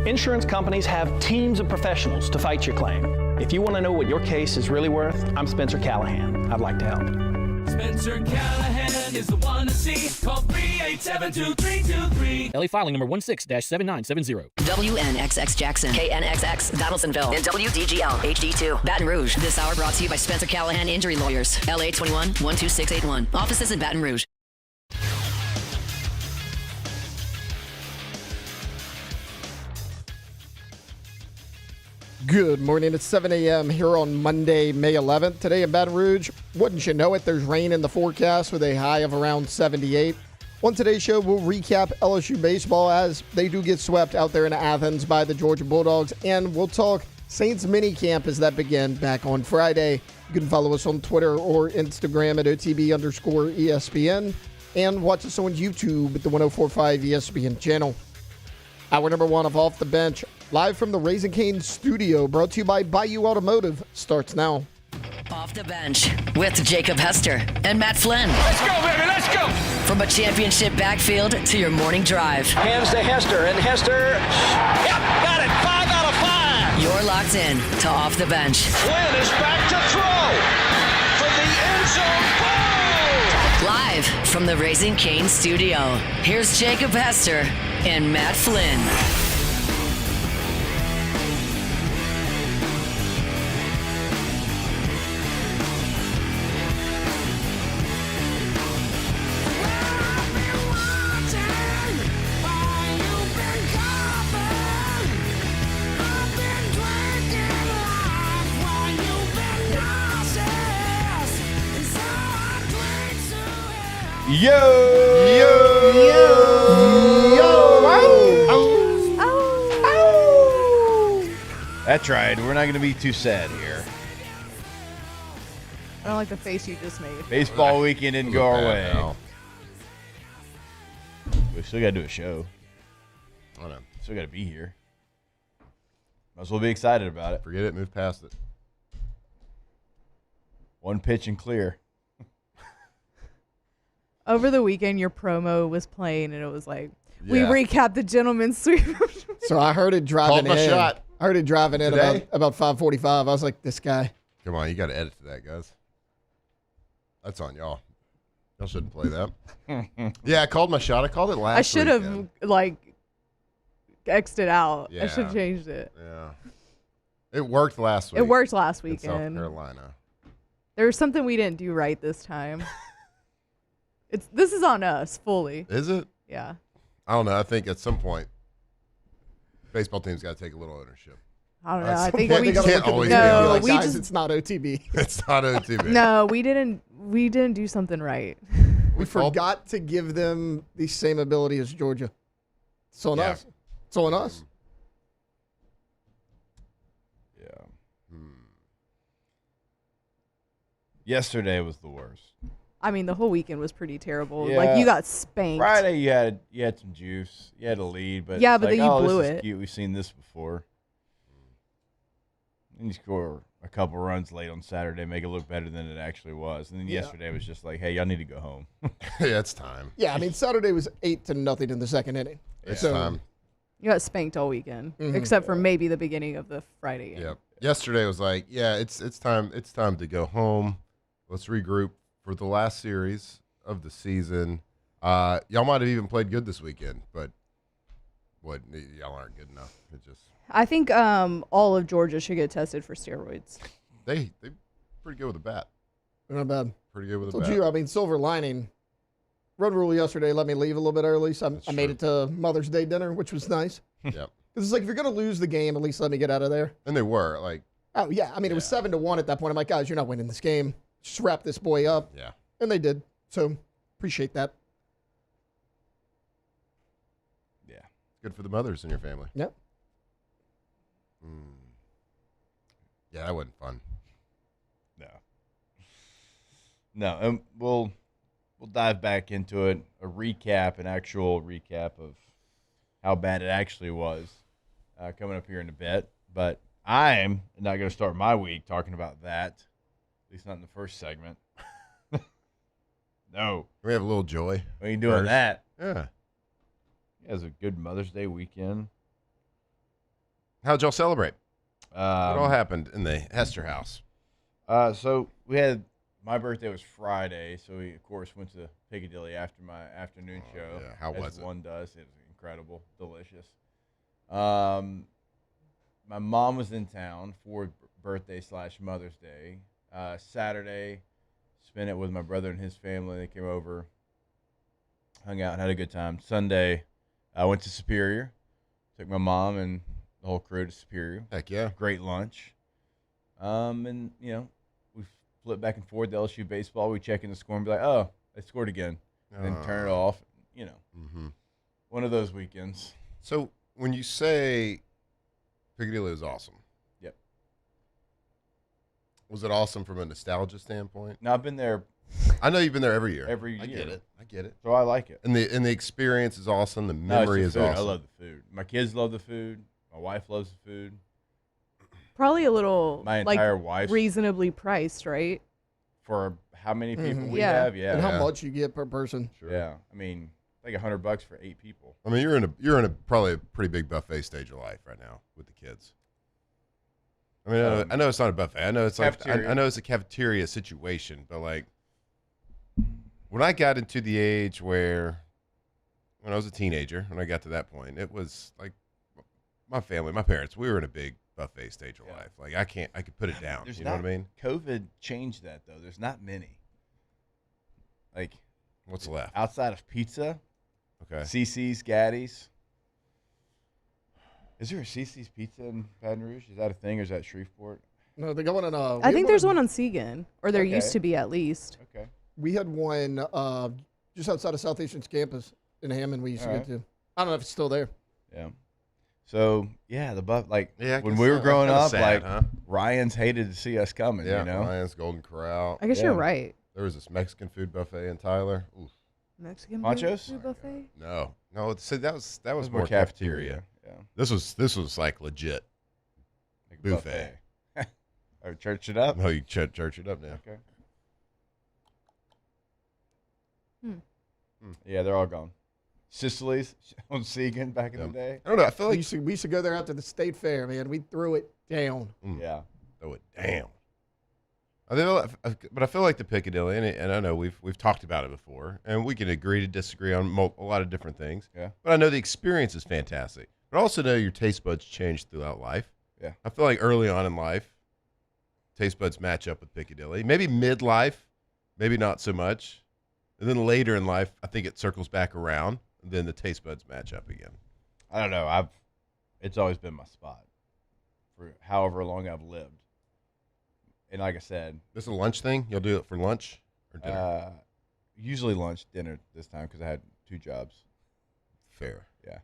Insurance companies have teams of professionals to fight your claim. If you want to know what your case is really worth, I'm Spencer Callahan. I'd like to help. Spencer Callahan is the one to see. Call 387-2323. LA filing number 16-7970. WNXX Jackson, KNXX Donaldsonville, and WDGL HD2 Baton Rouge. This hour brought to you by Spencer Callahan Injury Lawyers. LA 21-12681. Offices in Baton Rouge. Good morning. It's 7 a.m. here on Monday, May 11th. Today in Baton Rouge, wouldn't you know it, there's rain in the forecast with a high of around 78. On today's show, we'll recap LSU baseball as they do get swept out there in Athens by the Georgia Bulldogs, and we'll talk Saints Minicamp as that begin back on Friday. You can follow us on Twitter or Instagram at OTB_ESPN and watch us on YouTube at the 1045 ESPN channel. Hour number one of Off the Bench, live from the Raising Cane's studio, brought to you by Bayou Automotive, starts now. Off the Bench with Jacob Hester and Matt Flynn. Let's go, baby, let's go. From a championship backfield to your morning drive. Hands to Hester, and Hester, Yep, got it. 5 out of 5. You're locked in to Off the Bench. Flynn is back to throw from the end zone. Ball! Live from the Raising Cane studio, here's Jacob Hester and Matt Flynn. Yo! Yo! Yo! That's right. We're not going to be too sad here. I don't like the face you just made. Baseball weekend didn't go our way. We still got to do a show. I know. Still got to be here. Might as well be excited about it. Forget it. Move past it. One pitch and clear. Over the weekend, your promo was playing, and it was like, we Yeah. recap the gentleman's sweep. So I heard it driving Called my in. shot. I heard it driving in Today? about 5:45. I was like, this guy. Come on, you got to edit to that, guys. That's on y'all. Y'all shouldn't play that. Yeah, I called my shot. I called it last I should have, weekend. X'd it out. I should Yeah. have changed it. Yeah. It worked last week. It worked last in South weekend. Carolina. There was something we didn't do right this time. This is on us, fully. Is it? Yeah. I don't know. I think at some point, baseball team's got to take a little ownership. I don't know. At I some think point, we they just can't always no, be on Like, we guys, just it's not OTB. It's not OTB. no, we didn't do something right. We called- forgot to give them the same ability as Georgia. It's on Yeah. us. It's on us. Yeah. Yesterday was the worst. I mean, the whole weekend was pretty terrible. Yeah. Like, you got spanked. Friday, you had some juice. You had a lead, but Yeah, it's but like, then you oh, blew this is it. cute. We've seen this before. And you score a couple runs late on Saturday, make it look better than it actually was. And then yesterday was just like, hey, y'all need to go home. Yeah, it's time. Yeah, I mean, Saturday was 8-0 in the second inning. It's So- time. You got spanked all weekend, Mhm. except for maybe the beginning of the Friday game. Yep. Yesterday was like, yeah, it's time. It's time to go home. Let's regroup for the last series of the season. Y'all might have even played good this weekend, but what? Y'all aren't good enough. It just I think all of Georgia should get tested for steroids. they pretty good with a bat. They're not bad. Pretty good with a Told bat. you, I mean, silver lining. Road rule yesterday let me leave a little bit early, so I made true. it to Mother's Day dinner, which was nice. Yep. Because it's like, if you're going to lose the game, at least let me get out of there. And they were like, Oh, yeah. I mean, it was 7-1 at that point. I'm like, guys, you're not winning this game. Just wrap this boy up. yeah. And they did. So, appreciate that. Yeah. Good for the mothers in your family. Yep. Yeah, that wasn't fun. No, and we'll dive back into it, an actual recap of how bad it actually was coming up here in a bit. But I'm not going to start my week talking about that, at least not in the first segment. No. We have a little joy. We ain't doing First. that. Yeah. It was a good Mother's Day weekend. How'd y'all celebrate? What all Um, happened in the Hester house? So we had my birthday was Friday, so we of course went to Piccadilly after my afternoon show. yeah. How as was it? one does. It was incredible, delicious. My mom was in town for birthday / Mother's Day. Saturday, spent it with my brother and his family. They came over, hung out, and had a good time. Sunday, I went to Superior, took my mom and the whole crew to Superior. Heck yeah. Great lunch. And we flip back and forth to LSU baseball. We check in the score and be like, oh, they scored again, and then turn it off. Mm-hmm. One of those weekends. So when you say Piccadilly was awesome, Yep. was it awesome from a nostalgia standpoint? Now I've been there I know you've been there every year. every year. I get it. So I like it. And the experience is awesome. The No, it's memory the is food. awesome. I love the food. My kids love the food. My wife loves the food. Probably a little My like entire wife's reasonably priced, right? for how many people we Yeah. have. Yeah. And how Yeah. much you get per person. Sure. Yeah. I mean, like $100 for 8 people. I mean, you're in a probably a pretty big buffet stage of life right now with the kids. I mean, I know it's not a buffet. I know it's like Cafeteria. I know it's a cafeteria situation, but like when I got into the age where when I was a teenager, when I got to that point, it was like my family, my parents, we were in a big buffet stage of life. Like I could put it down. There's You know what I mean? COVID changed that though. There's not many. Like What's left? outside of pizza, Okay. CC's, Gaddy's. Is there a CC's Pizza in Baton Rouge? Is that a thing, or is that Shreveport? No, they're going on I think there's one on Segan, or there used Okay. to be at least. Okay. We had one just outside of Southeastern's campus in Hammond. We used to Alright. get to. I don't know if it's still there. Yeah. So yeah, Yeah, I when guess we were so. growing Kinda up, sad, huh? Ryan's hated to see us coming. Yeah, You know. Lions, Golden Corral. I guess Yeah. you're right. There was this Mexican food buffet in Tyler. Oof. Mexican Ponchos? food buffet. No, see, that was It was more cafeteria. Yeah. This was like legit. Like a Buffet. Or church it up. No, you church it up now. Okay. Hmm. Yeah, they're all gone. Sicily's on Segan back in Yeah. the day. I don't know. I feel We like used to go there after the state fair, man. We threw it down. Yeah. throw it down. But I feel like the Piccadilly, and I know we've talked about it before, and we can agree to disagree on a lot of different things. Yeah. But I know the experience is fantastic. But I also know your taste buds change throughout life. Yeah. I feel like early on in life, taste buds match up with Piccadilly. Maybe midlife, maybe not so much. And then later in life, I think it circles back around, and then the taste buds match up again. I don't know. It's always been my spot for however long I've lived. And like I said, This is a lunch thing? You'll do it for lunch or dinner? usually lunch, dinner this time because I had 2 jobs. Fair. Yeah.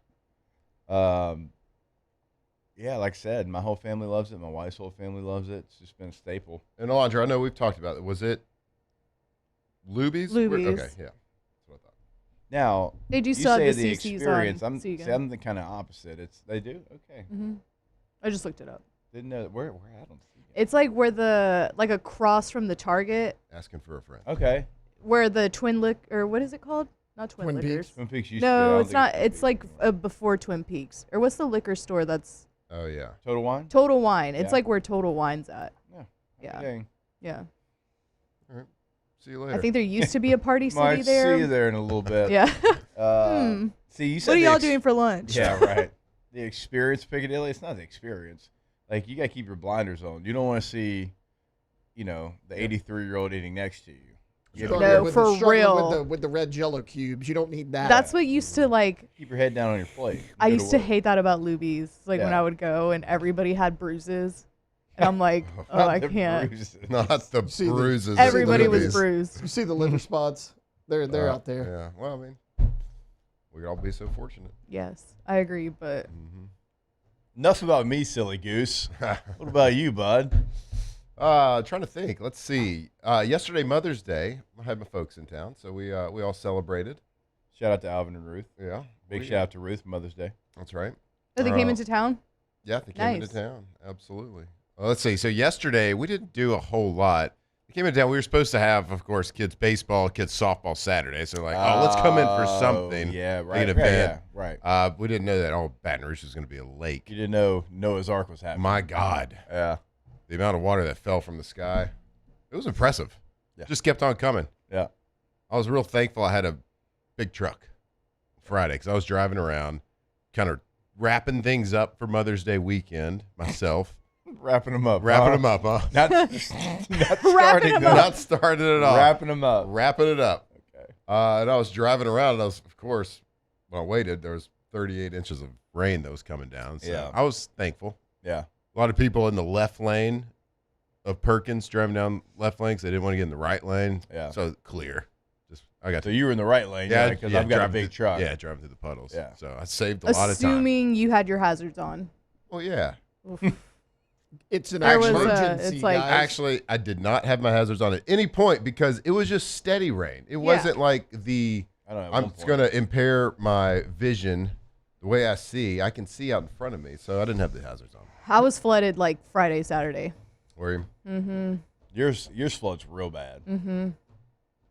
Yeah, like I said, my whole family loves it. My wife's whole family loves it. It's just been a staple. And Alondra, I know we've talked about it. Was it Luby's? Luby's. Okay, yeah. That's what I thought. Now, They do you still have say the the CCs experience. on I'm Segan. the kind of opposite. They do? Okay. Hmm. I just looked it up. Didn't know. Where at on Segan? It's like where across from the Target, Asking for a friend. Okay. where the or what is it called? Not Twin Twin Liquors. Peaks? Twin Peaks used to be. I No, don't it's think not. Twin It's Peaks like anymore. before Twin Peaks. Or what's the liquor store that's Oh, yeah. Total Wine? Total Wine? It's Yeah. like where Total Wine's at. Yeah. Yeah. Dang. Yeah. All right. See you later. I think there used to be a Party City Might there. see you there in a little bit. Yeah. See, you said What are the y'all doing for lunch? Yeah, right. The experience Piccadilly, it's not the experience. Like, you got to keep your blinders on. You don't want to see, the 83-year-old eating next to you. You gotta No, With for the struggle real. with the red Jello cubes, you don't need that. That's what used to like. keep your head down on your plate. I Go used to work. hate that about Luby's. Like when Yeah. I would go and everybody had bruises, and I'm like, oh, Not I the can't. bruises. Not the See the- bruises. at Everybody was Luby's. bruised. You see the liver spots? They're out there. Yeah. Well, I mean, we'd all be so fortunate. Yes, I agree, but Enough about me, silly goose. What about you, bud? Trying to think. Let's see. Yesterday, Mother's Day, I had my folks in town, so we all celebrated. Shout out to Alvin and Ruth. Yeah. Big shout out to Ruth, Mother's Day. That's right. oh, they came into town. Yeah, they came into Nice. town. Absolutely. Well, let's see. So yesterday, we didn't do a whole lot, came in town. We were supposed to have, of course, kids baseball, kids softball Saturday. So like, let's come in for something. Yeah, right. An event. Yeah, right. We didn't know that Baton Rouge was going to be a lake. You didn't know Noah's Ark was happening. My God. Yeah. The amount of water that fell from the sky. It was impressive. Yeah. Just kept on coming. Yeah. I was real thankful I had a big truck Friday because I was driving around kind of wrapping things up for Mother's Day weekend myself. Wrapping them up. Wrapping them up, huh? Not starting them. Not starting it off. Wrapping them up. Wrapping it up. Okay. And I was driving around, and I was, of course, when I waited, there was 38 inches of rain that was coming down. So Yeah. I was thankful. Yeah. A lot of people in the left lane of Perkins driving down left lane because they didn't want to get in the right lane. Yeah. So clear. I got So you were in the right lane, yeah, because I've got a driving big truck. Yeah, driving through the puddles. Yeah. So I saved a lot of time. Assuming you had your hazards on. Well, yeah. It's an There was emergency, it's like- guys. Actually, I did not have my hazards on at any point because it was just steady rain. It wasn't like I don't know. I'm going to impair my vision the way I see. I can see out in front of me, so I didn't have the hazards on. I was flooded like Friday, Saturday. Were you? Mm-hmm. Yours flood's real bad. Mm-hmm.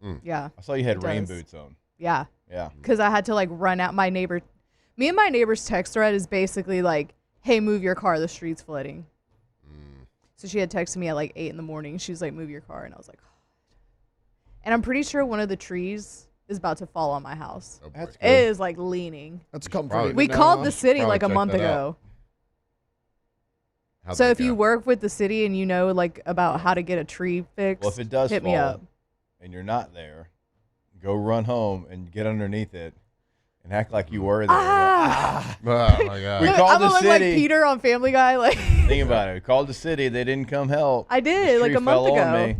Mm. Yeah. I saw you had It rain does. boots on. Yeah. Yeah. Because I had to like run out. Me and my neighbor's text thread is basically like, hey, move your car. The street's flooding. So she had texted me at like 8 in the morning. She's like, move your car. And I was like, and I'm pretty sure one of the trees is about to fall on my house. Oh, boy. That's It is like leaning. That's comforting. We to called know. the city Probably like a check month that ago. How'd So that if you go? work with the city and you know like about how to get a tree fixed, Well, if it does hit fall me up. and you're not there, go run home and get underneath it and act like you were there. Ah! Oh, my God. We Look, called I'm the gonna look like city. Peter on Family Guy. Like Think about it. We called the city. They didn't come help. I did, This like tree a month fell on ago. me.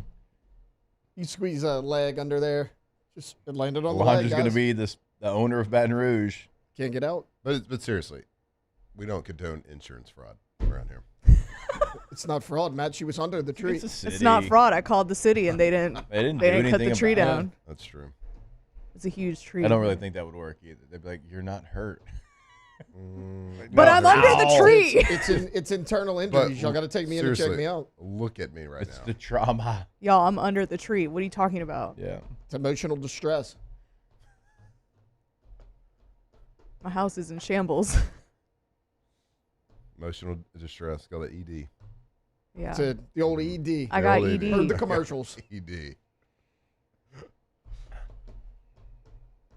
You squeeze a leg under there. Just it landed on the leg, Alondra's going to guys. be the owner of Baton Rouge. Can't get out. But seriously, we don't condone insurance fraud around here. It's not fraud, Matt. She was under the tree. It's a city. It's not fraud. I called the city and they didn't. They didn't, They do didn't cut the anything tree about it. down. That's true. It's a huge tree. I don't really think that would work either. They'd be like, "You're not hurt." But I'm under the tree. It's internal injuries. Y'all got to take me in and check seriously, me out. Look at me right It's now. the trauma. Y'all, I'm under the tree. What are you talking about? Yeah. It's emotional distress. My house is in shambles. Emotional distress. Call it ED. Yeah. The old ED. I got old ED. Heard the commercials. ED.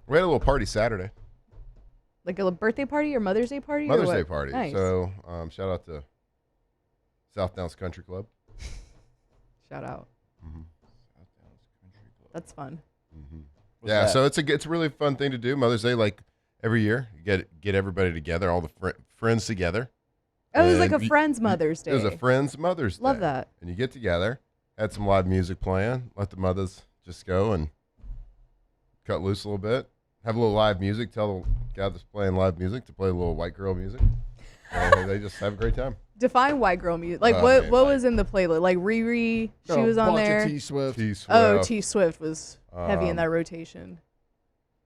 We had a little party Saturday. Like a birthday party or Mother's Day party? Mother's or Day what? party. Nice. So shout out to South Downs Country Club. Shout out. Mm-hmm. That's fun. Yeah, that? so it's a really fun thing to do. Mother's Day, like every year, you get everybody together, all the friends together. Oh, it was like And a friend's Mother's Day. It was a friend's Mother's Day. Love that. And you get together, had some live music playing, let the mothers just go and cut loose a little bit, have a little live music, tell the guy that's playing live music to play a little white girl music. And they just have a great time. Define white girl music. Like Oh, what man, what like- was in the playlist? Like Riri, she was on bunch of there. T Swift. T-Swift, Oh, T Swift was heavy in Um, that rotation.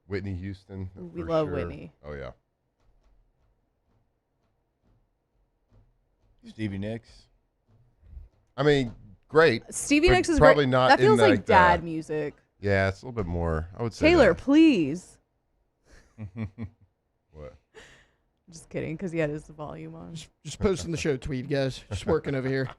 Whitney Houston. Ooh, we for love sure. Whitney. Oh, yeah. Stevie Nicks. I mean, great. Stevie but Nicks is probably great. not That in, feels like like, the- dad music. Yeah, it's a little bit more, I would say. Taylor, that. please. What? Just kidding, because he had his volume on. Just posting the show tweet, guys. Just working over here.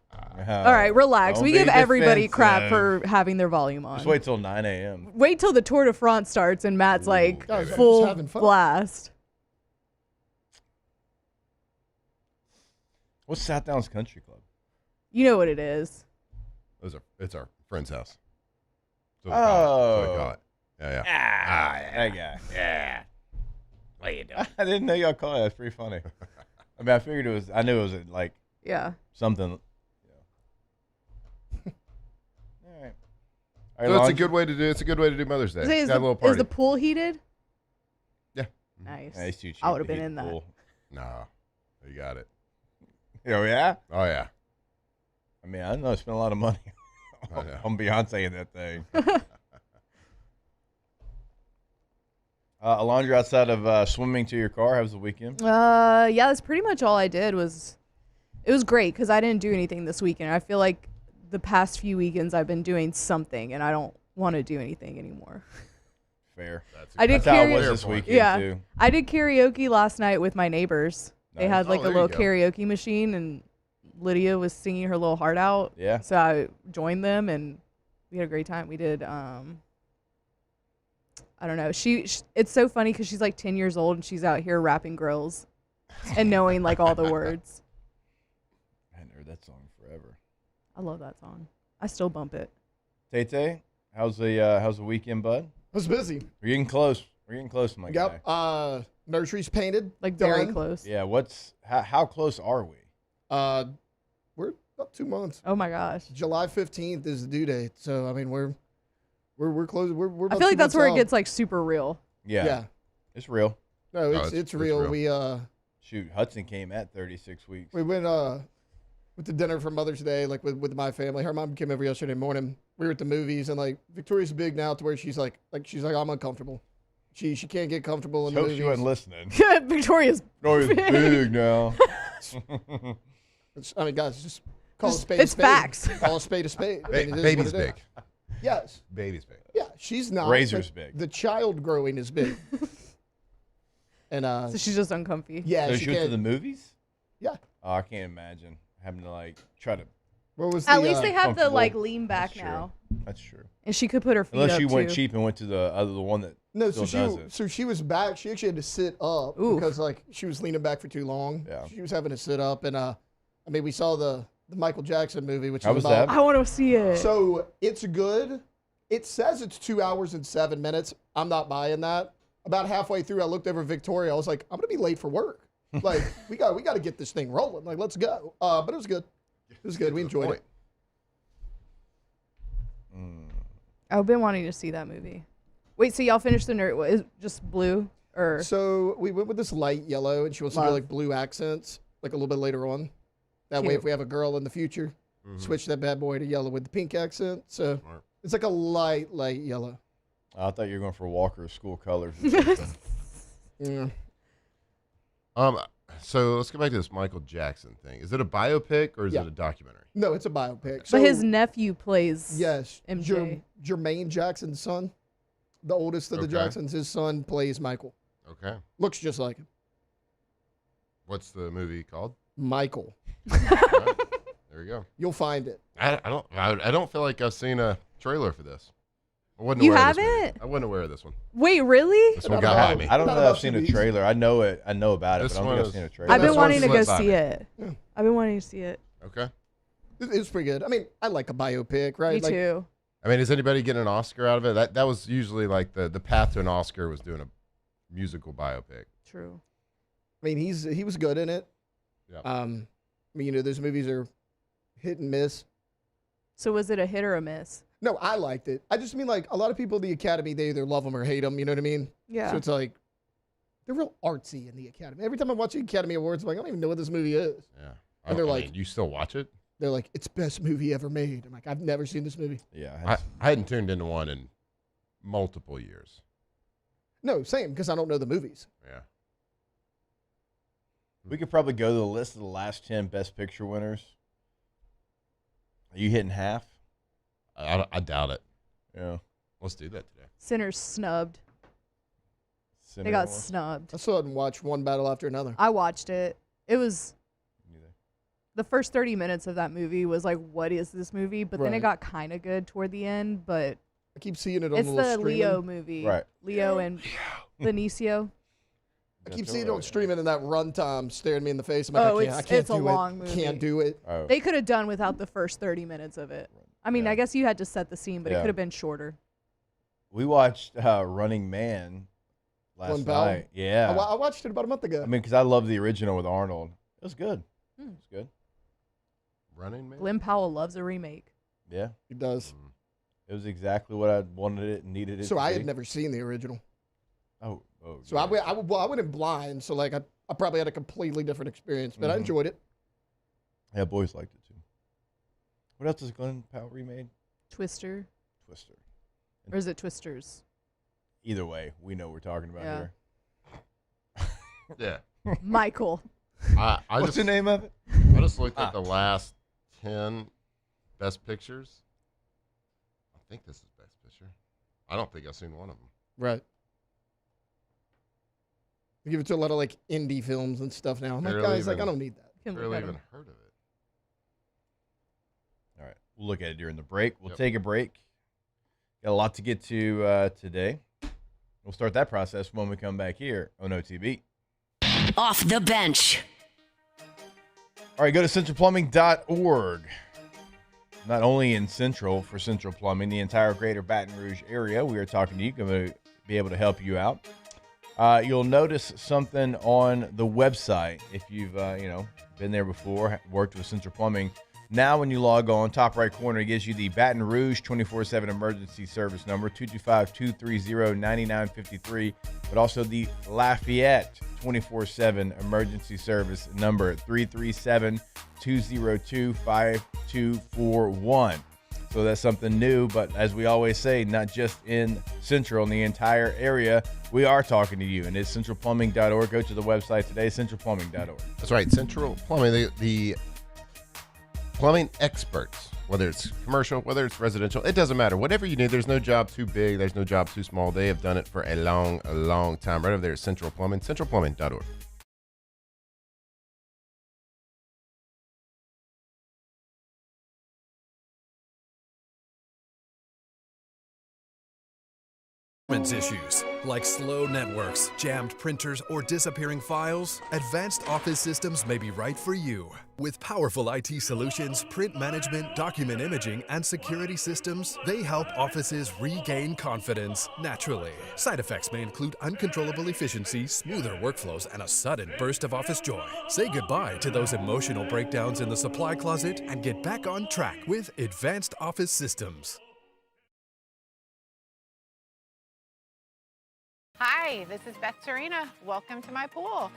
All right, relax. Don't We be give everybody crap defensive. for having their volume on. Just wait till 9 a.m. Wait till the Tour de France starts and Matt's like Guys, I'm just full having fun. blast. What's South Downs Country Club? You know what it is. It's our friend's house. So Oh. we call it. Yeah, yeah. That guy. Yeah. What you doing? I didn't know y'all called it. That's pretty funny. I mean, I knew it was like Yeah. something. Yeah. All right. All right, So it's a Lon, good way to do. It's a good way to do Mother's Day. Is, Have a little is party. the pool heated? Yeah. Nice. Yeah, it's too cheap I would have to been heat in the that. pool. No, you got it. Oh yeah. Oh yeah. I mean, I don't know. I spent a lot of money Oh, yeah. on Beyonce in that thing. Alondra, outside of swimming to your car, how was the weekend? Yeah, that's pretty much all I did. It was great because I didn't do anything this weekend. I feel like the past few weekends I've been doing something, and I don't want to do anything anymore. Fair. That's how it was this weekend, yeah. too. I did karaoke last night with my neighbors. They Nice. had like a there little you go. karaoke machine, and Lydia was singing her little heart out. Yeah. So I joined them, and we had a great time. We did, I don't know. It's so funny because she's like 10 years old, and she's out here rapping girls and knowing like all the words. I hadn't heard that song forever. I love that song. I still bump it. Tay, how's the weekend, bud? I was busy. We're getting close. My guy. Yep. Nursery's painted. Like very done. close. Yeah. How close are we? We're about 2 months. Oh my gosh. July 15th is the due date. So I mean, we're close. We're I about feel 2 like that's months where out. it gets like super real. Yeah. It's real. No, No, it's it's real. real. Shoot, Hudson came at 36 weeks. We went to dinner for Mother's Day, like with my family. Her mom came over yesterday morning. We were at the movies, and like Victoria's big now to where she's like I'm uncomfortable. She can't get comfortable in the Hope movies. she wasn't listening. Victoria's Victoria's big now. I mean, guys, just call a spade it's a spade. facts. Call a spade a spade. I mean, it is Baby's what it is. big. Yes. Baby's big. Yeah, she's not. Razor's but big. The child growing is big. And So she's just uncomfy. yeah, So she she went to can't. the movies? Yeah. Oh, I can't imagine having to like try to. What was At the, least they have the comfortable. like lean back That's now, That's true. and she could put her feet Unless up you went too. cheap and went to the one that No, still so does it. she was back. She actually had to sit up Ooh. because like she was leaning back for too long. Yeah. She was having to sit up, and I mean, we saw the Michael Jackson movie, which How is was about. that? I want to see it. So it's good. It says it's 2 hours and 7 minutes. I'm not buying that. About halfway through, I looked over at Victoria. I was like, I'm gonna be late for work. Like we got to get this thing rolling. Like let's go. But it was good. It was good. We enjoyed it. I've been wanting to see that movie. Wait, so y'all finished the nerd? What, is it just blue or? So we went with this light yellow, and she wants to do Love. like blue accents, like a little bit later on. That way, Cute. if we have a girl in the future, switch that bad boy to yellow with the pink accent. So Smart. it's like a light yellow. I thought you were going for Walker's school colors. Yeah. So let's go back to this Michael Jackson thing. Is it a biopic or is Yeah. it a documentary? No, it's a biopic. But his nephew plays. yes, MJ. Jermaine Jackson's son, the oldest of the Okay. Jacksons, his son plays Michael. Okay. Looks just like him. What's the movie called? Michael. All right. There you go. You'll find it. I don't feel like I've seen a trailer for this. I wasn't You aware of this movie. haven't? I wasn't aware of this one. Wait, really? This one got by me. I don't Not know about if I've seen a CDs. trailer. I know it. I know about it, This but I don't one think I've is- seen a trailer. I've been That's wanting to one go slipped by see me. it. I've been wanting to see it. Okay. It's pretty good. I mean, I like a biopic, right? Me Like, too. I mean, is anybody getting an Oscar out of it? That was usually like the path to an Oscar was doing a musical biopic. True. I mean, he was good in it. Yep. I mean, those movies are hit and miss. So was it a hit or a miss? No, I liked it. I just mean like a lot of people in the Academy, they either love them or hate them. You know what I mean? Yeah. So it's like they're real artsy in the Academy. Every time I watch the Academy Awards, I'm like, I don't even know what this movie is. Yeah. And they're I like- mean, you still watch it? They're like, it's best movie ever made. I'm like, I've never seen this movie. Yeah. I hadn't tuned into one in multiple years. No, same, because I don't know the movies. Yeah. We could probably go to the list of the last 10 Best Picture winners. Are you hitting half? I doubt it. Yeah. Let's do that today. Sinners snubbed. They Cinema got one? snubbed. I still hadn't watched one battle after another. I watched it. It was Neither. the first 30 minutes of that movie was like, what is this movie? But then it Right. got kind of good toward the end. But I keep seeing it on it's the the little streaming. Leo movie. Right. Leo and Benicio. I keep That's seeing it all on right. streaming, and that runtime staring me in the face. I'm like, Oh, I it's can't a do long it. movie. Can't do it. Oh. They could have done without the first 30 minutes of it. I mean, Yeah. I guess you had to set the scene, but it Yeah. could have been shorter. We watched Running Man last Glenn Powell? night. Yeah. I watched it about a month ago. I mean, because I love the original with Arnold. It was good. It was good. Running Man? Glenn Powell loves a remake. Yeah. He does. It was exactly what I wanted it and needed it So to I be. had never seen the original. Oh. So I went in blind. So like I probably had a completely different experience, but I Mhm. enjoyed it. Yeah, boys liked it too. What else has Glenn Powell remade? Twister. Twister. Or is it Twisters? Either way, we know what we're talking about Yeah. here. Yeah. Michael. I What's just, the name of it? I just looked at the last 10. Best pictures. I think this is best picture. I don't think I've seen one of them. Right. They give it to a lot of like indie films and stuff now. I'm like, Barely guys, like I even- don't need that. Can look Barely at even 'em. heard of it. All right. We'll look at it during the break. We'll Yep. take a break. Got a lot to get to today. We'll start that process when we come back here on OTB. Off the bench. All right, go to centralplumbing.org. Not only in Central for Central Plumbing, the entire greater Baton Rouge area, we are talking to you, going to be able to help you out. You'll notice something on the website if you've been there before, worked with Central Plumbing. Now when you log on, top right corner, it gives you the Baton Rouge 24/7 emergency service number, 225-230-9953, but also the Lafayette 24/7 emergency service number, 337-202-5241. So that's something new, but as we always say, not just in Central, in the entire area, we are talking to you, and it's centralplumbing.org. Go to the website today, centralplumbing.org. That's right, Central Plumbing, the plumbing experts, whether it's commercial, whether it's residential, it doesn't matter. Whatever you need, there's no job too big, there's no job too small. They have done it for a long time. Right over there at Central Plumbing, centralplumbing.org. Issues like slow networks, jammed printers, or disappearing files, Advanced Office Systems may be right for you. With powerful IT solutions, print management, document imaging, and security systems, they help offices regain confidence naturally. Side effects may include uncontrollable efficiency, smoother workflows, and a sudden burst of office joy. Say goodbye to those emotional breakdowns in the supply closet and get back on track with Advanced Office Systems. Hi, this is Beth Serena. Welcome to my pool.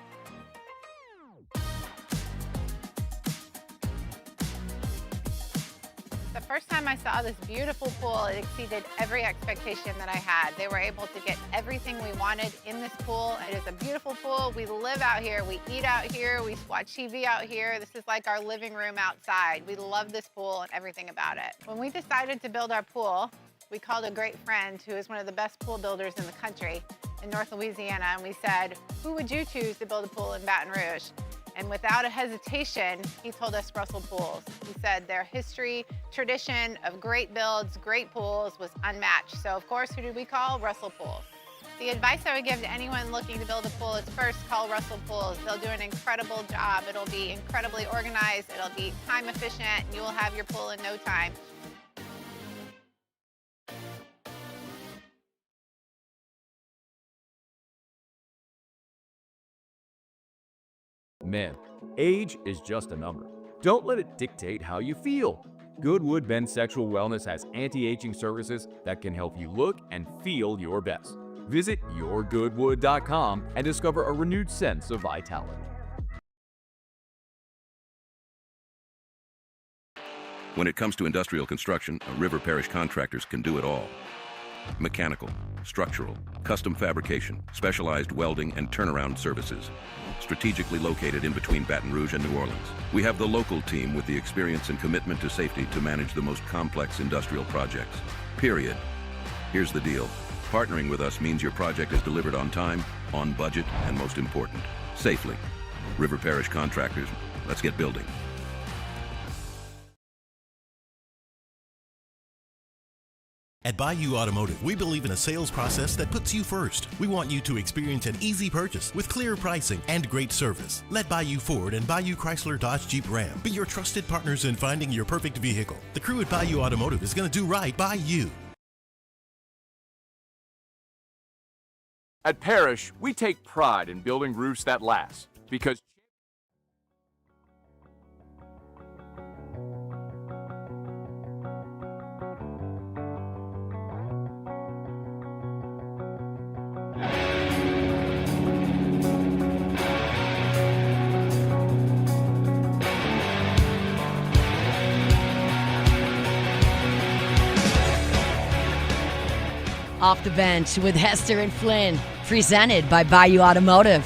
The first time I saw this beautiful pool, it exceeded every expectation that I had. They were able to get everything we wanted in this pool. It is a beautiful pool. We live out here, we eat out here, we watch TV out here. This is like our living room outside. We love this pool and everything about it. When we decided to build our pool, we called a great friend who is one of the best pool builders in the country in North Louisiana, and we said, who would you choose to build a pool in Baton Rouge? And without a hesitation, he told us Russell Pools. He said their history, tradition of great builds, great pools was unmatched. So of course, who did we call? Russell Pools. The advice I would give to anyone looking to build a pool is first call Russell Pools. They'll do an incredible job. It'll be incredibly organized, it'll be time efficient, and you will have your pool in no time. Men, age is just a number. Don't let it dictate how you feel. Goodwood Men's Sexual Wellness has anti-aging services that can help you look and feel your best. Visit yourgoodwood.com and discover a renewed sense of vitality. When it comes to industrial construction, River Parish Contractors can do it all. Mechanical, structural, custom fabrication, specialized welding, and turnaround services. Strategically located in between Baton Rouge and New Orleans, we have the local team with the experience and commitment to safety to manage the most complex industrial projects. Period. Here's the deal. Partnering with us means your project is delivered on time, on budget, and most important, safely. River Parish Contractors, let's get building. At Bayou Automotive, we believe in a sales process that puts you first. We want you to experience an easy purchase with clear pricing and great service. Let Bayou Ford and Bayou Chrysler Dodge Jeep Ram be your trusted partners in finding your perfect vehicle. The crew at Bayou Automotive is going to do right by you. At Parrish, we take pride in building roofs that last because Off the bench with Hester and Flynn, presented by Bayou Automotive.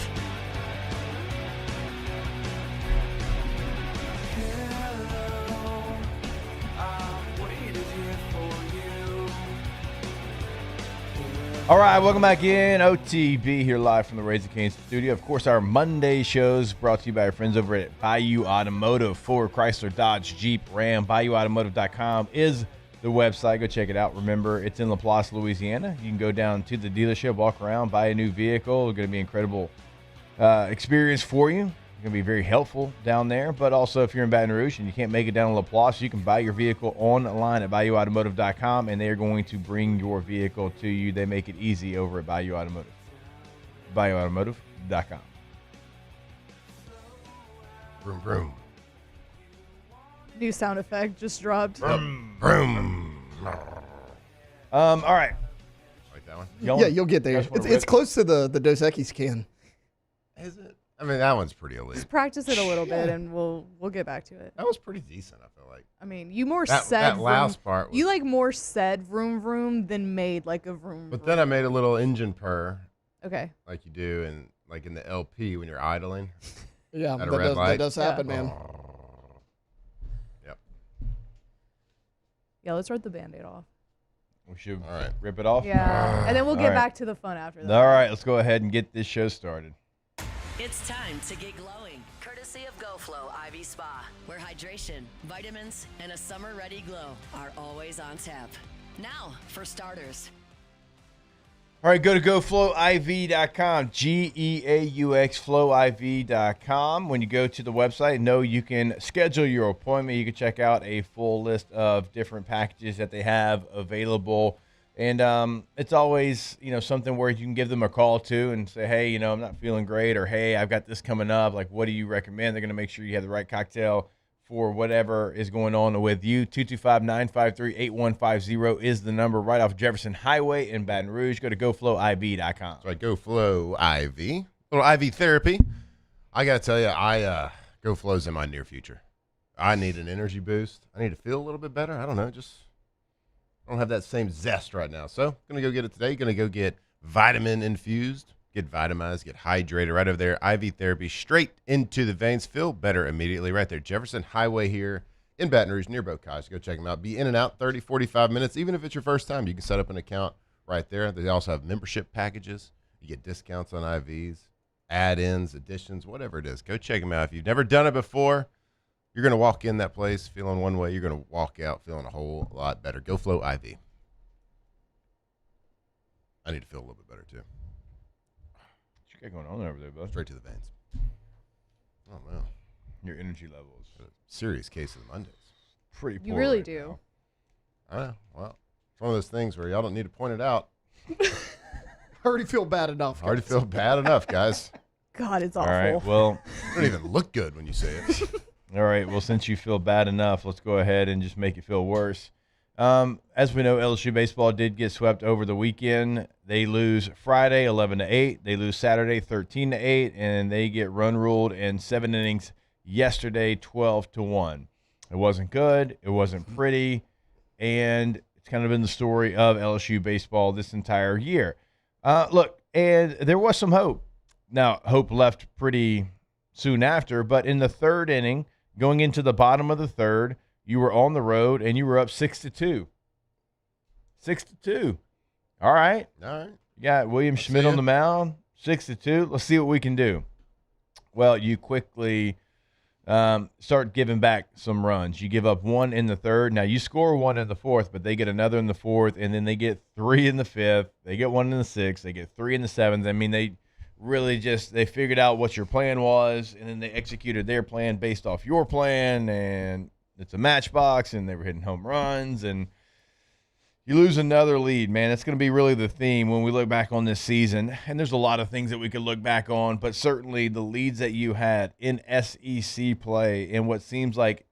All right, welcome back in. OTB here live from the Raising Cane's studio. Of course, our Monday shows brought to you by our friends over at Bayou Automotive, Ford, Chrysler, Dodge, Jeep, Ram. BayouAutomotive.com is the website. Go check it out. Remember, it's in LaPlace, Louisiana. You can go down to the dealership, walk around, buy a new vehicle. It's going to be an incredible experience for you. It's going to be very helpful down there. But also, if you're in Baton Rouge and you can't make it down to LaPlace, you can buy your vehicle online at BayouAutomotive.com, and they're going to bring your vehicle to you. They make it easy over at Bayou Automotive. BayouAutomotive.com. Vroom, vroom. New sound effect just dropped. Vroom, vroom. All right. Like that one? Yeah, you'll get there. It's close to the Dos Equis can. Is it? I mean, that one's pretty elite. Just practice it a little bit, and we'll get back to it. That was pretty decent, I feel like. I mean, you more That said last vroom, part was- you like more said vroom vroom than made like a vroom. But then I made a little engine purr. Okay. Like you do in the LP when you're idling. Yeah, at a that red does- that light. does happen, man. Yep. Yeah, let's rip the Band-Aid off. We should All right. rip it off? Yeah, and then we'll All get right. back to the fun after that. All right, let's go ahead and get this show started. It's time to get glowing, courtesy of GoFlow IV Spa, where hydration, vitamins, and a summer-ready glow are always on tap. Now, for starters. All right, go to GoFlowIV.com, GEAUX, FlowIV.com. When you go to the website, know you can schedule your appointment. You can check out a full list of different packages that they have available. And it's always, something where you can give them a call to and say, hey, I'm not feeling great, or hey, I've got this coming up. Like, what do you recommend? They're going to make sure you have the right cocktail for whatever is going on with you. 225-953-8150 is the number right off Jefferson Highway in Baton Rouge. Go to GoFlowIV.com. So I GoFlow IV, little IV therapy. I got to tell you, GoFlow's in my near future. I need an energy boost. I need to feel a little bit better. I don't know, I don't have that same zest right now. So, going to go get it today. Going to go get vitamin infused, get vitamized, get hydrated right over there. IV therapy straight into the veins. Feel better immediately right there. Jefferson Highway here in Baton Rouge near Bocage. Go check them out. Be in and out 30, 45 minutes. Even if it's your first time, you can set up an account right there. They also have membership packages. You get discounts on IVs, add-ins, additions, whatever it is. Go check them out. If you've never done it before, you're going to walk in that place feeling one way. You're going to walk out feeling a whole lot better. GoFlow IV. I need to feel a little bit better, too. What you got going on over there, bud? Straight to the veins. Oh, no. Your energy levels. A serious case of the Mondays. Pretty poor. You really right do. now. I know. Well, it's one of those things where y'all don't need to point it out. I already feel bad enough. I already feel bad enough, guys. God, it's All awful. right, well. You don't even look good when you say it. All right, well, since you feel bad enough, let's go ahead and just make it feel worse. As we know, LSU baseball did get swept over the weekend. They lose Friday 11-8. They lose Saturday 13-8, and they get run ruled in 7 innings yesterday 12-1. It wasn't good. It wasn't pretty, and it's kind of been the story of LSU baseball this entire year. Look, and there was some hope. Now, hope left pretty soon after, but in the third inning, going into the bottom of the third, you were on the road and you were up 6-2. 6-2. All right. All right. You got William Schmidt on the mound, 6-2. Let's see what we can do. Well, you quickly start giving back some runs. You give up 1 in the third. Now, you score 1 in the fourth, but they get another in the fourth, and then they get 3 in the fifth. They get 1 in the sixth. They get 3 in the seventh. I mean, they really they figured out what your plan was, and then they executed their plan based off your plan, and it's a matchbox, and they were hitting home runs, and you lose another lead, man. It's going to be really the theme when we look back on this season, and there's a lot of things that we could look back on, but certainly the leads that you had in SEC play and what seems like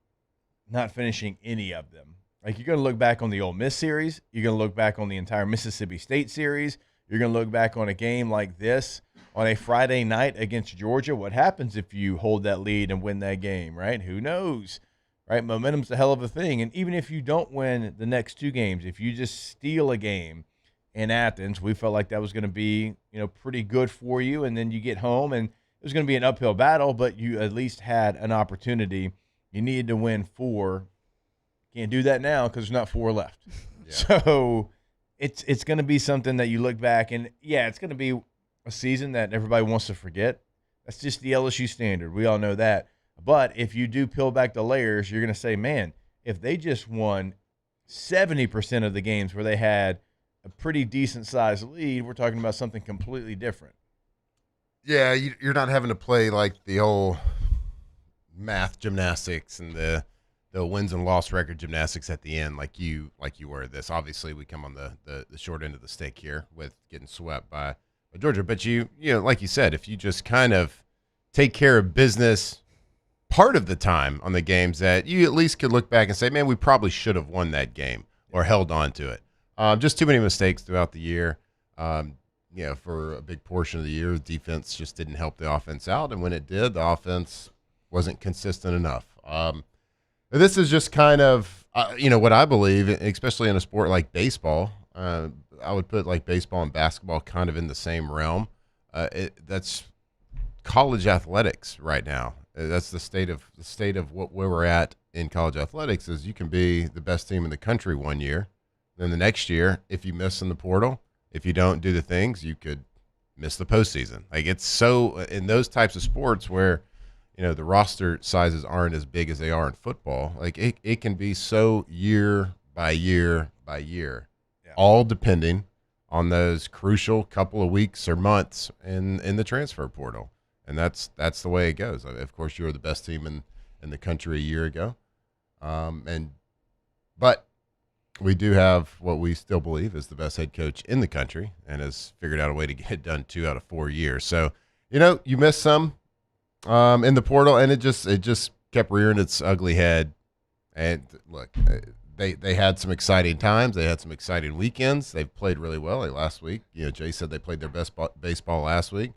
not finishing any of them. Like, you're going to look back on the Ole Miss series. You're going to look back on the entire Mississippi State series. You're going to look back on a game like this on a Friday night against Georgia. What happens if you hold that lead and win that game, right? Who knows, right? Momentum's a hell of a thing. And even if you don't win the next 2 games, if you just steal a game in Athens, we felt like that was going to be, pretty good for you. And then you get home, and it was going to be an uphill battle, but you at least had an opportunity. You needed to win 4. Can't do that now because there's not 4 left. Yeah. So it's going to be something that you look back and, yeah, it's going to be a season that everybody wants to forget. That's just the LSU standard. We all know that. But if you do peel back the layers, you're going to say, man, if they just won 70% of the games where they had a pretty decent-sized lead, we're talking about something completely different. Yeah, you're not having to play like the old math gymnastics and the wins and loss record gymnastics at the end like you were this. Obviously, we come on the short end of the stick here with getting swept by Georgia. But you know, like you said, if you just kind of take care of business part of the time on the games, that you at least could look back and say, man, we probably should have won that game or held on to it. Just too many mistakes throughout the year. For a big portion of the year, defense just didn't help the offense out. And when it did, the offense wasn't consistent enough. This is just kind of, what I believe, especially in a sport like baseball. I would put like baseball and basketball kind of in the same realm. That's college athletics right now. That's the state of where we're at in college athletics. Is you can be the best team in the country one year, then the next year, if you miss in the portal, if you don't do the things, you could miss the postseason. Like, it's so in those types of sports where, the roster sizes aren't as big as they are in football. Like, it can be so year by year by year, all depending on those crucial couple of weeks or months in the transfer portal. And that's the way it goes. Of course, you were the best team in the country a year ago. But we do have what we still believe is the best head coach in the country and has figured out a way to get it done 2 out of 4 years. So, you missed some in the portal, and it just kept rearing its ugly head. And look, they had some exciting times. They had some exciting weekends. They've played really well. Like last week, Jay said they played their best baseball last week.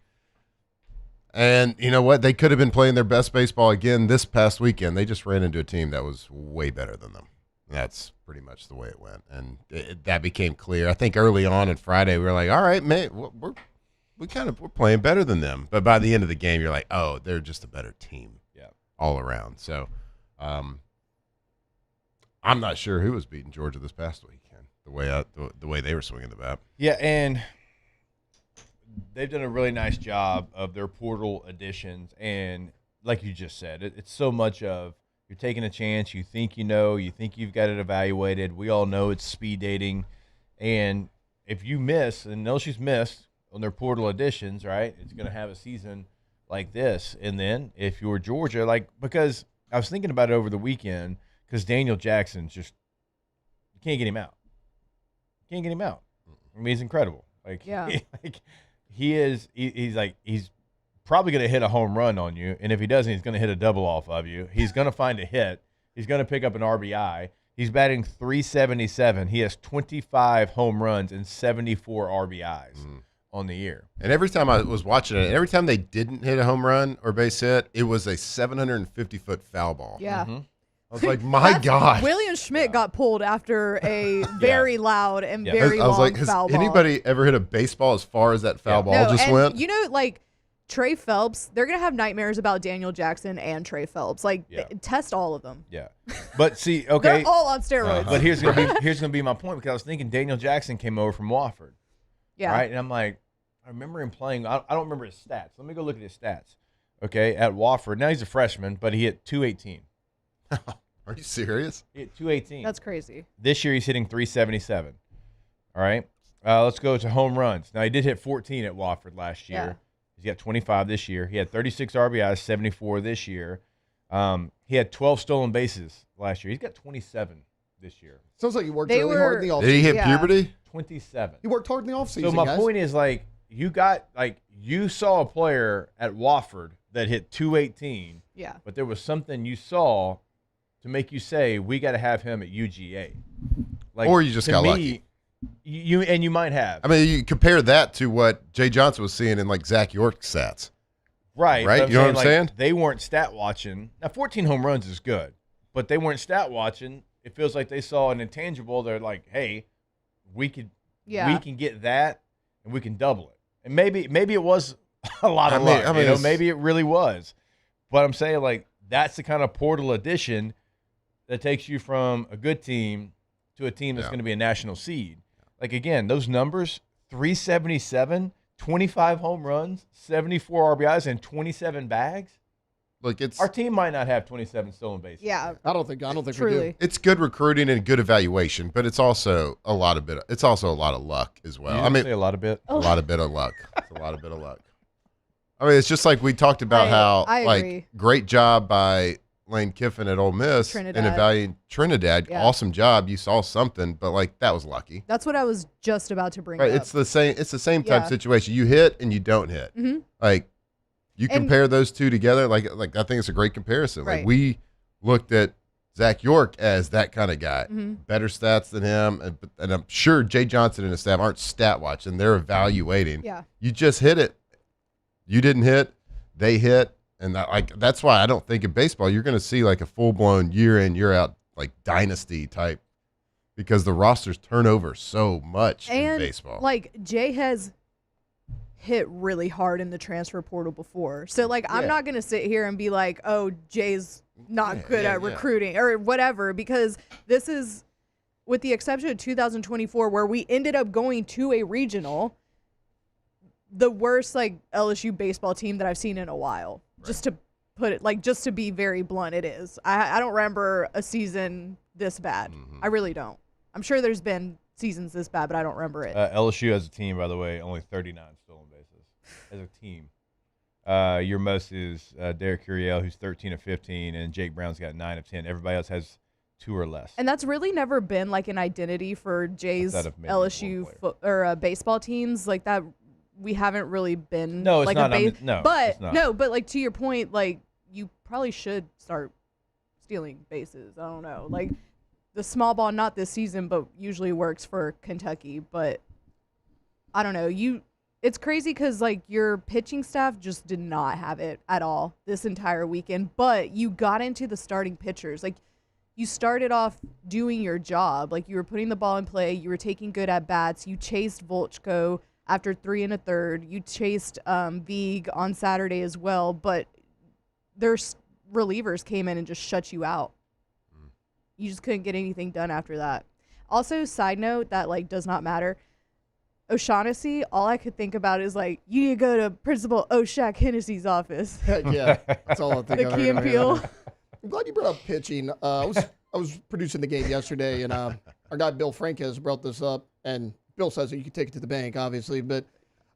And you know what? They could have been playing their best baseball again this past weekend. They just ran into a team that was way better than them. That's pretty much the way it went. And that became clear. I think early on Friday, we were like, all right, man, we're playing better than them. But by the end of the game, you're like, oh, they're just a better team all around. So I'm not sure who was beating Georgia this past weekend, the way they were swinging the bat. Yeah, and they've done a really nice job of their portal additions. And like you just said, it's so much of you're taking a chance. You think you think you've got it evaluated. We all know it's speed dating. And if you miss, and LSU's missed on their portal additions, right, it's going to have a season like this. And then if you're Georgia, because I was thinking about it over the weekend, because Daniel Jackson's just, you can't get him out. You can't get him out. I mean, he's incredible. He's probably going to hit a home run on you, and if he doesn't, he's going to hit a double off of you. He's going to find a hit. He's going to pick up an RBI. He's batting .377. He has 25 home runs and 74 RBIs on the year. And every time I was watching it, every time they didn't hit a home run or base hit, it was a 750-foot foul ball. Yeah. Mm-hmm. I was like, my God. William Schmidt got pulled after a very loud and very I was long like, has foul ball. anybody ever hit a baseball as far as that foul ball just went? Trey Phelps, they're going to have nightmares about Daniel Jackson and Trey Phelps. Test all of them. Yeah. But see, okay. They're all on steroids. But here's gonna be my point, because I was thinking Daniel Jackson came over from Wofford. Yeah. Right? And I'm like, I remember him playing. I don't remember his stats. Let me go look at his stats. Okay, at Wofford. Now he's a freshman, but he hit .218. Are you serious? He hit .218. That's crazy. This year he's hitting .377. All right. Let's go to home runs. Now he did hit 14 at Wofford last year. Yeah. He's got 25 this year. He had 36 RBIs, 74 this year. He had 12 stolen bases last year. He's got 27 this year. Sounds like he worked really hard in the offseason. Did he hit puberty? 27. He worked hard in the offseason. So my point is, you saw a player at Wofford that hit .218. Yeah. But there was something you saw to make you say, we got to have him at UGA. Or you just got lucky. You might have. I mean, you compare that to what Jay Johnson was seeing in Zach York's stats. Right. You know what I'm saying? They weren't stat watching. Now, 14 home runs is good, but they weren't stat watching. It feels like they saw an intangible. They're like, hey, we can get that, and we can double it. And maybe it was a lot of luck. Maybe it really was. But I'm saying, that's the kind of portal addition that takes you from a good team to a team that's going to be a national seed. like, again, those numbers, 377, 25 home runs, 74 RBIs, and 27 bags. Look, Our team might not have 27 stolen bases. Yeah. I don't think Truly. we do. It's good recruiting and good evaluation, but it's also a lot of luck as well. You didn't say a lot of bit. A lot of bit of luck. It's a lot of bit of luck. I mean, it's just like we talked about I like agree. great job by Lane Kiffin at Ole Miss in Trinidad. evaluating Trinidad. Yeah. Awesome job. You saw something, but like that was lucky. That's what I was just about to bring Right? up. It's the same type Yeah. situation. You hit and you don't hit. Mhm. Like you And- compare those two together. Like I think it's a great comparison. Right. Like we looked at Zach York as that kind of guy. Mhm. Better stats than him, and I'm sure Jay Johnson and his staff aren't stat watching. They're evaluating. Yeah. You just hit it. You didn't hit. They hit. And that's why I don't think in baseball you're going to see like a full-blown year in, year out, like dynasty type, because the rosters turn over so much in And baseball. like Jay has hit really hard in the transfer portal before. So like I'm Yeah. not going to sit here and be like, "Oh, Jay's not good yeah, at yeah. recruiting or whatever," because this is, with the exception of 2024 where we ended up going to a regional, the worst like LSU baseball team that I've seen in a while. Just to put it, like, just to be very blunt, it is. I don't remember a season this bad. I really don't. I'm sure there's been seasons this bad, but I don't remember it. LSU as a team, by the way, only 39 stolen bases as a team. Your most is Derek Curiel, who's 13 of 15, and Jake Brown's got 9 of 10. Everybody else has 2 or less. And that's really never been like an identity for Jay's Outside of maybe LSU baseball teams like that. We haven't really been No, it's like not. a base. No, but it's not. no, but like to your point, like you probably should start stealing bases. I don't know, like the small ball, not this season, but usually works for Kentucky. But I don't know. It's crazy because like your pitching staff just did not have it at all this entire weekend. But you got into the starting pitchers, like. You started off doing your job. Like, you were putting the ball in play. You were taking good at-bats. You chased Volchko after 3 1/3. You chased Vieg on Saturday as well. But their relievers came in and just shut you out. You just couldn't get anything done after that. Also, side note that, like, does not matter. O'Shaughnessy, all I could think about is, like, you need to go to Principal O'Shaq Hennessy's office. Heck yeah. That's all I think The of. Key and Peele. I'm glad you brought up pitching. I was producing the game yesterday, and our guy Bill Franquez brought this up, and Bill says that you can take it to the bank, obviously, but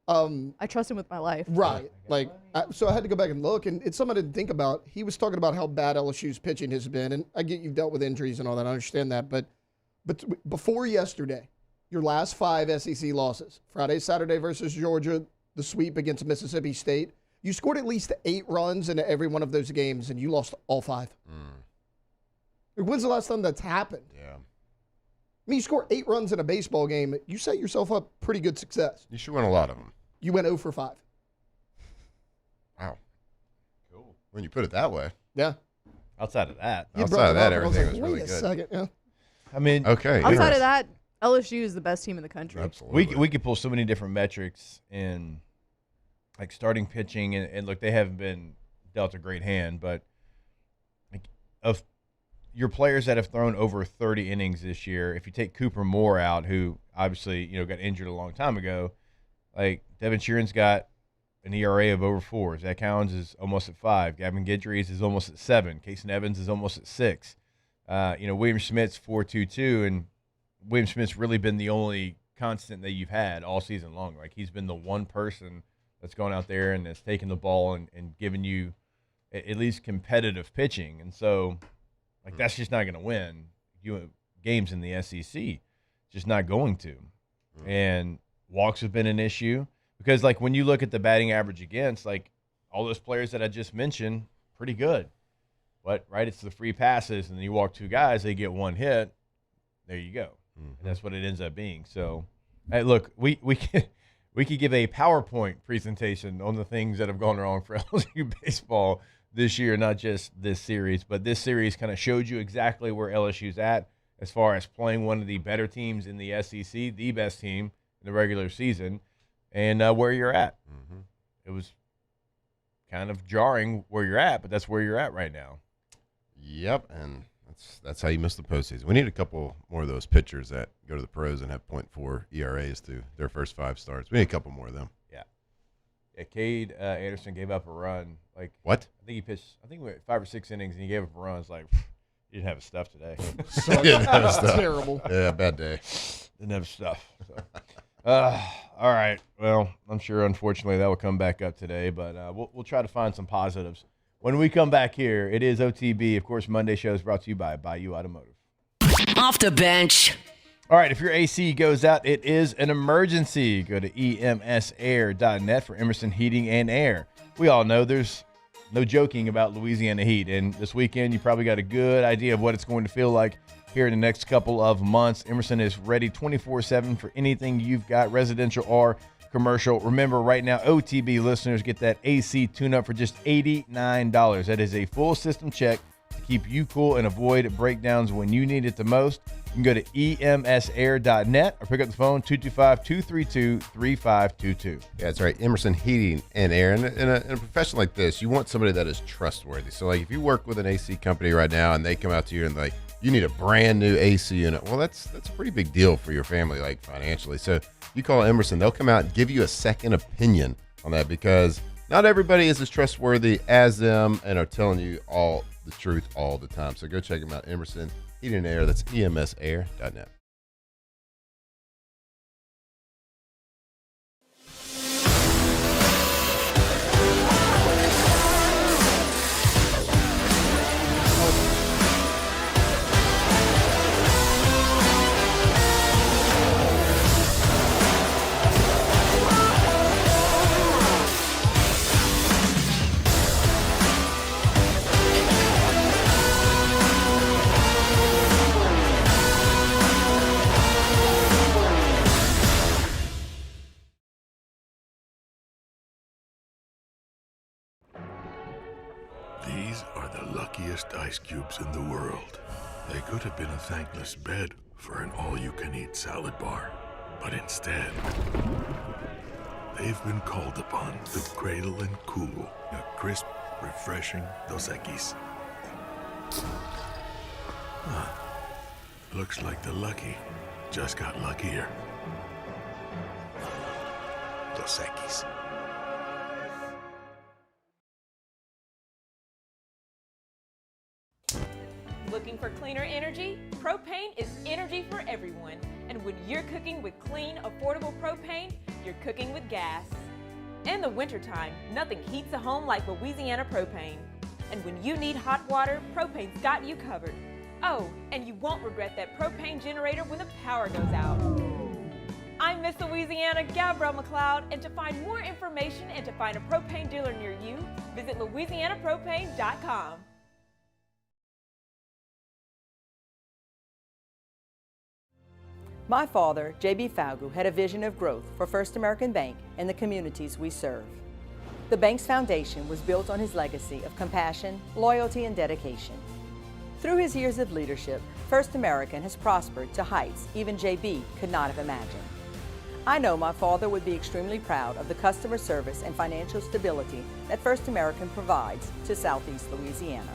I trust him with my life. right. Like, so I had to go back and look, and it's something I didn't think about. He was talking about how bad LSU's pitching has been, and I get you've dealt with injuries and all that. I understand that, but before yesterday, your last 5 SEC losses: Friday, Saturday versus Georgia, the sweep against Mississippi State. You scored at least 8 runs in every one of those games, and you lost all 5. When's the last time that's happened? Yeah. I mean, you score 8 runs in a baseball game, you set yourself up pretty good success. You should win a lot of them. You went 0 for 5. Wow. Cool. When you put it that way. Yeah. Outside of that. You Outside brought of it that, up, and I was everything like, was really wait good. a second. Yeah. I mean, Okay. Outside of that, LSU is the best team in the country. Absolutely. we could pull so many different metrics in, like, starting pitching, and look, they haven't been dealt a great hand, but like, of your players that have thrown over 30 innings this year, if you take Cooper Moore out, who obviously got injured a long time ago, like Devin Sheeran's got an ERA of over 4. Zach Collins is almost at 5. Gavin Guidry is almost at 7. Casey Evans is almost at 6. William Schmidt's 4.22, and William Schmidt's really been the only constant that you've had all season long. Like, he's been the one person that's gone out there and that's taken the ball and given you at least competitive pitching. And so, like, that's just not going to win games in the SEC. Just not going to. And walks have been an issue because, like, when you look at the batting average against, like, all those players that I just mentioned, pretty good. But, right, it's the free passes, and then you walk 2 guys, they get 1 hit. There you go. And that's what it ends up being. So, hey, look, we could give a PowerPoint presentation on the things that have gone wrong for LSU baseball this year, not just this series. But this series kind of showed you exactly where LSU's at as far as playing one of the better teams in the SEC, the best team in the regular season, and where you're at. It was kind of jarring where you're at, but that's where you're at right now. Yep, and That's how you miss the postseason. We need a couple more of those pitchers that go to the pros and have .4 ERAs through their first 5 starts. We need a couple more of them. Yeah, Cade Anderson gave up a run. Like what? I think he pitched. I think we went 5 or 6 innings, and he gave up a run. It's like he didn't have his stuff today. Didn't have his stuff. Terrible. Yeah, bad day. Didn't have his stuff. So. All right. Well, I'm sure, unfortunately, that will come back up today, but we'll try to find some positives. When we come back here, it is OTB. Of course, Monday show is brought to you by Bayou Automotive. Off the bench. All right, if your AC goes out, it is an emergency. Go to emsair.net for Emerson Heating and Air. We all know there's no joking about Louisiana heat, and this weekend you probably got a good idea of what it's going to feel like here in the next couple of months. Emerson is ready 24/7 for anything you've got, residential or commercial. Remember, right now, OTB listeners get that AC tune-up for just $89. That is a full system check to keep you cool and avoid breakdowns when you need it the most. You can go to emsair.net or pick up the phone 225-232-3522. Yeah, that's right. Emerson Heating and Air. And in a profession like this, you want somebody that is trustworthy. So, like, if you work with an AC company right now and they come out to you and, like, you need a brand new AC unit, well, that's a pretty big deal for your family, like, financially. So you call Emerson, they'll come out and give you a second opinion on that because not everybody is as trustworthy as them and are telling you all the truth all the time. So go check them out, Emerson Heating and Air. That's emsair.net. These are the luckiest ice cubes in the world. They could have been a thankless bed for an all-you-can-eat salad bar. But instead, they've been called upon to cradle and cool a crisp, refreshing Dos Equis. Looks like the lucky just got luckier. Dos Equis. Looking for cleaner energy? Propane is energy for everyone. And when you're cooking with clean, affordable propane, you're cooking with gas. In the wintertime, nothing heats a home like Louisiana propane. And when you need hot water, propane's got you covered. Oh, and you won't regret that propane generator when the power goes out. I'm Miss Louisiana, Gabrielle McLeod, and to find more information and to find a propane dealer near you, visit louisianapropane.com. My father, J.B. Falgu, had a vision of growth for First American Bank and the communities we serve. The bank's foundation was built on his legacy of compassion, loyalty, and dedication. Through his years of leadership, First American has prospered to heights even J.B. could not have imagined. I know my father would be extremely proud of the customer service and financial stability that First American provides to Southeast Louisiana.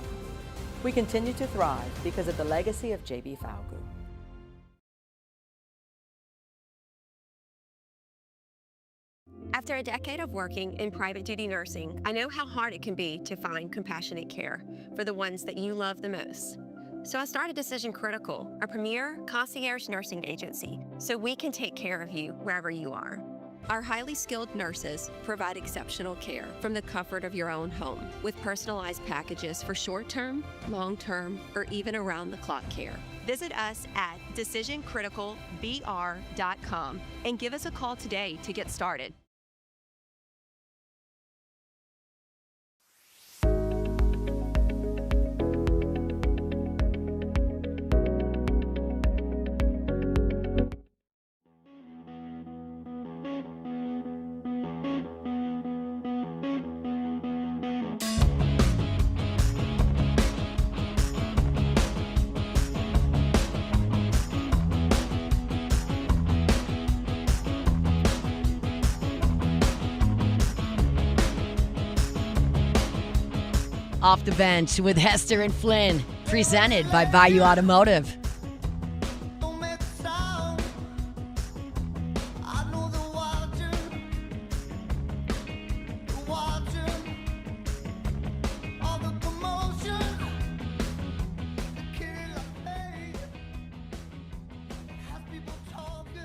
We continue to thrive because of the legacy of J.B. Falgu. After a decade of working in private duty nursing, I know how hard it can be to find compassionate care for the ones that you love the most. So I started Decision Critical, a premier concierge nursing agency, so we can take care of you wherever you are. Our highly skilled nurses provide exceptional care from the comfort of your own home with personalized packages for short-term, long-term, or even around-the-clock care. Visit us at decisioncriticalbr.com and give us a call today to get started. Off the bench with Hester and Flynn. Presented by Bayou Automotive.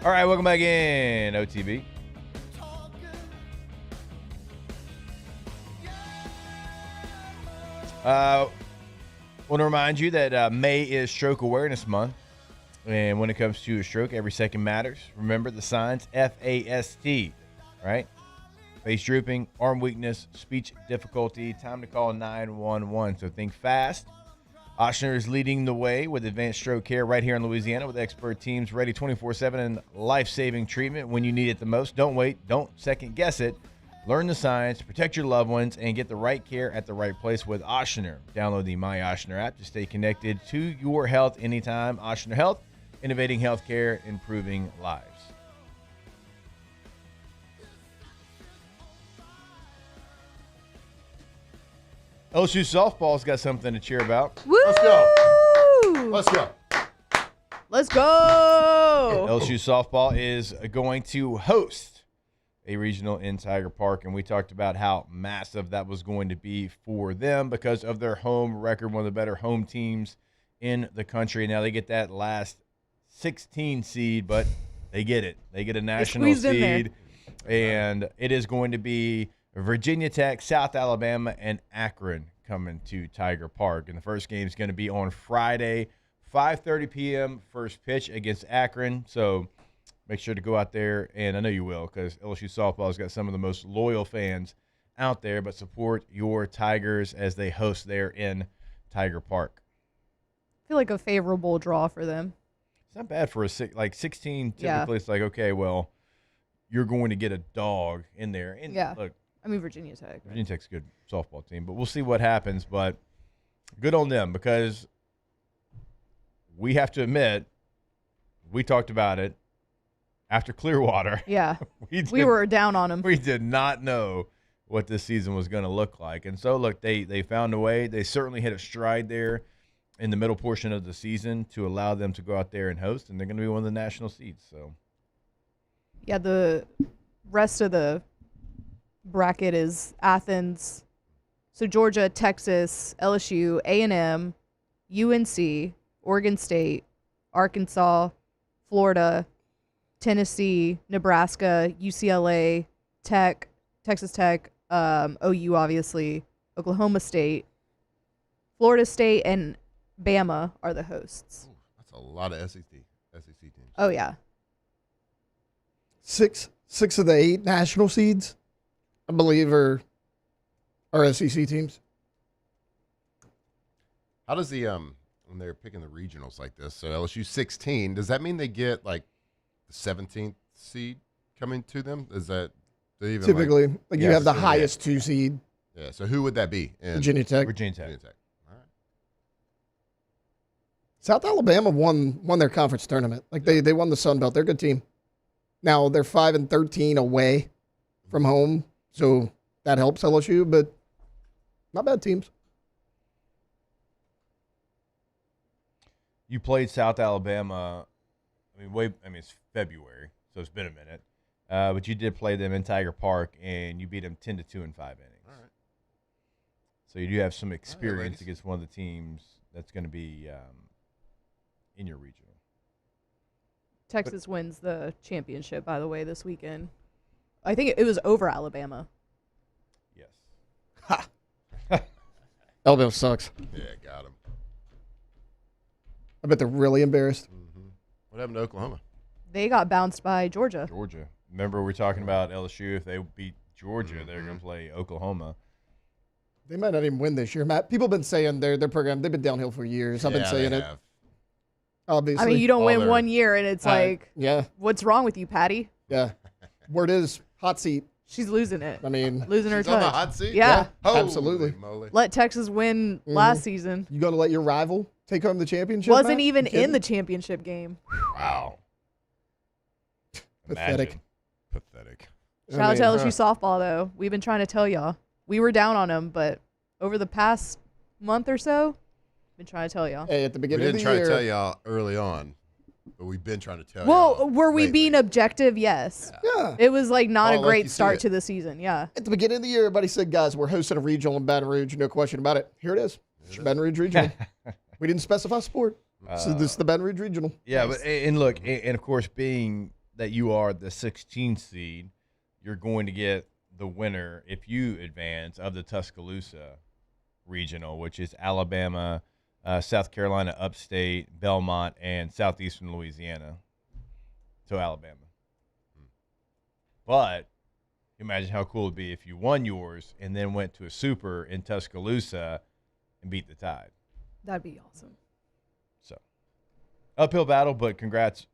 All right, welcome back in, OTB. Want to remind you that May is Stroke Awareness Month. And when it comes to a stroke, every second matters. Remember the signs, FAST, right? Face drooping, arm weakness, speech difficulty, time to call 911. So think fast. Ochsner is leading the way with advanced stroke care right here in Louisiana with expert teams ready 24/7 and life-saving treatment when you need it the most. Don't wait. Don't second-guess it. Learn the science, protect your loved ones, and get the right care at the right place with Ochsner. Download the My Ochsner app to stay connected to your health anytime. Ochsner Health, innovating healthcare, improving lives. LSU softball's got something to cheer about. Woo! Let's go. Let's go. Let's go. LSU softball is going to host a regional in Tiger Park, and we talked about how massive that was going to be for them because of their home record, one of the better home teams in the country. Now they get that last 16 seed, but they get it. They get a national seed, and it is going to be Virginia Tech, South Alabama, and Akron coming to Tiger Park. And the first game is going to be on Friday, 5:30 p.m., first pitch against Akron. So make sure to go out there, and I know you will because LSU softball has got some of the most loyal fans out there, but support your Tigers as they host there in Tiger Park. I feel like a favorable draw for them. It's not bad for 16 typically. It's like, okay, well, you're going to get a dog in there. And look, I mean, Virginia Tech. Virginia Tech's a good softball team, but we'll see what happens. But good on them because we have to admit, we talked about it after Clearwater. Yeah, we were down on them. We did not know what this season was going to look like. And so, look, they found a way. They certainly hit a stride there in the middle portion of the season to allow them to go out there and host, and they're going to be one of the national seeds. So, yeah, the rest of the bracket is Athens, so Georgia, Texas, LSU, A&M, UNC, Oregon State, Arkansas, Florida, Tennessee, Nebraska, UCLA, Tech, Texas Tech, OU obviously, Oklahoma State, Florida State, and Bama are the hosts. Ooh, that's a lot of SEC teams. Oh yeah, Six of the 8 national seeds, I believe, are SEC teams. How does the when they're picking the regionals like this? So LSU 16. Does that mean they get like the 17th seed coming to them? Is that they even typically like you have the highest 2 seed? Yeah. So who would that be? Virginia Tech. Virginia Tech. All right. South Alabama won their conference tournament. Like they won the Sun Belt. They're a good team. Now they're 5-13 away from home, so that helps LSU. But not bad teams. You played South Alabama. It's February, so it's been a minute. But you did play them in Tiger Park, and you beat them 10-2 in 5 innings. All right. So you do have some experience against one of the teams that's going to be in your regional. Texas wins the championship, by the way, this weekend. I think it was over Alabama. Yes. Ha! Alabama sucks. Yeah, got him. I bet they're really embarrassed. Mm-hmm. What happened to Oklahoma? They got bounced by Georgia. Remember, we were talking about LSU. If they beat Georgia, they're going to play Oklahoma. They might not even win this year, Matt. People have been saying their program, they've been downhill for years. I've been saying it. Obviously. I mean, you don't win 1 year, and it's what's wrong with you, Patty? Yeah. Word is, hot seat. She's losing it. I mean, losing her She's on touch. the hot seat? Yeah. Absolutely. Moly. Let Texas win last season. You going to let your rival take home the championship? Wasn't Matt? even in the championship game. Wow. Pathetic. Pathetic. Shout out to LSU softball, though. We've been trying to tell y'all. We were down on them, but over the past month or so, Been trying to tell y'all. Hey, at the We beginning of didn't the try year. to tell y'all early on, but we've been trying to tell Well, y'all. were we lately. being objective? Yes. Yeah. It was like not Oh, a like great you see start it. to the season. Yeah. At the beginning of the year, everybody said, guys, we're hosting a regional in Baton Rouge. No question about it. Here it is. It's your Baton Rouge Regional. We didn't specify sport. So this is the Baton Rouge Regional. Yeah, but and look, and of course, being that you are the 16th seed, you're going to get the winner if you advance of the Tuscaloosa Regional, which is Alabama, South Carolina, Upstate, Belmont, and Southeastern Louisiana. So Alabama. But imagine how cool it would be if you won yours and then went to a super in Tuscaloosa and beat the Tide. That'd be awesome. So uphill battle, but congrats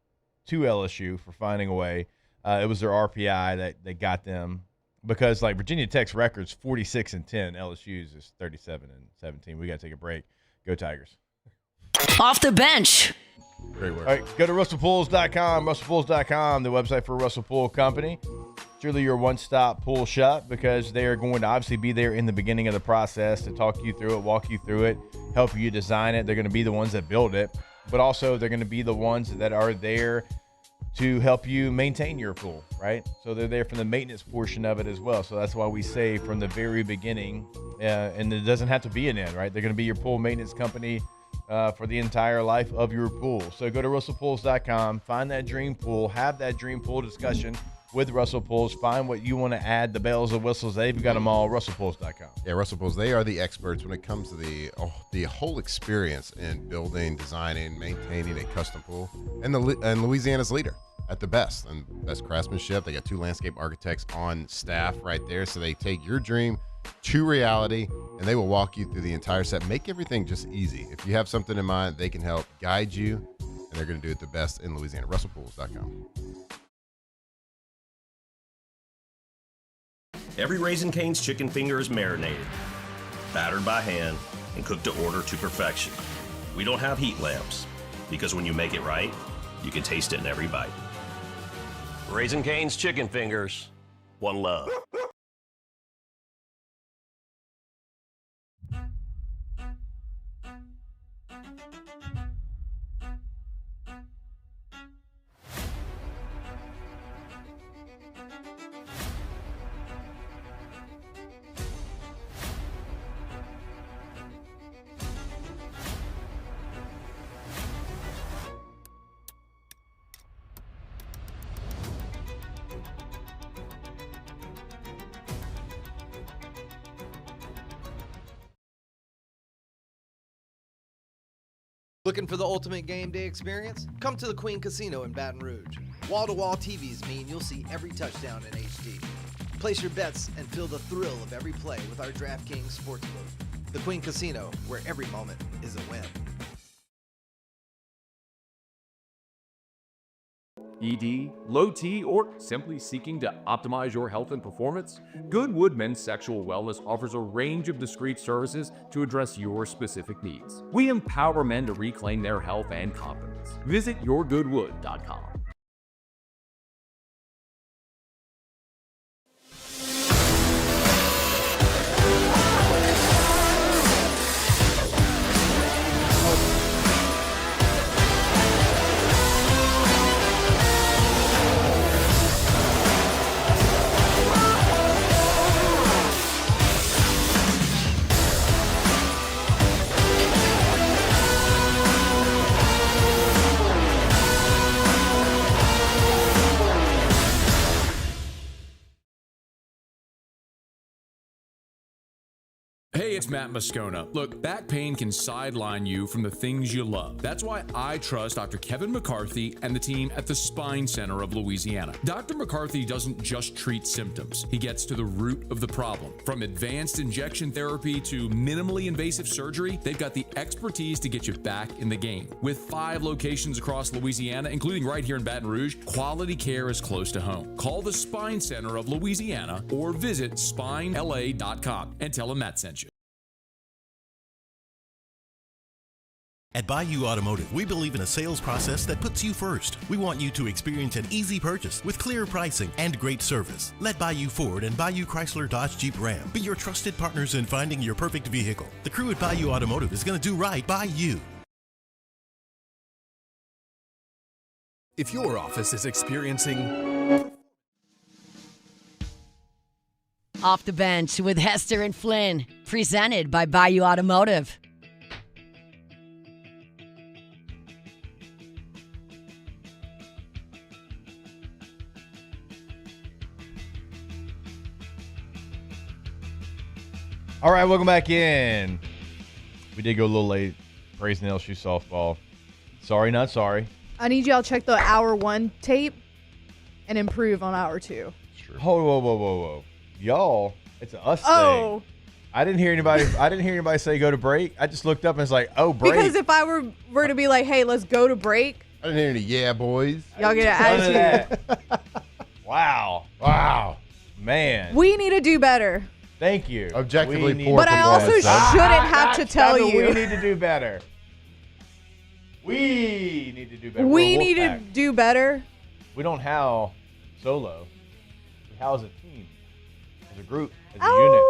to LSU for finding a way. It was their RPI that got them, because like Virginia Tech's record's 46-10, LSU's is 37-17. We got to take a break. Go Tigers. Off the bench. Great work. All right, go to RussellPools.com, RussellPools.com, the website for Russell Pool Company. Truly your one-stop pool shop, because they are going to obviously be there in the beginning of the process to talk you through it, walk you through it, help you design it. They're going to be the ones that build it, but also they're going to be the ones that are there to help you maintain your pool, right? So they're there from the maintenance portion of it as well. So that's why we say from the very beginning, and it doesn't have to be an end, right? They're going to be your pool maintenance company for the entire life of your pool. So go to RussellPools.com, find that dream pool, have that dream pool discussion with Russell Pools, find what you want to add, the bells and whistles. They've got them all, RussellPools.com. Yeah, Russell Pools, they are the experts when it comes to the whole experience in building, designing, maintaining a custom pool, and Louisiana's leader at the best and best craftsmanship. They got 2 landscape architects on staff right there, so they take your dream to reality, and they will walk you through the entire set, make everything just easy. If you have something in mind, they can help guide you, and they're going to do it the best in Louisiana. RussellPools.com. Every Raising Cane's chicken finger is marinated, battered by hand, and cooked to order to perfection. We don't have heat lamps, because when you make it right, you can taste it in every bite. Raising Cane's chicken fingers, one love. Looking for the ultimate game day experience? Come to the Queen Casino in Baton Rouge. Wall-to-wall TVs mean you'll see every touchdown in HD. Place your bets and feel the thrill of every play with our DraftKings Sportsbook. The Queen Casino, where every moment is a win. ED, low T, or simply seeking to optimize your health and performance? Goodwood Men's Sexual Wellness offers a range of discreet services to address your specific needs. We empower men to reclaim their health and confidence. Visit yourgoodwood.com. Hey, it's Matt Moscona. Look, back pain can sideline you from the things you love. That's why I trust Dr. Kevin McCarthy and the team at the Spine Center of Louisiana. Dr. McCarthy doesn't just treat symptoms. He gets to the root of the problem. From advanced injection therapy to minimally invasive surgery, they've got the expertise to get you back in the game. With 5 locations across Louisiana, including right here in Baton Rouge, quality care is close to home. Call the Spine Center of Louisiana or visit spinela.com and tell them Matt sent you. At Bayou Automotive, we believe in a sales process that puts you first. We want you to experience an easy purchase with clear pricing and great service. Let Bayou Ford and Bayou Chrysler Dodge Jeep Ram be your trusted partners in finding your perfect vehicle. The crew at Bayou Automotive is going to do right by you. If your office is experiencing Off the Bench with Hester and Flynn, presented by Bayou Automotive. All right, welcome back in. We did go a little late praising LSU softball. Sorry, not sorry. I need y'all to check the hour 1 tape and improve on hour 2. Whoa. Y'all, it's an us Oh. thing. I didn't hear anybody say go to break. I just looked up and it's like, oh, break. Because if I were to be like, hey, let's go to break, I didn't hear any yeah, boys. y'all get an attitude. Wow. Man. We need to do better. Thank you. Objectively poor But I also performance, though. shouldn't have to tell you. We need to do better. We need to do better. We We're a need to Wolfpack. do better. We don't howl solo. We howl as a team, as a group, as a unit.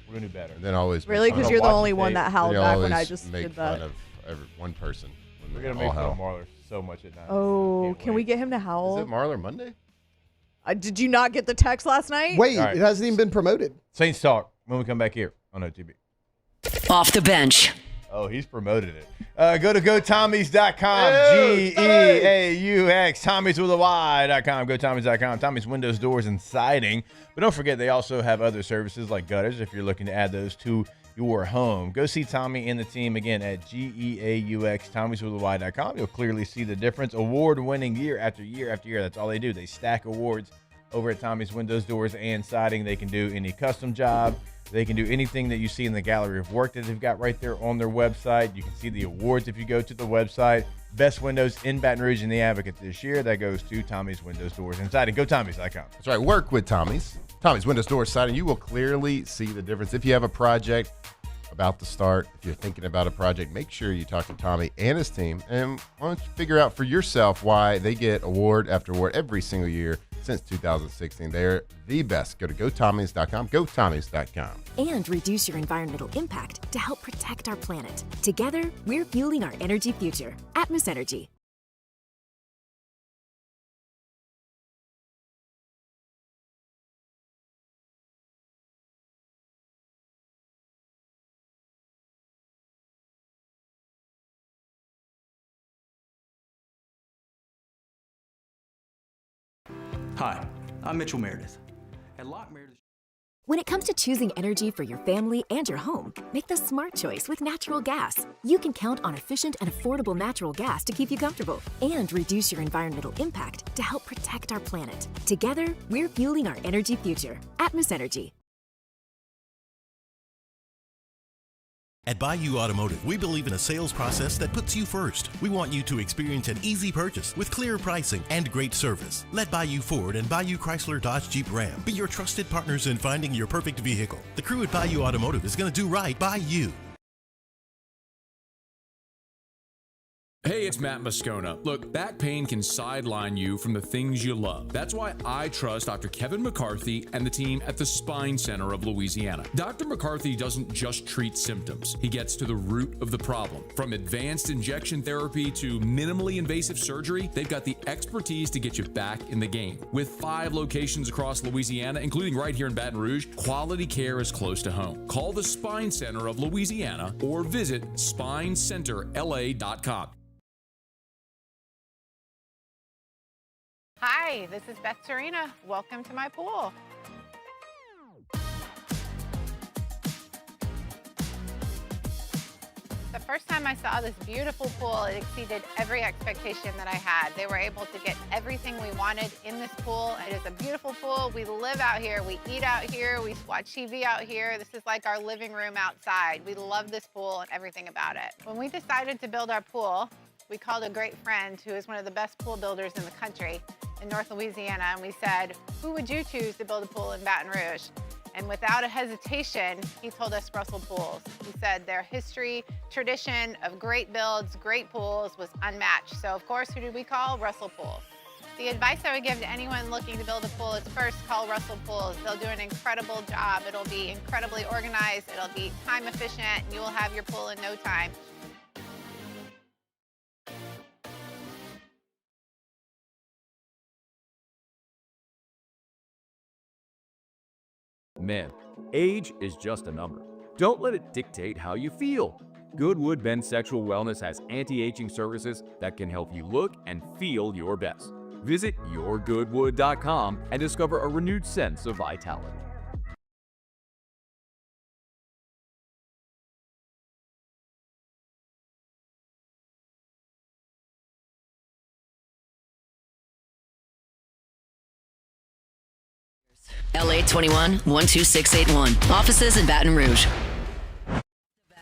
We're going to do better. And then always Really? make Because fun you're of the watching only one tape. that howled They back when I always just make did fun that. of one person. when We're they going to all make fun of howl. Marler so much at night. Oh, can we get him to howl? Is it Marler Monday? Did you not get the text last night? Wait, All right. it hasn't even been promoted. Saints talk when we come back here on OTB. Off the Bench. Oh, he's promoted it. Go to GoTommies.com. G-E-A-U-X. Tommies with a Y.com. GoTommies.com. Tommy's Windows, Doors, and Siding. But don't forget, they also have other services like gutters if you're looking to add those to your home. Go see Tommy and the team again at G-E-A-U-X. Tommys with a Y.com. You'll clearly see the difference. Award-winning year after year after year. That's all they do. They stack awards over at Tommy's Windows, Doors, and Siding. They can do any custom job. They can do anything that you see in the gallery of work that they've got right there on their website. You can see the awards if you go to the website. Best windows in Baton Rouge and the Advocate this year. That goes to Tommy's Windows, Doors, and Siding. Go Tommys.com. That's right. Work with Tommy's. Tommy's Windows, Doors, Siding. You will clearly see the difference. If you have a project about to start, if you're thinking about a project, make sure you talk to Tommy and his team. And why don't you figure out for yourself why they get award after award every single year since 2016. They're the best. Go to GoTommys.com. GoTommys.com. And reduce your environmental impact to help protect our planet. Together, we're fueling our energy future. Atmos Energy. Hi, I'm Mitchell Meredith. At Lock Meredith. When it comes to choosing energy for your family and your home, make the smart choice with natural gas. You can count on efficient and affordable natural gas to keep you comfortable and reduce your environmental impact to help protect our planet. Together, we're fueling our energy future. Atmos Energy. At Bayou Automotive, we believe in a sales process that puts you first. We want you to experience an easy purchase with clear pricing and great service. Let Bayou Ford and Bayou Chrysler Dodge Jeep Ram be your trusted partners in finding your perfect vehicle. The crew at Bayou Automotive is going to do right by you. Hey, it's Matt Moscona. Look, back pain can sideline you from the things you love. That's why I trust Dr. Kevin McCarthy and the team at the Spine Center of Louisiana. Dr. McCarthy doesn't just treat symptoms. He gets to the root of the problem. From advanced injection therapy to minimally invasive surgery, they've got the expertise to get you back in the game. With 5 locations across Louisiana, including right here in Baton Rouge, quality care is close to home. Call the Spine Center of Louisiana or visit spinecenterla.com. Hi, this is Beth Serena. Welcome to my pool. The first time I saw this beautiful pool, it exceeded every expectation that I had. They were able to get everything we wanted in this pool. It is a beautiful pool. We live out here, we eat out here, we watch TV out here. This is like our living room outside. We love this pool and everything about it. When we decided to build our pool, we called a great friend who is one of the best pool builders in the country in North Louisiana, and we said, who would you choose to build a pool in Baton Rouge? And without a hesitation, he told us Russell pools. He said their history, tradition of great builds, great pools was unmatched. So of course, who did we call? Russell Pools. The advice I would give to anyone looking to build a pool is first call Russell Pools. They'll do an incredible job. It'll be incredibly organized. It'll be time efficient, and you will have your pool in no time. Men, age is just a number. Don't let it dictate how you feel. Goodwood Men's Sexual Wellness has anti-aging services that can help you look and feel your best. Visit yourgoodwood.com and discover a renewed sense of vitality. LA 21 12681. Offices in Baton Rouge.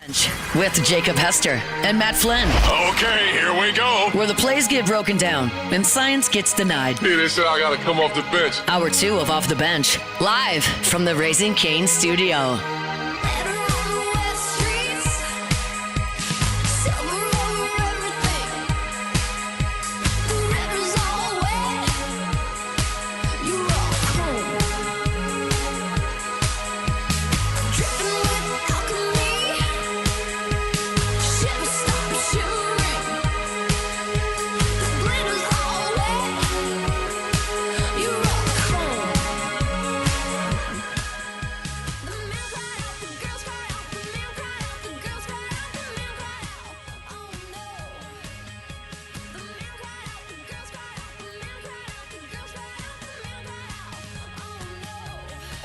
Bench with Jacob Hester and Matt Flynn. Okay, here we go. Where the plays get broken down and science gets denied. Hey, they said I gotta come off the bench. Hour 2 of Off the Bench. Live from the Raising Cane studio.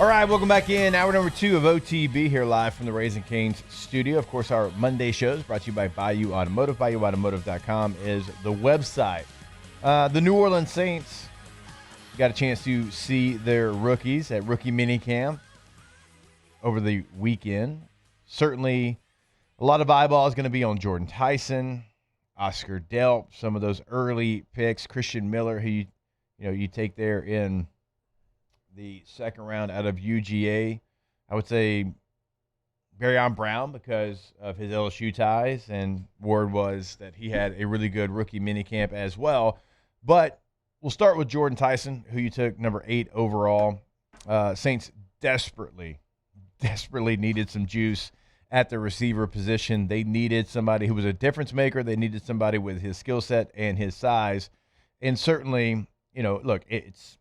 All right, welcome back in. Hour number 2 of OTB here live from the Raising Cane's studio. Of course, our Monday shows brought to you by Bayou Automotive. BayouAutomotive.com is the website. The New Orleans Saints got a chance to see their rookies at Rookie Minicamp over the weekend. Certainly, a lot of eyeballs going to be on Jordan Tyson, Oscar Delp, some of those early picks, Christian Miller, who you take there in the second round out of UGA. I would say Barryon Brown because of his LSU ties, and word was that he had a really good rookie minicamp as well. But we'll start with Jordan Tyson, who you took number 8 overall. Saints desperately needed some juice at the receiver position. They needed somebody who was a difference maker. They needed somebody with his skill set and his size. And certainly, look, it's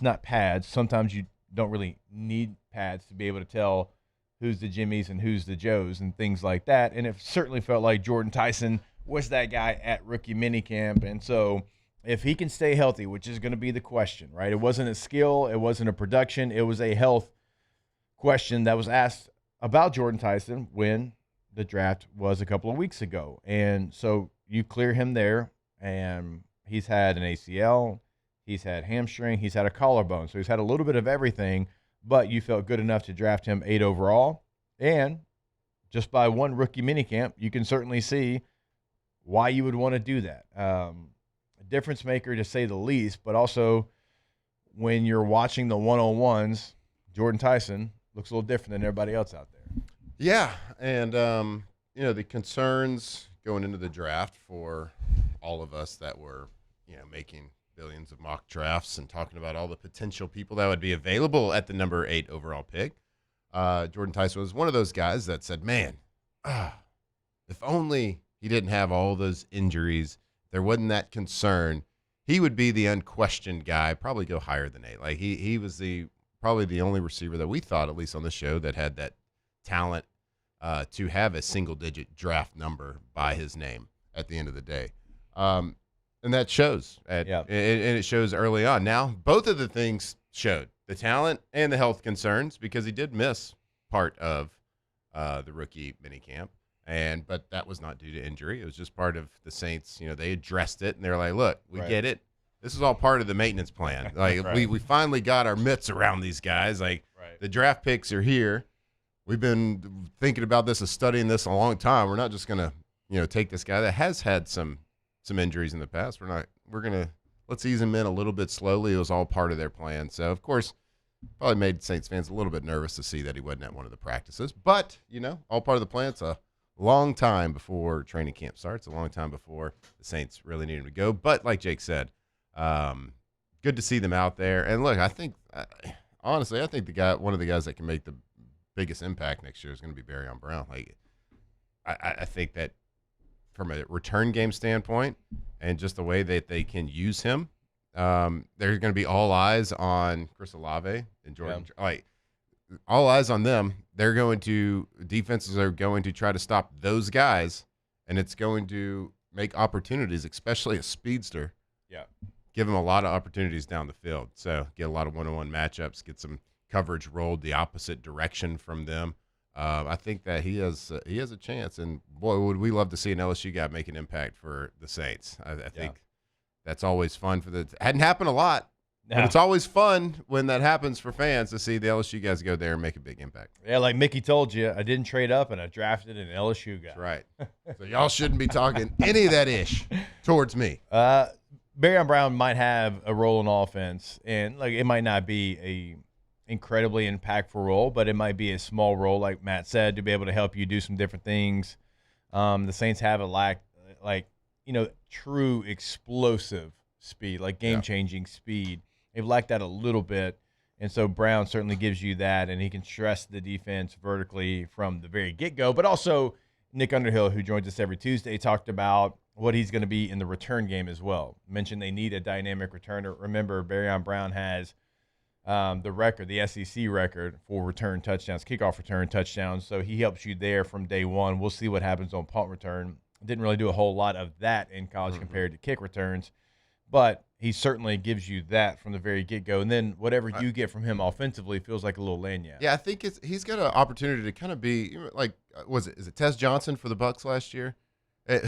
not pads. Sometimes you don't really need pads to be able to tell who's the Jimmies and who's the Joes and things like that. And it certainly felt like Jordan Tyson was that guy at rookie minicamp. And so if he can stay healthy, which is going to be the question, right? It wasn't a skill. It wasn't a production. It was a health question that was asked about Jordan Tyson when the draft was a couple of weeks ago. And so you clear him there, and he's had an ACL. He's had hamstring. He's had a collarbone. So he's had a little bit of everything, but you felt good enough to draft him 8 overall. And just by one rookie minicamp, you can certainly see why you would want to do that. A difference maker, to say the least, but also when you're watching the one-on-ones, Jordan Tyson looks a little different than everybody else out there. Yeah, and, the concerns going into the draft for all of us that were, making billions of mock drafts and talking about all the potential people that would be available at the number 8 overall pick. Jordan Tyson was one of those guys that said, man, if only he didn't have all those injuries, there wasn't that concern, he would be the unquestioned guy, probably go higher than 8. Like he was probably the only receiver that we thought, at least on the show, that had that talent to have a single-digit draft number by his name at the end of the day. And that shows, and it shows early on. Now, both of the things showed, the talent and the health concerns, because he did miss part of the rookie minicamp, but that was not due to injury. It was just part of the Saints. They addressed it, and they were like, look, we get it. This is all part of the maintenance plan. Like we finally got our mitts around these guys. Like the draft picks are here. We've been thinking about this and studying this a long time. We're not just going to, take this guy that has had some injuries in the past. We're going to let's ease him in a little bit slowly. It was all part of their plan. So of course probably made Saints fans a little bit nervous to see that he wasn't at one of the practices. But, all part of the plan. It's a long time before training camp starts, a long time before the Saints really need him to go. But like Jake said, good to see them out there. And look, I think, honestly, one of the guys that can make the biggest impact next year is going to be Barryon Brown. Like, I think that from a return game standpoint and just the way that they can use him, there's going to be all eyes on Chris Olave and Jordan. Yeah. Like, all eyes on them. Defenses are going to try to stop those guys, and it's going to make opportunities, especially a speedster. Yeah. Give him a lot of opportunities down the field. So get a lot of one-on-one matchups, get some coverage rolled the opposite direction from them. I think that he has a chance, and boy, would we love to see an LSU guy make an impact for the Saints. I think that's always fun hadn't happened a lot, but it's always fun when that happens for fans to see the LSU guys go there and make a big impact. Yeah, like Mickey told you, I didn't trade up and I drafted an LSU guy. That's right. So y'all shouldn't be talking any of that ish towards me. Barryon Brown might have a role in offense, and like it might not be a incredibly impactful role, but it might be a small role, like Matt said, to be able to help you do some different things. The Saints have a lack, true explosive speed, like game-changing speed. They've lacked that a little bit, and so Brown certainly gives you that, and he can stress the defense vertically from the very get-go. But also, Nick Underhill, who joins us every Tuesday, talked about what he's going to be in the return game as well. Mentioned they need a dynamic returner. Remember, Barryon Brown has the SEC record for return touchdowns, kickoff return touchdowns. So he helps you there from day one. We'll see what happens on punt return. Didn't really do a whole lot of that in college compared to kick returns, but he certainly gives you that from the very get-go. And then whatever you get from him offensively feels like a little lanyard. Yeah, I think he's got an opportunity to kind of be like, is it Tez Johnson for the Bucs last year?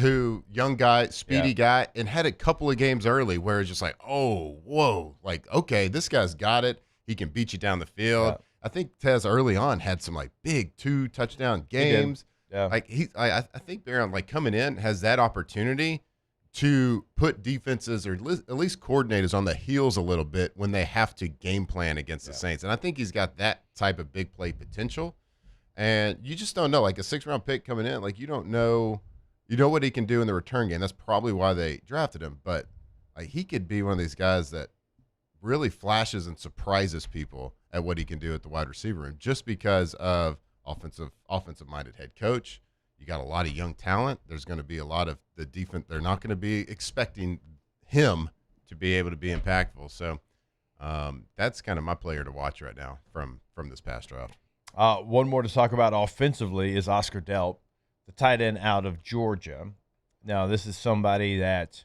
Who, young guy, speedy guy, and had a couple of games early where it's just like, oh, whoa, like, okay, this guy's got it. He can beat you down the field. Yeah. I think Tez early on had some like big 2-touchdown games. Yeah. Like I think Barryon, like, coming in has that opportunity to put defenses or at least coordinators on the heels a little bit when they have to game plan against the Saints. And I think he's got that type of big play potential. And you just don't know, like a 6th-round pick coming in, like you don't know. You know what he can do in the return game. That's probably why they drafted him. But he could be one of these guys that really flashes and surprises people at what he can do at the wide receiver room just because of offensive-minded head coach. You got a lot of young talent. There's going to be a lot of the defense. They're not going to be expecting him to be able to be impactful. So that's kind of my player to watch right now from this past draft. One more to talk about offensively is Oscar Delp, the tight end out of Georgia. Now, this is somebody that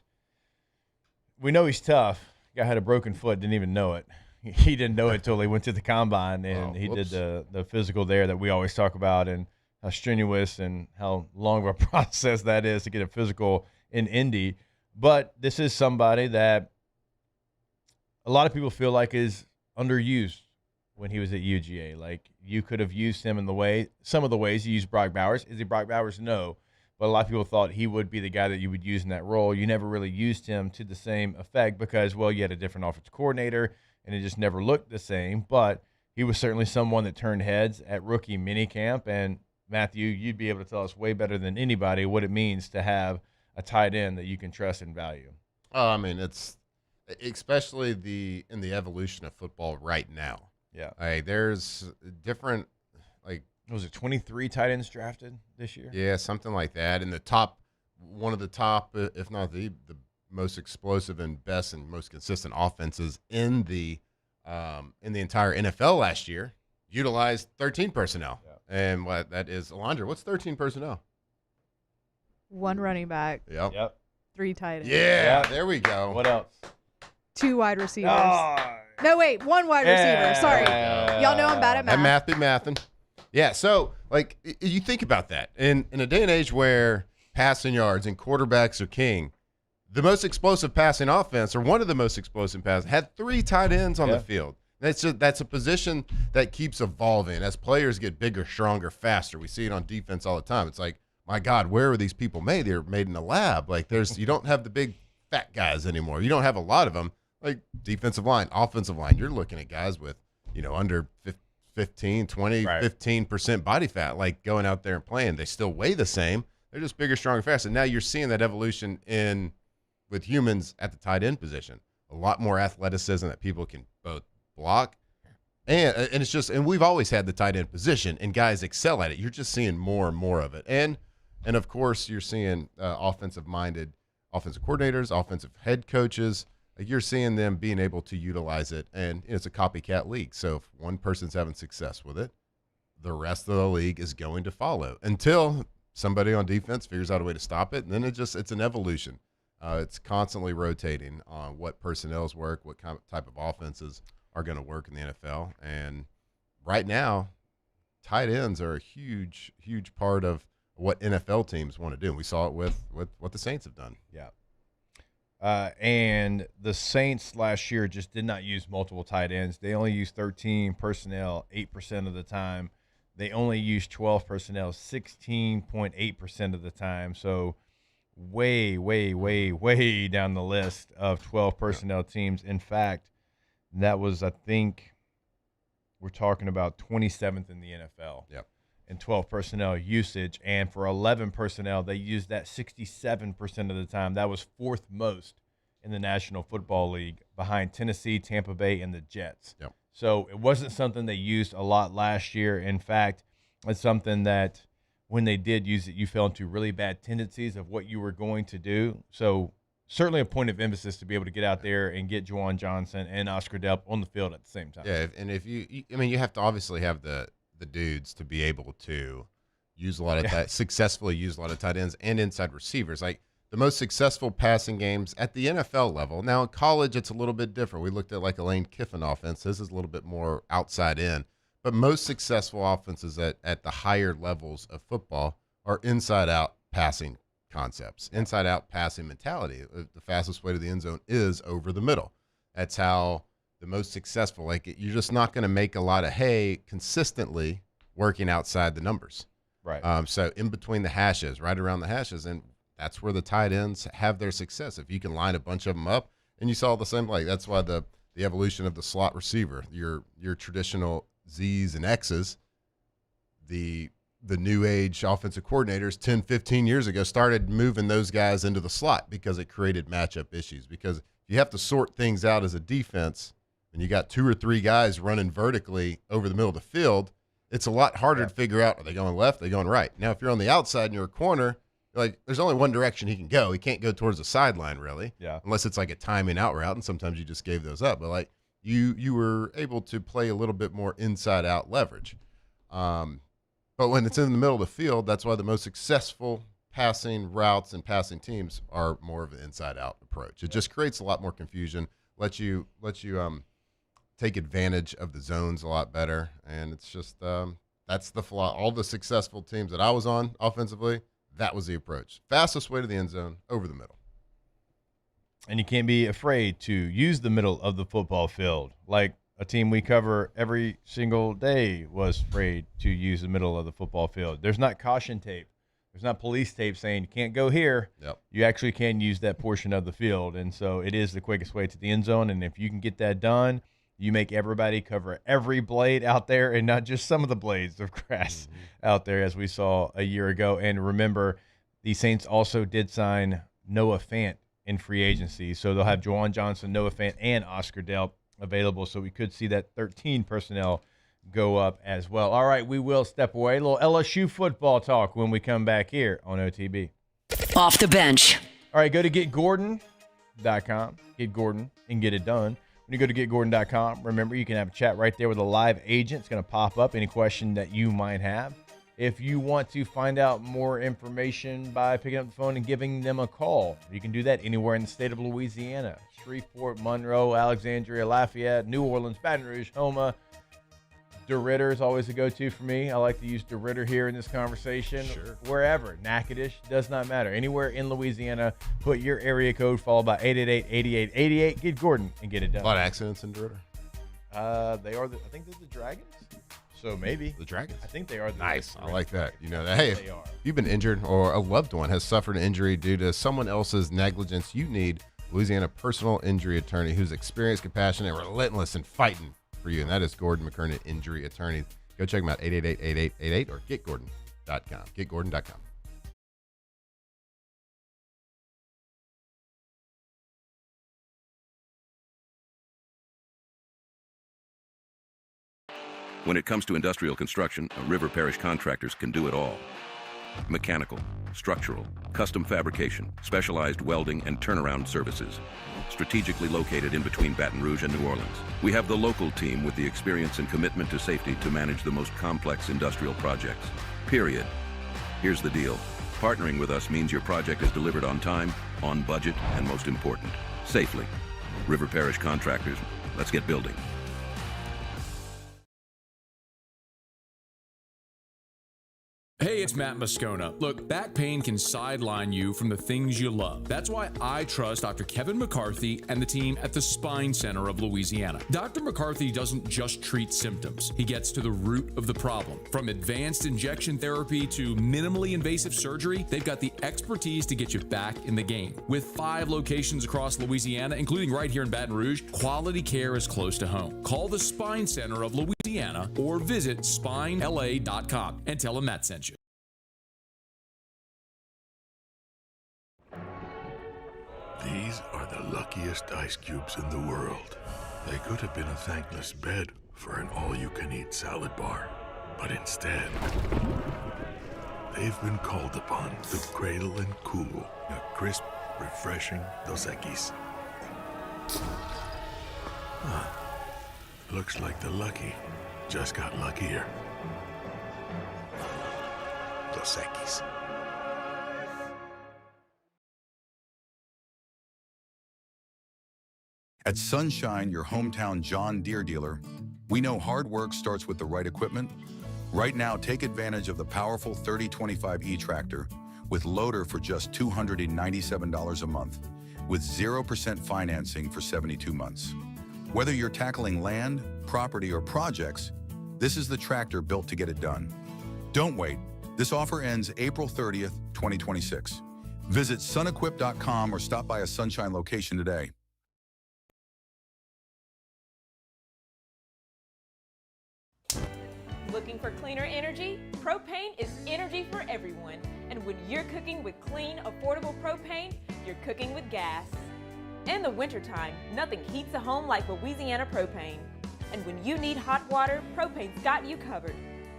we know he's tough. Guy had a broken foot, didn't even know it. He didn't know it until he went to the combine, and he did the physical there that we always talk about and how strenuous and how long of a process that is to get a physical in Indy. But this is somebody that a lot of people feel like is underused when he was at UGA. Like, you could have used him in some of the ways you used Brock Bowers. Is he Brock Bowers? No. But a lot of people thought he would be the guy that you would use in that role. You never really used him to the same effect because, you had a different offensive coordinator, and it just never looked the same. But he was certainly someone that turned heads at rookie minicamp. And, Matthew, you'd be able to tell us way better than anybody what it means to have a tight end that you can trust and value. I mean, it's especially in the evolution of football right now. Yeah. There's different, was it 23 tight ends drafted this year? Yeah, something like that. And one of the top, if not the most explosive and best and most consistent offenses in the entire NFL last year utilized 13 personnel. Yeah. And what that is, Alondra, what's 13 personnel? 1 running back. Yep. 3 tight ends. Yeah, there we go. What else? 2 wide receivers. Oh. No, wait, 1 wide receiver. Sorry. Y'all know I'm bad at math. Math be mathin'. Yeah, so, you think about that. In a day and age where passing yards and quarterbacks are king, the most explosive passing offense, or one of the most explosive passes, had 3 tight ends on the field. That's a position that keeps evolving. As players get bigger, stronger, faster, we see it on defense all the time. It's like, my God, where are these people made? They're made in a lab. You don't have the big fat guys anymore. You don't have a lot of them. Like defensive line, offensive line, you're looking at guys with, under 15, 20, 15% body fat, like going out there and playing. They still weigh the same. They're just bigger, stronger, faster. Now you're seeing that evolution with humans at the tight end position. A lot more athleticism that people can both block. And it's just, and we've always had the tight end position, and guys excel at it. You're just seeing more and more of it. And of course, you're seeing offensive-minded offensive coordinators, offensive head coaches. Like, you're seeing them being able to utilize it, and it's a copycat league. So if one person's having success with it, the rest of the league is going to follow until somebody on defense figures out a way to stop it, and then it's an evolution. It's constantly rotating on what personnels work, what kind of type of offenses are going to work in the NFL. And right now, tight ends are a huge, huge part of what NFL teams want to do. And we saw it with what the Saints have done. Yeah. And the Saints last year just did not use multiple tight ends. They only used 13 personnel 8% of the time. They only used 12 personnel 16.8% of the time. So way, way, way, way down the list of 12 personnel teams. In fact, that was, I think, we're talking about 27th in the NFL. Yep. In 12 personnel usage. And for 11 personnel, they used that 67% of the time. That was fourth most in the National Football League, behind Tennessee, Tampa Bay, and the Jets. Yep. So it wasn't something they used a lot last year. In fact, it's something that when they did use it, you fell into really bad tendencies of what you were going to do. So certainly a point of emphasis to be able to get out there and get Juwan Johnson and Oscar Delp on the field at the same time. Yeah, and if you have to obviously have the dudes to be able to use a lot of successfully use a lot of tight ends and inside receivers. Like the most successful passing games at the NFL level. Now in college, it's a little bit different. We looked at like a Lane Kiffin offense. This is a little bit more outside in. But most successful offenses at the higher levels of football are inside-out passing concepts, inside-out passing mentality. The fastest way to the end zone is over the middle. That's how the most successful, like you're just not going to make a lot of hay consistently working outside the numbers. Right. So in between the hashes, right around the hashes, and that's where the tight ends have their success. If you can line a bunch of them up, and you saw the same, like that's why the evolution of the slot receiver, your traditional Z's and X's, the new age offensive coordinators 10, 15 years ago started moving those guys into the slot because it created matchup issues. Because you have to sort things out as a defense, and you got 2 or 3 guys running vertically over the middle of the field, it's a lot harder to figure out, are they going left, are they going right? Now, if you're on the outside and you're a corner, like there's only one direction he can go. He can't go towards the sideline really, unless it's like a timing out route, and sometimes you just gave those up. But like you were able to play a little bit more inside-out leverage. But when it's in the middle of the field, that's why the most successful passing routes and passing teams are more of an inside-out approach. It just creates a lot more confusion, lets you take advantage of the zones a lot better, and it's just that's the flaw. All the successful teams that I was on offensively, that was the approach. Fastest way to the end zone, over the middle. And you can't be afraid to use the middle of the football field. Like a team we cover every single day was afraid to use the middle of the football field. There's not caution tape. There's not police tape saying you can't go here. Yep. You actually can use that portion of the field. And so it is the quickest way to the end zone. And if you can get that done, you make everybody cover every blade out there and not just some of the blades of grass out there, as we saw a year ago. And remember, the Saints also did sign Noah Fant in free agency. So they'll have Juwan Johnson, Noah Fant, and Oscar Delp available. So we could see that 13 personnel go up as well. All right, we will step away. A little LSU football talk when we come back here on OTB. Off the bench. All right, go to getgordon.com. Get Gordon and get it done. When you go to getgordon.com, remember you can have a chat right there with a live agent. It's going to pop up any question that you might have. If you want to find out more information by picking up the phone and giving them a call, you can do that anywhere in the state of Louisiana. Shreveport, Monroe, Alexandria, Lafayette, New Orleans, Baton Rouge, Houma. DeRitter is always a go-to for me. I like to use DeRitter here in this conversation. Sure. Wherever. Natchitoches, does not matter. Anywhere in Louisiana, put your area code followed by 888-8888. Get Gordon and get it done. A lot of accidents in DeRitter. They are, I think they're the Dragons. So maybe. The Dragons. I think they are the Nice. Dragons. I like that. You know that. Hey, if you've been injured or a loved one has suffered an injury due to someone else's negligence, you need Louisiana personal injury attorney who's experienced, compassionate, and relentless in fighting for you, and that is Gordon McKernan, injury attorney. Go check him out, 888-8888 or getgordon.com. Getgordon.com. When it comes to industrial construction, River Parish Contractors can do it all. Mechanical, structural, custom fabrication, specialized welding, and turnaround services. Strategically located in between Baton Rouge and New Orleans, we have the local team with the experience and commitment to safety to manage the most complex industrial projects. Period. Here's the deal. Partnering with us means your project is delivered on time, on budget, and most important, safely. River Parish Contractors, let's get building. Hey, it's Matt Moscona. Look, back pain can sideline you from the things you love. That's why I trust Dr. Kevin McCarthy and the team at the Spine Center of Louisiana. Dr. McCarthy doesn't just treat symptoms. He gets to the root of the problem. From advanced injection therapy to minimally invasive surgery, they've got the expertise to get you back in the game. With 5 locations across Louisiana, including right here in Baton Rouge, quality care is close to home. Call the Spine Center of Louisiana or visit spinela.com and tell them Matt sent you. These are the luckiest ice cubes in the world. They could have been a thankless bed for an all-you-can-eat salad bar. But instead, they've been called upon to cradle and cool a crisp, refreshing Dos Equis. Looks like the lucky just got luckier. Dos Equis. At Sunshine, your hometown John Deere dealer, we know hard work starts with the right equipment. Right now, take advantage of the powerful 3025E tractor with loader for just $297 a month, with 0% financing for 72 months. Whether you're tackling land, property, or projects, this is the tractor built to get it done. Don't wait. This offer ends April 30th, 2026. Visit sunequip.com or stop by a Sunshine location today. Looking for cleaner energy? Propane is energy for everyone. And when you're cooking with clean, affordable propane, you're cooking with gas. In the wintertime, nothing heats a home like Louisiana propane. And when you need hot water, propane's got you covered.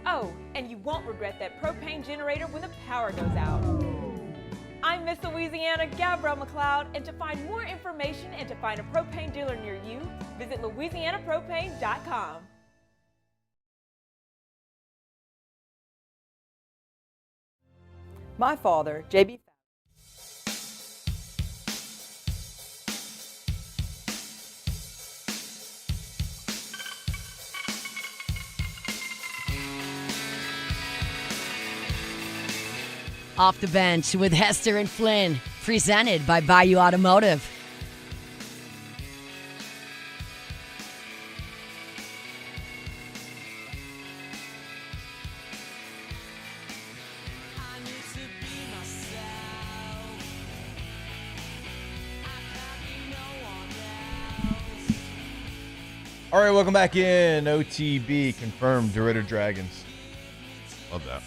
Oh, and you won't regret that propane generator when the power goes out. I'm Miss Louisiana, Gabrielle McLeod, and to find more information and to find a propane dealer near you, visit louisianapropane.com. My father, J.B. Off the Bench with Hester and Flynn, presented by Bayou Automotive. All right, welcome back in. OTB confirmed Dorito Dragons. Love that.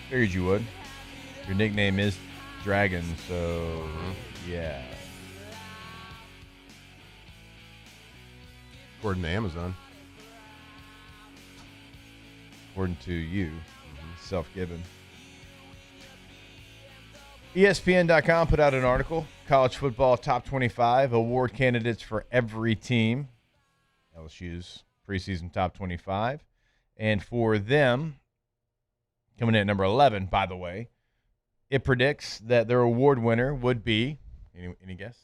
Figured you would. Your nickname is Dragon, so yeah. According to Amazon. According to you, self-given. ESPN.com put out an article, College Football Top 25, award candidates for every team. LSU's preseason top 25. And for them, coming in at number 11, by the way, it predicts that their award winner would be, any guess?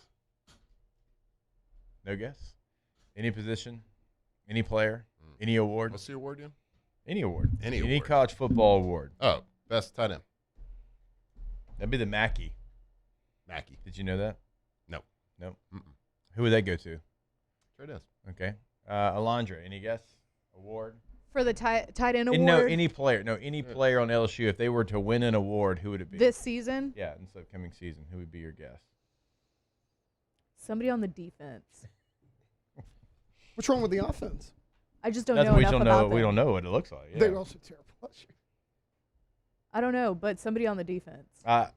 No guess? Any position? Any player? Any award? What's the award again? Any award. Any award. College football award. Oh, best tight end. That'd be the Mackey. Mackey. Did you know that? No. No. Mm-mm. Who would that go to? Sure does. Okay. Alondra, any guess? Award? For the tight end award? No, any player. No, any player on LSU. If they were to win an award, who would it be? This season? Yeah, in this upcoming season. Who would be your guess? Somebody on the defense. What's wrong with the offense? I just don't That's know we enough don't about know. them. We don't know what it looks like. Yeah. They're also terrible. I don't know, but somebody on the defense.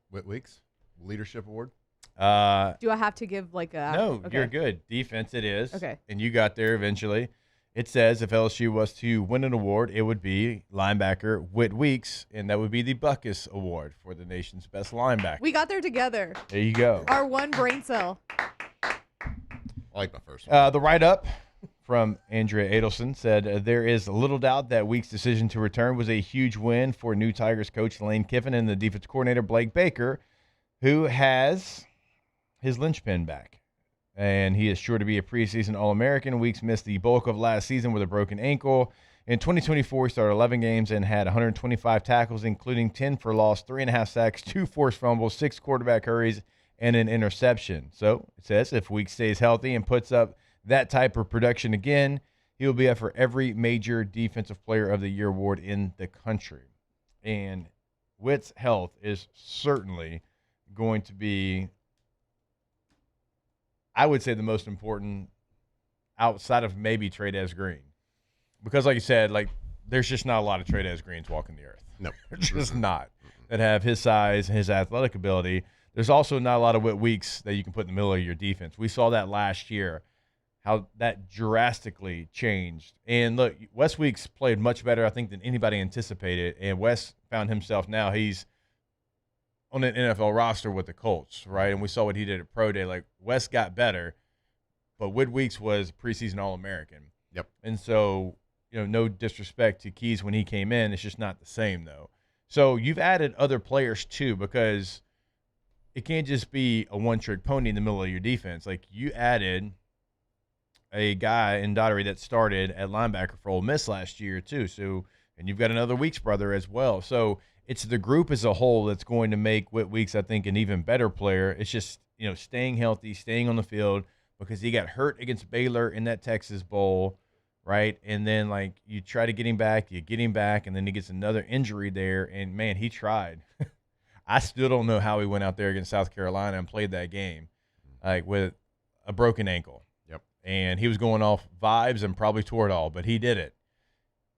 Whit Weeks, Leadership Award. Do I have to give like a? No, okay. you're good. Defense, it is. Okay. And you got there eventually. It says if LSU was to win an award, it would be linebacker Whit Weeks, and that would be the Buckus Award for the nation's best linebacker. We got there together. There you go. Our one brain cell. I like my first one. The write-up from Andrea Adelson said, there is little doubt that Weeks' decision to return was a huge win for new Tigers coach Lane Kiffin and the defense coordinator Blake Baker, who has his linchpin back. And he is sure to be a preseason All-American. Weeks missed the bulk of last season with a broken ankle. In 2024, he started 11 games and had 125 tackles, including 10 for loss, 3.5 sacks, 2 forced fumbles, 6 quarterback hurries, and an interception. So it says if Weeks stays healthy and puts up that type of production again, he will be up for every major Defensive Player of the Year award in the country. And Witt's health is certainly going to be, I would say, the most important outside of maybe Trey'Dez Green. Because like you said, like there's just not a lot of Trey'Dez Greens walking the earth. No. There's just not. That have his size and his athletic ability. There's also not a lot of Whit Weeks that you can put in the middle of your defense. We saw that last year, how that drastically changed. And look, Wes Weeks played much better, I think, than anybody anticipated. And Wes found himself now, he's on an NFL roster with the Colts, right? And we saw what he did at Pro Day. Like, Wes got better, but Whit Weeks was preseason All-American. Yep. And so, you know, no disrespect to Keys when he came in. It's just not the same, though. So you've added other players, too, because it can't just be a one-trick pony in the middle of your defense. Like, you added a guy in Daugherty that started at linebacker for Ole Miss last year, too. So, and you've got another Weeks brother as well. So it's the group as a whole that's going to make Whit Weeks, I think, an even better player. It's just, you know, staying healthy, staying on the field, because he got hurt against Baylor in that Texas Bowl, right? And then, like, you try to get him back, and then he gets another injury there, and, man, he tried. I still don't know how he went out there against South Carolina and played that game, like, with a broken ankle. Yep. And he was going off vibes and probably tore it all, but he did it.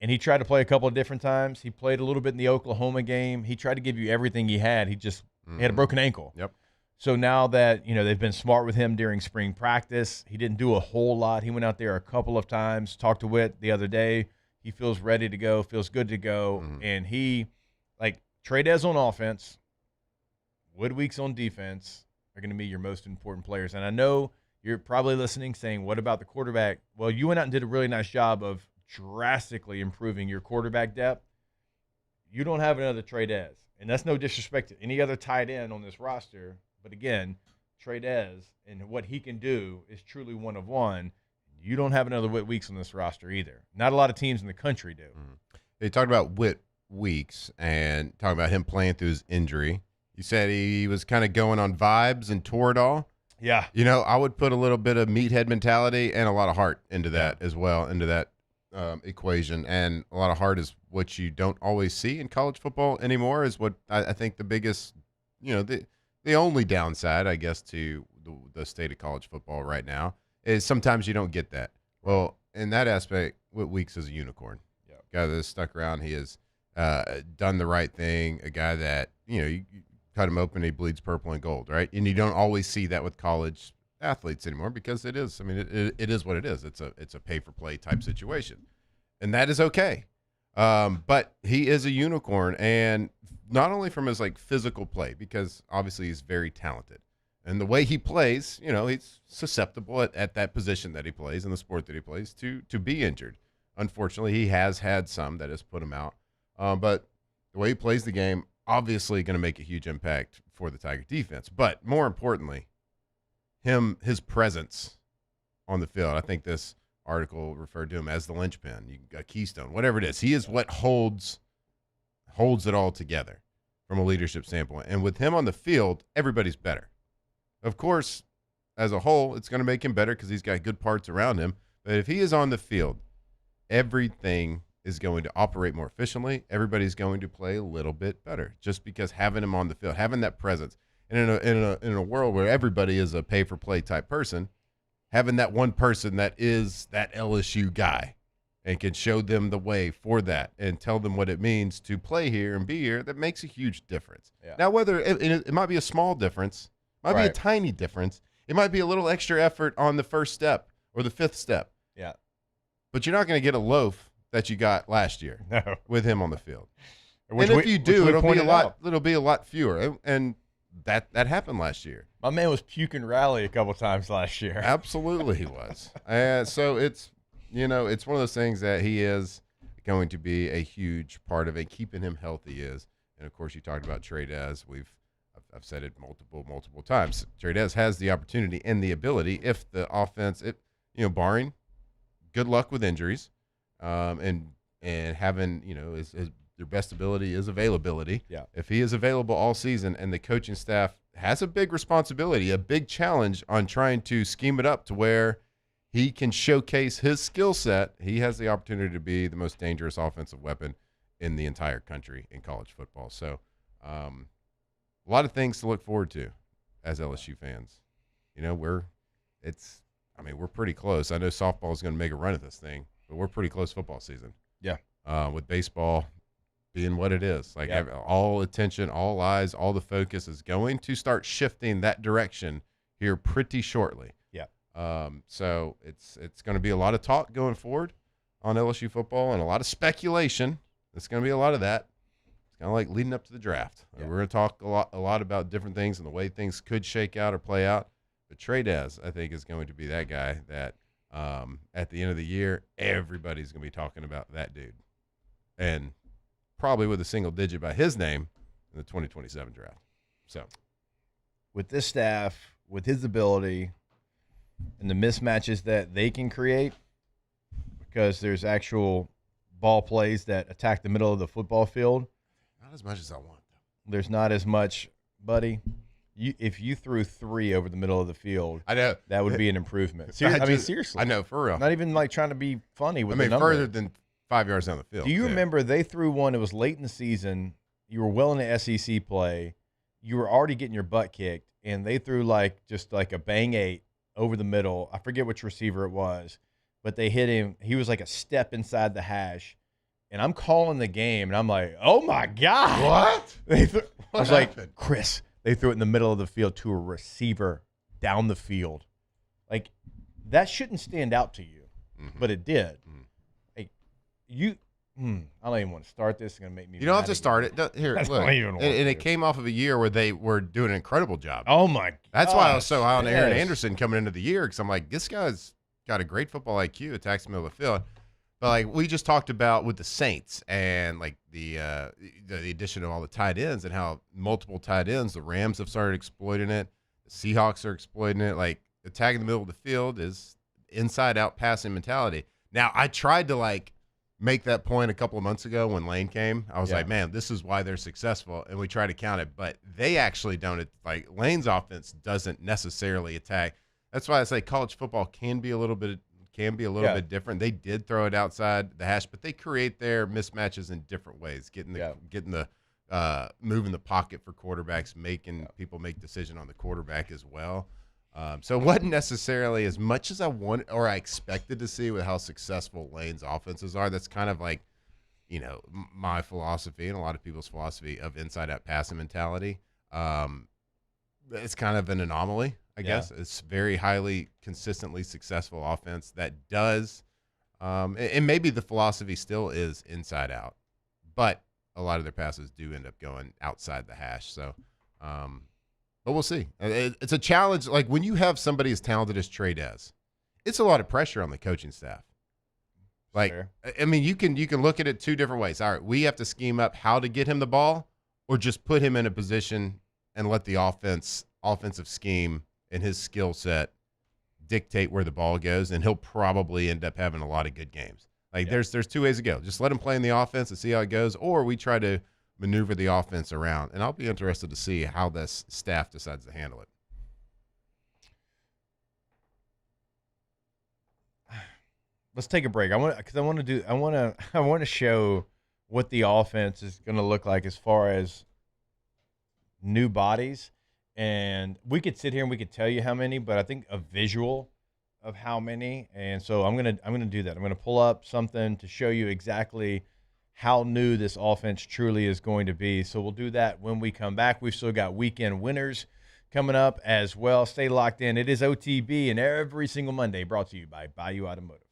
And he tried to play a couple of different times. He played a little bit in the Oklahoma game. He tried to give you everything he had. He just he had a broken ankle. Yep. So now that, you know, they've been smart with him during spring practice, he didn't do a whole lot. He went out there a couple of times, talked to Whit the other day. He feels ready to go, feels good to go. And he, like, Trey'Dez on offense, Whit Weeks on defense are going to be your most important players. And I know you're probably listening saying, what about the quarterback? Well, you went out and did a really nice job of drastically improving your quarterback depth. You don't have another Trey'Dez. And that's no disrespect to any other tight end on this roster. But again, Trey'Dez and what he can do is truly one of one. You don't have another Whit Weeks on this roster either. Not a lot of teams in the country do. They talked about Whit Weeks and talking about him playing through his injury. You said he was kind of going on vibes and tore it all. Yeah. You know, I would put a little bit of meathead mentality and a lot of heart into that as well, into that equation. And a lot of heart is what you don't always see in college football anymore, is what I think the biggest, you know, the only downside, I guess, to the state of college football right now is sometimes you don't get that. Well, in that aspect, Whit Weeks is a unicorn. Yeah. Guy that has stuck around. He has done the right thing. A guy that, you know, you cut him open, he bleeds purple and gold, right? And you don't always see that with college athletes anymore, because it is, I mean, it is what it is. It's a pay-for-play type situation. And that is okay. But he is a unicorn, and not only from his, like, physical play, because obviously he's very talented. And the way he plays, you know, he's susceptible at that position that he plays, in the sport that he plays, to be injured. Unfortunately, he has had some that has put him out. But the way he plays the game, obviously going to make a huge impact for the Tiger defense. But more importantly, his presence on the field. I think this article referred to him as the linchpin, a keystone, whatever it is. He is what holds it all together from a leadership standpoint. And with him on the field, everybody's better. Of course, as a whole, it's going to make him better because he's got good parts around him. But if he is on the field, everything is going to operate more efficiently. Everybody's going to play a little bit better just because having him on the field, having that presence. And in a world where everybody is a pay-for-play type person, having that one person that is that LSU guy and can show them the way for that and tell them what it means to play here and be here, that makes a huge difference. Yeah. Now, whether it might be a small difference, might be a tiny difference, it might be a little extra effort on the first step or the fifth step. Yeah. But you're not going to get a loaf that you got last year with him on the field. And if you do, it'll be a lot fewer. And that happened last year. My man was puking rally a couple times last year. Absolutely, he was. So it's it's one of those things that he is going to be a huge part of it. Keeping him healthy is, and of course, you talked about Trey Dez. I've said it multiple times. Trey Dez has the opportunity and the ability, if the offense, barring good luck with injuries, and having his their best ability is availability. Yeah. If he is available all season, and the coaching staff has a big responsibility, a big challenge on trying to scheme it up to where he can showcase his skill set, he has the opportunity to be the most dangerous offensive weapon in the entire country in college football. So a lot of things to look forward to as LSU fans. We're pretty close. I know softball is going to make a run at this thing, but we're pretty close football season. Yeah. With baseball being what it is. All attention, all eyes, all the focus is going to start shifting that direction here pretty shortly. Yeah. So it's going to be a lot of talk going forward on LSU football and a lot of speculation. It's going to be a lot of that. It's kind of like leading up to the draft. Yeah. We're going to talk a lot about different things and the way things could shake out or play out. But Trey Dez, I think, is going to be that guy that at the end of the year, everybody's going to be talking about that dude. And probably with a single digit by his name in the 2027 draft. So, with this staff, with his ability, and the mismatches that they can create, because there's actual ball plays that attack the middle of the football field. Not as much as I want. There's not as much, buddy. If you threw 3 over the middle of the field, I know that would be an improvement. Seriously. I know, for real. Not even like trying to be funny with the number. Further than 5 yards down the field. Do you remember they threw one? It was late in the season. You were well into SEC play. You were already getting your butt kicked, and they threw just like a bang 8 over the middle. I forget which receiver it was, but they hit him. He was like a step inside the hash, and I'm calling the game, and I'm like, oh my God. What? I was like, Chris, they threw it in the middle of the field to a receiver down the field. Like, that shouldn't stand out to you, but it did. I don't even want to start this. It's going to make me. You don't have to start it. Here, look. And it came off of a year where they were doing an incredible job. Oh my God! That's why I was so high on Aaron Anderson coming into the year, because I'm like, this guy's got a great football IQ, attacks the middle of the field. But we just talked about with the Saints and the addition of all the tight ends and how multiple tight ends, the Rams have started exploiting it, the Seahawks are exploiting it. Like, attacking the middle of the field is inside out passing mentality. Now, I tried to make that point a couple of months ago when Lane came. I was like, man, this is why they're successful, and we try to count it, but they actually don't. Lane's offense doesn't necessarily attack. That's why I say college football can be a little bit bit different. They did throw it outside the hash, but they create their mismatches in different ways, getting the moving the pocket for quarterbacks, making people make decision on the quarterback as well. So it wasn't necessarily as much as I wanted or I expected to see with how successful Lane's offenses are. That's kind of my philosophy and a lot of people's philosophy of inside-out passing mentality. It's kind of an anomaly, I guess. It's very highly consistently successful offense that does, and maybe the philosophy still is inside out, but a lot of their passes do end up going outside the hash. So, but we'll see. It's a challenge. Like, when you have somebody as talented as Trey Dez, it's a lot of pressure on the coaching staff. You can look at it 2 different ways. All right, we have to scheme up how to get him the ball, or just put him in a position and let the offensive scheme and his skill set dictate where the ball goes, and he'll probably end up having a lot of good games. There's 2 ways to go. Just let him play in the offense and see how it goes, or we try to maneuver the offense around. And I'll be interested to see how this staff decides to handle it. Let's take a break. I want to show what the offense is going to look like as far as new bodies. And we could sit here and we could tell you how many, but I think a visual of how many, and so I'm gonna do that. I'm gonna pull up something to show you exactly how new this offense truly is going to be. So we'll do that when we come back. We've still got weekend winners coming up as well. Stay locked in. It is OTB, and every single Monday brought to you by Bayou Automotive.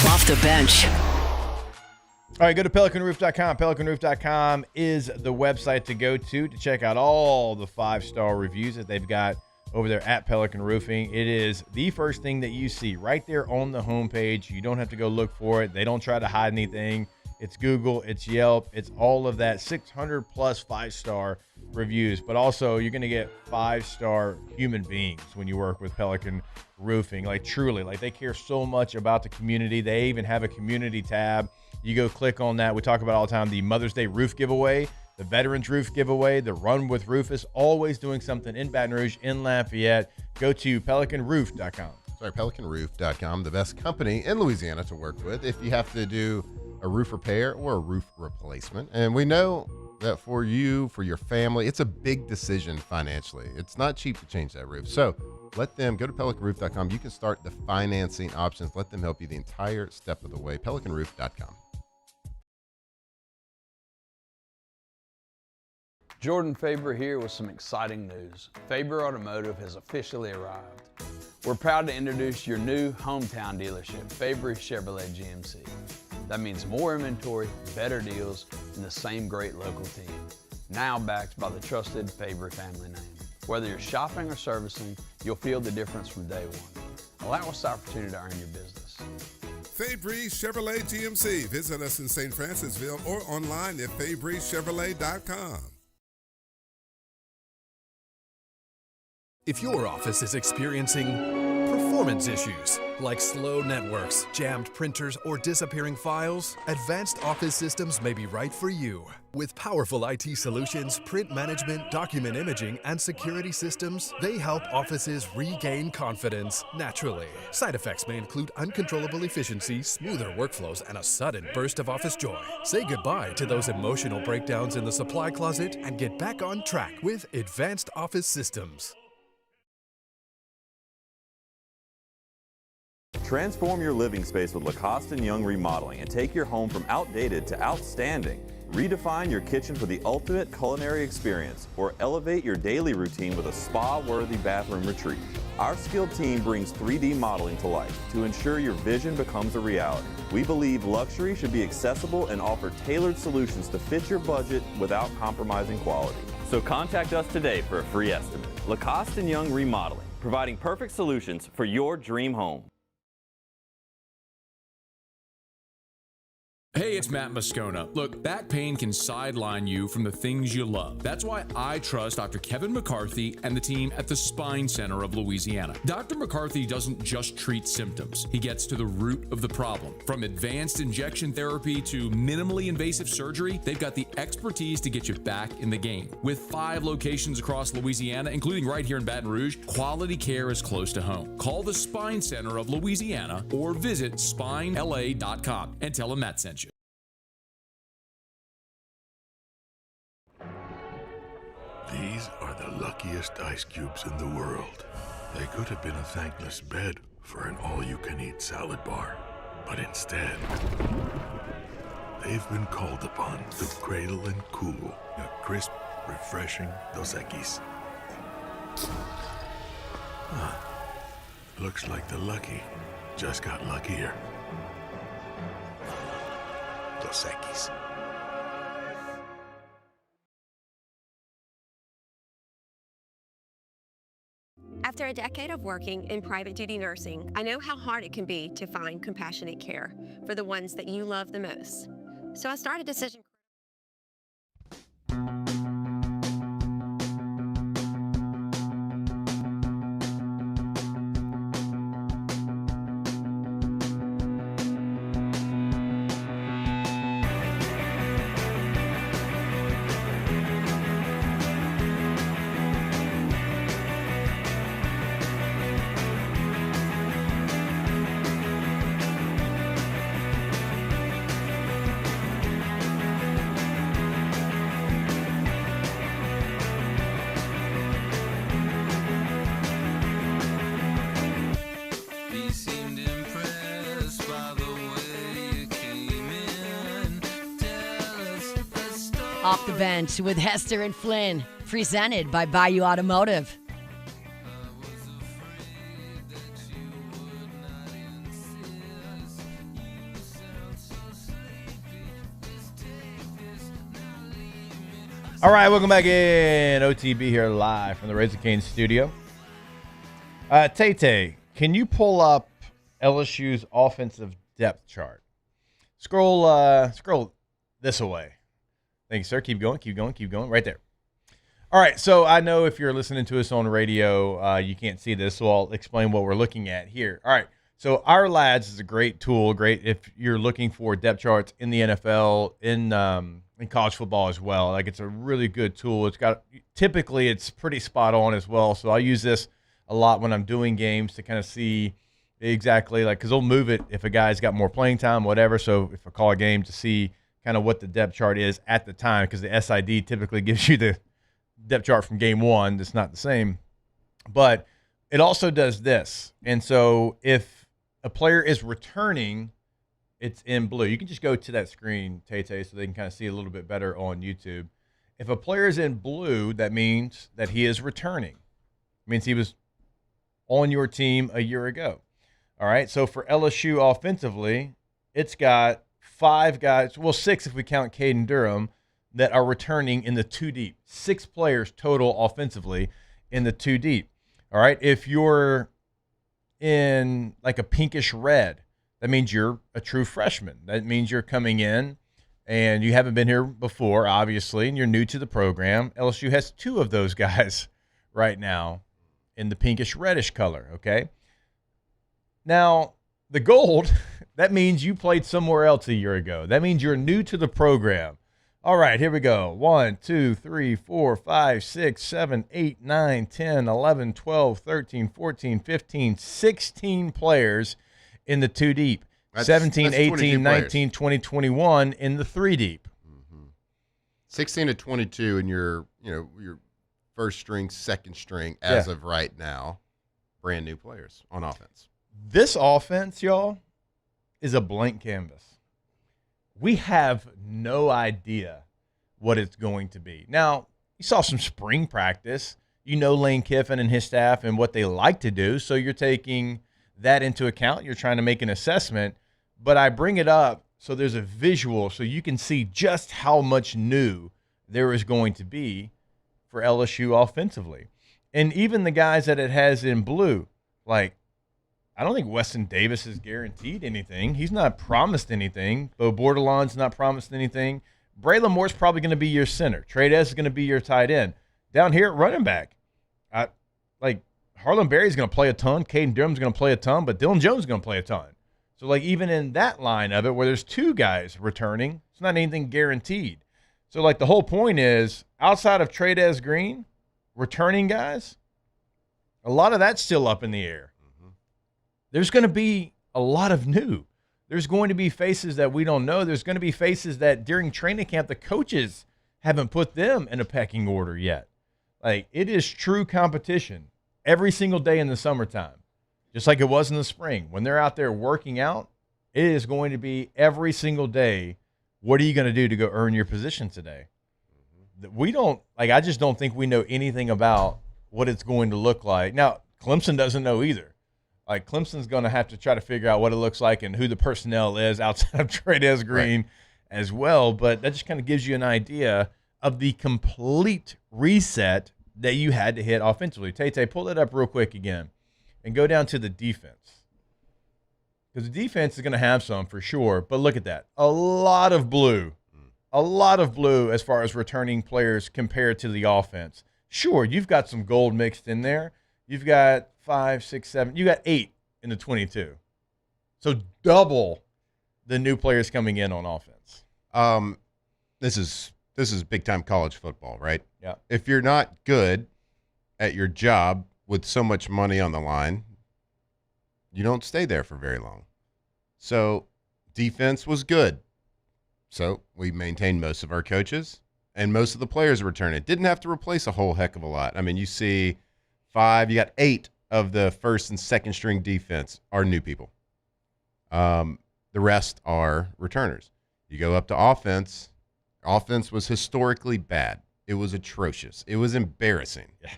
Off the bench. All right, go to pelicanroof.com. Pelicanroof.com is the website to go to check out all the 5-star reviews that they've got over there at Pelican Roofing. It is the first thing that you see right there on the homepage. You don't have to go look for it. They don't try to hide anything. It's Google, it's Yelp, it's all of that. 600 plus 5-star reviews, but also you're going to get 5-star human beings when you work with Pelican Roofing. Like truly, like they care so much about the community. They even have a community tab. You go click on that. We talk about all the time, the Mother's Day roof giveaway, the Veterans Roof giveaway, the Run with Rufus, always doing something in Baton Rouge, in Lafayette. Go to pelicanroof.com. Sorry, pelicanroof.com, the best company in Louisiana to work with if you have to do a roof repair or a roof replacement. And we know that for you, for your family, it's a big decision financially. It's not cheap to change that roof. So let them go to pelicanroof.com. You can start the financing options. Let them help you the entire step of the way. Pelicanroof.com. Jordan Faber here with some exciting news. Faber Automotive has officially arrived. We're proud to introduce your new hometown dealership, Faber Chevrolet GMC. That means more inventory, better deals, and the same great local team. Now backed by the trusted Faber family name. Whether you're shopping or servicing, you'll feel the difference from day one. Allow us the opportunity to earn your business. Fabry Chevrolet GMC. Visit us in St. Francisville or online at FabryChevrolet.com. If your office is experiencing performance issues like slow networks, jammed printers, or disappearing files, Advanced Office Systems may be right for you. With powerful IT solutions, print management, document imaging, and security systems, they help offices regain confidence naturally. Side effects may include uncontrollable efficiency, smoother workflows, and a sudden burst of office joy. Say goodbye to those emotional breakdowns in the supply closet and get back on track with Advanced Office Systems. Transform your living space with Lacoste & Young Remodeling and take your home from outdated to outstanding. Redefine your kitchen for the ultimate culinary experience or elevate your daily routine with a spa-worthy bathroom retreat. Our skilled team brings 3D modeling to life to ensure your vision becomes a reality. We believe luxury should be accessible and offer tailored solutions to fit your budget without compromising quality. So contact us today for a free estimate. Lacoste & Young Remodeling, providing perfect solutions for your dream home. Hey, it's Matt Moscona. Look, back pain can sideline you from the things you love. That's why I trust Dr. Kevin McCarthy and the team at the Spine Center of Louisiana. Dr. McCarthy doesn't just treat symptoms. He gets to the root of the problem. From advanced injection therapy to minimally invasive surgery, they've got the expertise to get you back in the game. With 5 locations across Louisiana, including right here in Baton Rouge, quality care is close to home. Call the Spine Center of Louisiana or visit spinela.com and tell them Matt sent you. These are the luckiest ice cubes in the world. They could have been a thankless bed for an all-you-can-eat salad bar. But instead, they've been called upon to cradle and cool a crisp, refreshing Dos Equis. Looks like the lucky just got luckier. Dos Equis. After a decade of working in private duty nursing, I know how hard it can be to find compassionate care for the ones that you love the most. So I started Decision. Off the Bench with Hester and Flynn, presented by Bayou Automotive. All right, welcome back in. OTB here live from the Raising Cane's studio. Tay, can you pull up LSU's offensive depth chart? Scroll this away. Thank you, sir. Keep going. Right there. All right, so I know if you're listening to us on radio, you can't see this, so I'll explain what we're looking at here. All right, so Our Lads is a great tool, great if you're looking for depth charts in the NFL, in college football as well. Like, it's a really good tool. Typically it's pretty spot on as well. So I use this a lot when I'm doing games to kind of see exactly, like, because they'll move it if a guy's got more playing time, whatever. So if I call a game to see kind of what the depth chart is at the time, because the SID typically gives you the depth chart from game one. That's not the same. But it also does this. And so if a player is returning, it's in blue. You can just go to that screen, Tay, so they can kind of see a little bit better on YouTube. If a player is in blue, that means that he is returning. It means he was on your team a year ago. All right, so for LSU offensively, it's got 5 guys, well, 6 if we count Caden Durham, that are returning in the 2 deep. 6 players total offensively in the 2 deep. All right, if you're in like a pinkish red, that means you're a true freshman. That means you're coming in and you haven't been here before, obviously, and you're new to the program. LSU has 2 of those guys right now in the pinkish reddish color, okay? Now, the gold, that means you played somewhere else a year ago. That means you're new to the program. All right, here we go. 1, 2, 3, 4, 5, 6, 7, 8, 9, 10, 11, 12, 13, 14, 15, 16 players in the 2 deep. 17, 18, 19, 20, 21 in the 3 deep. 16 to 22 in your first string, second string as of right now. Brand new players on offense. This offense, y'all, is a blank canvas. We have no idea what it's going to be. Now, you saw some spring practice. You know Lane Kiffin and his staff and what they like to do, so you're taking that into account. You're trying to make an assessment, but I bring it up so there's a visual so you can see just how much new there is going to be for LSU offensively. And even the guys that it has in blue, like, I don't think Weston Davis is guaranteed anything. He's not promised anything. Bo Bordelon's not promised anything. Braylon Moore's probably going to be your center. Trey is going to be your tight end. Down here at running back, Harlan Berry's going to play a ton. Caden Durham's going to play a ton, but Dylan Jones is going to play a ton. So, like, even in that line of it where there's 2 guys returning, it's not anything guaranteed. So, like, the whole point is, outside of Trey Green, returning guys, a lot of that's still up in the air. There's going to be a lot of new. There's going to be faces that we don't know. There's going to be faces that during training camp, the coaches haven't put them in a pecking order yet. Like, it is true competition every single day in the summertime, just like it was in the spring. When they're out there working out, it is going to be every single day, what are you going to do to go earn your position today? I just don't think we know anything about what it's going to look like. Now, Clemson doesn't know either. Like, Clemson's going to have to try to figure out what it looks like and who the personnel is outside of Trey Green as well. But that just kind of gives you an idea of the complete reset that you had to hit offensively. Tay, pull that up real quick again and go down to the defense. Because the defense is going to have some for sure. But look at that. A lot of blue. A lot of blue as far as returning players compared to the offense. Sure, you've got some gold mixed in there. You've got 5, 6, 7. You got 8 in the 22. So double the new players coming in on offense. This is big time college football, right? Yeah. If you're not good at your job with so much money on the line, you don't stay there for very long. So defense was good. So we maintained most of our coaches and most of the players returning. Didn't have to replace a whole heck of a lot. I mean, you see 5, you got 8 of the first and second string defense are new people. The rest are returners. You go up to offense, Offense was historically bad. It was atrocious. It was embarrassing. Yeah.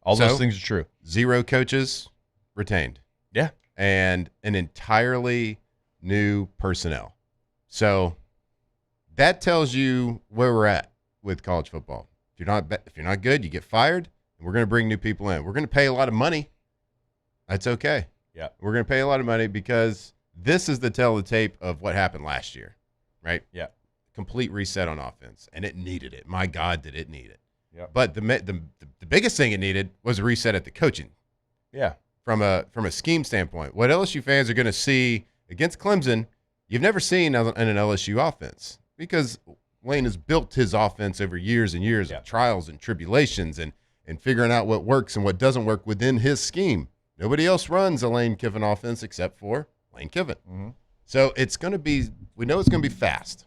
All those things are true. 0 coaches retained. Yeah. And an entirely new personnel. So that tells you where we're at with college football. If you're not good, you get fired, and we're going to bring new people in. We're going to pay a lot of money. That's okay. Yeah. We're going to pay a lot of money because this is the tell of the tape of what happened last year, right? Yeah. Complete reset on offense, and it needed it. My God, did it need it. Yeah. But the biggest thing it needed was a reset at the coaching. Yeah. From a scheme standpoint, what LSU fans are going to see against Clemson, you've never seen in an LSU offense, because Lane has built his offense over years and years of trials and tribulations and figuring out what works and what doesn't work within his scheme. Nobody else runs a Lane Kiffin offense except for Lane Kiffin. Mm-hmm. So it's going to be, we know it's going to be fast.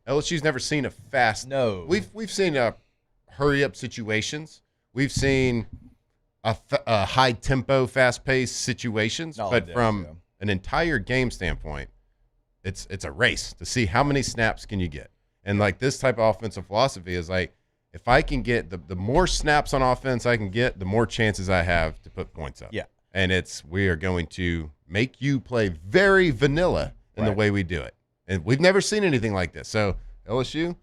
LSU's never seen a fast. No. We've seen hurry up situations. We've seen a high tempo, fast paced situations, but from an entire game standpoint, it's a race to see how many snaps can you get. And like this type of offensive philosophy is like, if I can get the more snaps on offense I can get, the more chances I have to put points up. Yeah. And we are going to make you play very vanilla in the way we do it. And we've never seen anything like this. So LSU,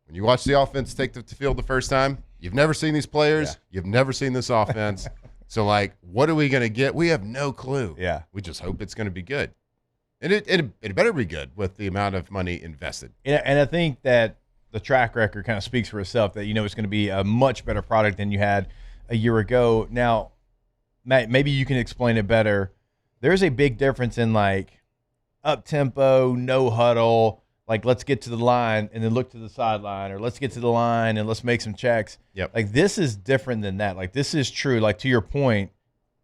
when you watch the offense take the field the first time, you've never seen these players. Yeah. You've never seen this offense. So, like, what are we going to get? We have no clue. Yeah. We just hope it's going to be good. And it better be good with the amount of money invested. And I think that the track record kind of speaks for itself, that you know it's going to be a much better product than you had a year ago. Now, Matt, maybe you can explain it better. There's a big difference in, like, up-tempo, no huddle, like let's get to the line and then look to the sideline, or let's get to the line and let's make some checks. Yep. Like this is different than that. Like this is true. Like to your point,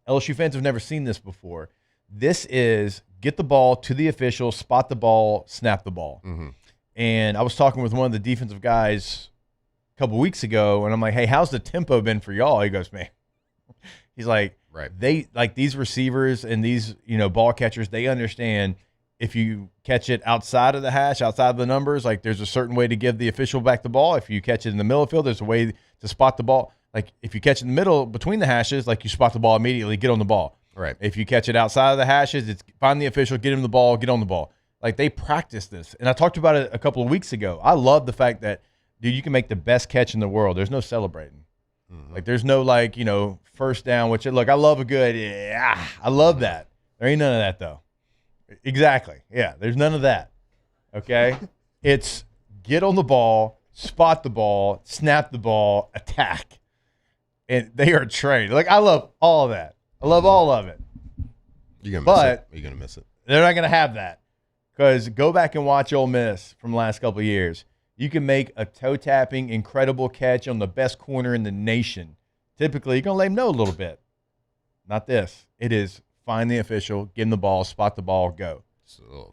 LSU fans have never seen this before. This is get the ball to the official, spot the ball, snap the ball. Mm-hmm. And I was talking with one of the defensive guys a couple weeks ago, and I'm like, hey, how's the tempo been for y'all? He goes, man. He's like, right. They like these receivers and these, ball catchers, they understand if you catch it outside of the hash, outside of the numbers, like there's a certain way to give the official back the ball. If you catch it in the middle of the field, there's a way to spot the ball. Like if you catch it in the middle between the hashes, like you spot the ball immediately, get on the ball. Right. If you catch it outside of the hashes, it's find the official, get him the ball, get on the ball. Like they practice this. And I talked about it a couple of weeks ago. I love the fact that, dude, you can make the best catch in the world. There's no celebrating. Mm-hmm. Like there's no first down, which look, I love a good, I love that. There ain't none of that though. Exactly. Yeah, there's none of that. Okay? It's get on the ball, spot the ball, snap the ball, attack. And they are trained. Like I love all of that. I love all of it. You're going to miss it. They're not going to have that. Because go back and watch Ole Miss from the last couple of years. You can make a toe-tapping, incredible catch on the best corner in the nation. Typically, you're going to let him know a little bit. Not this. It is find the official, give him the ball, spot the ball, go.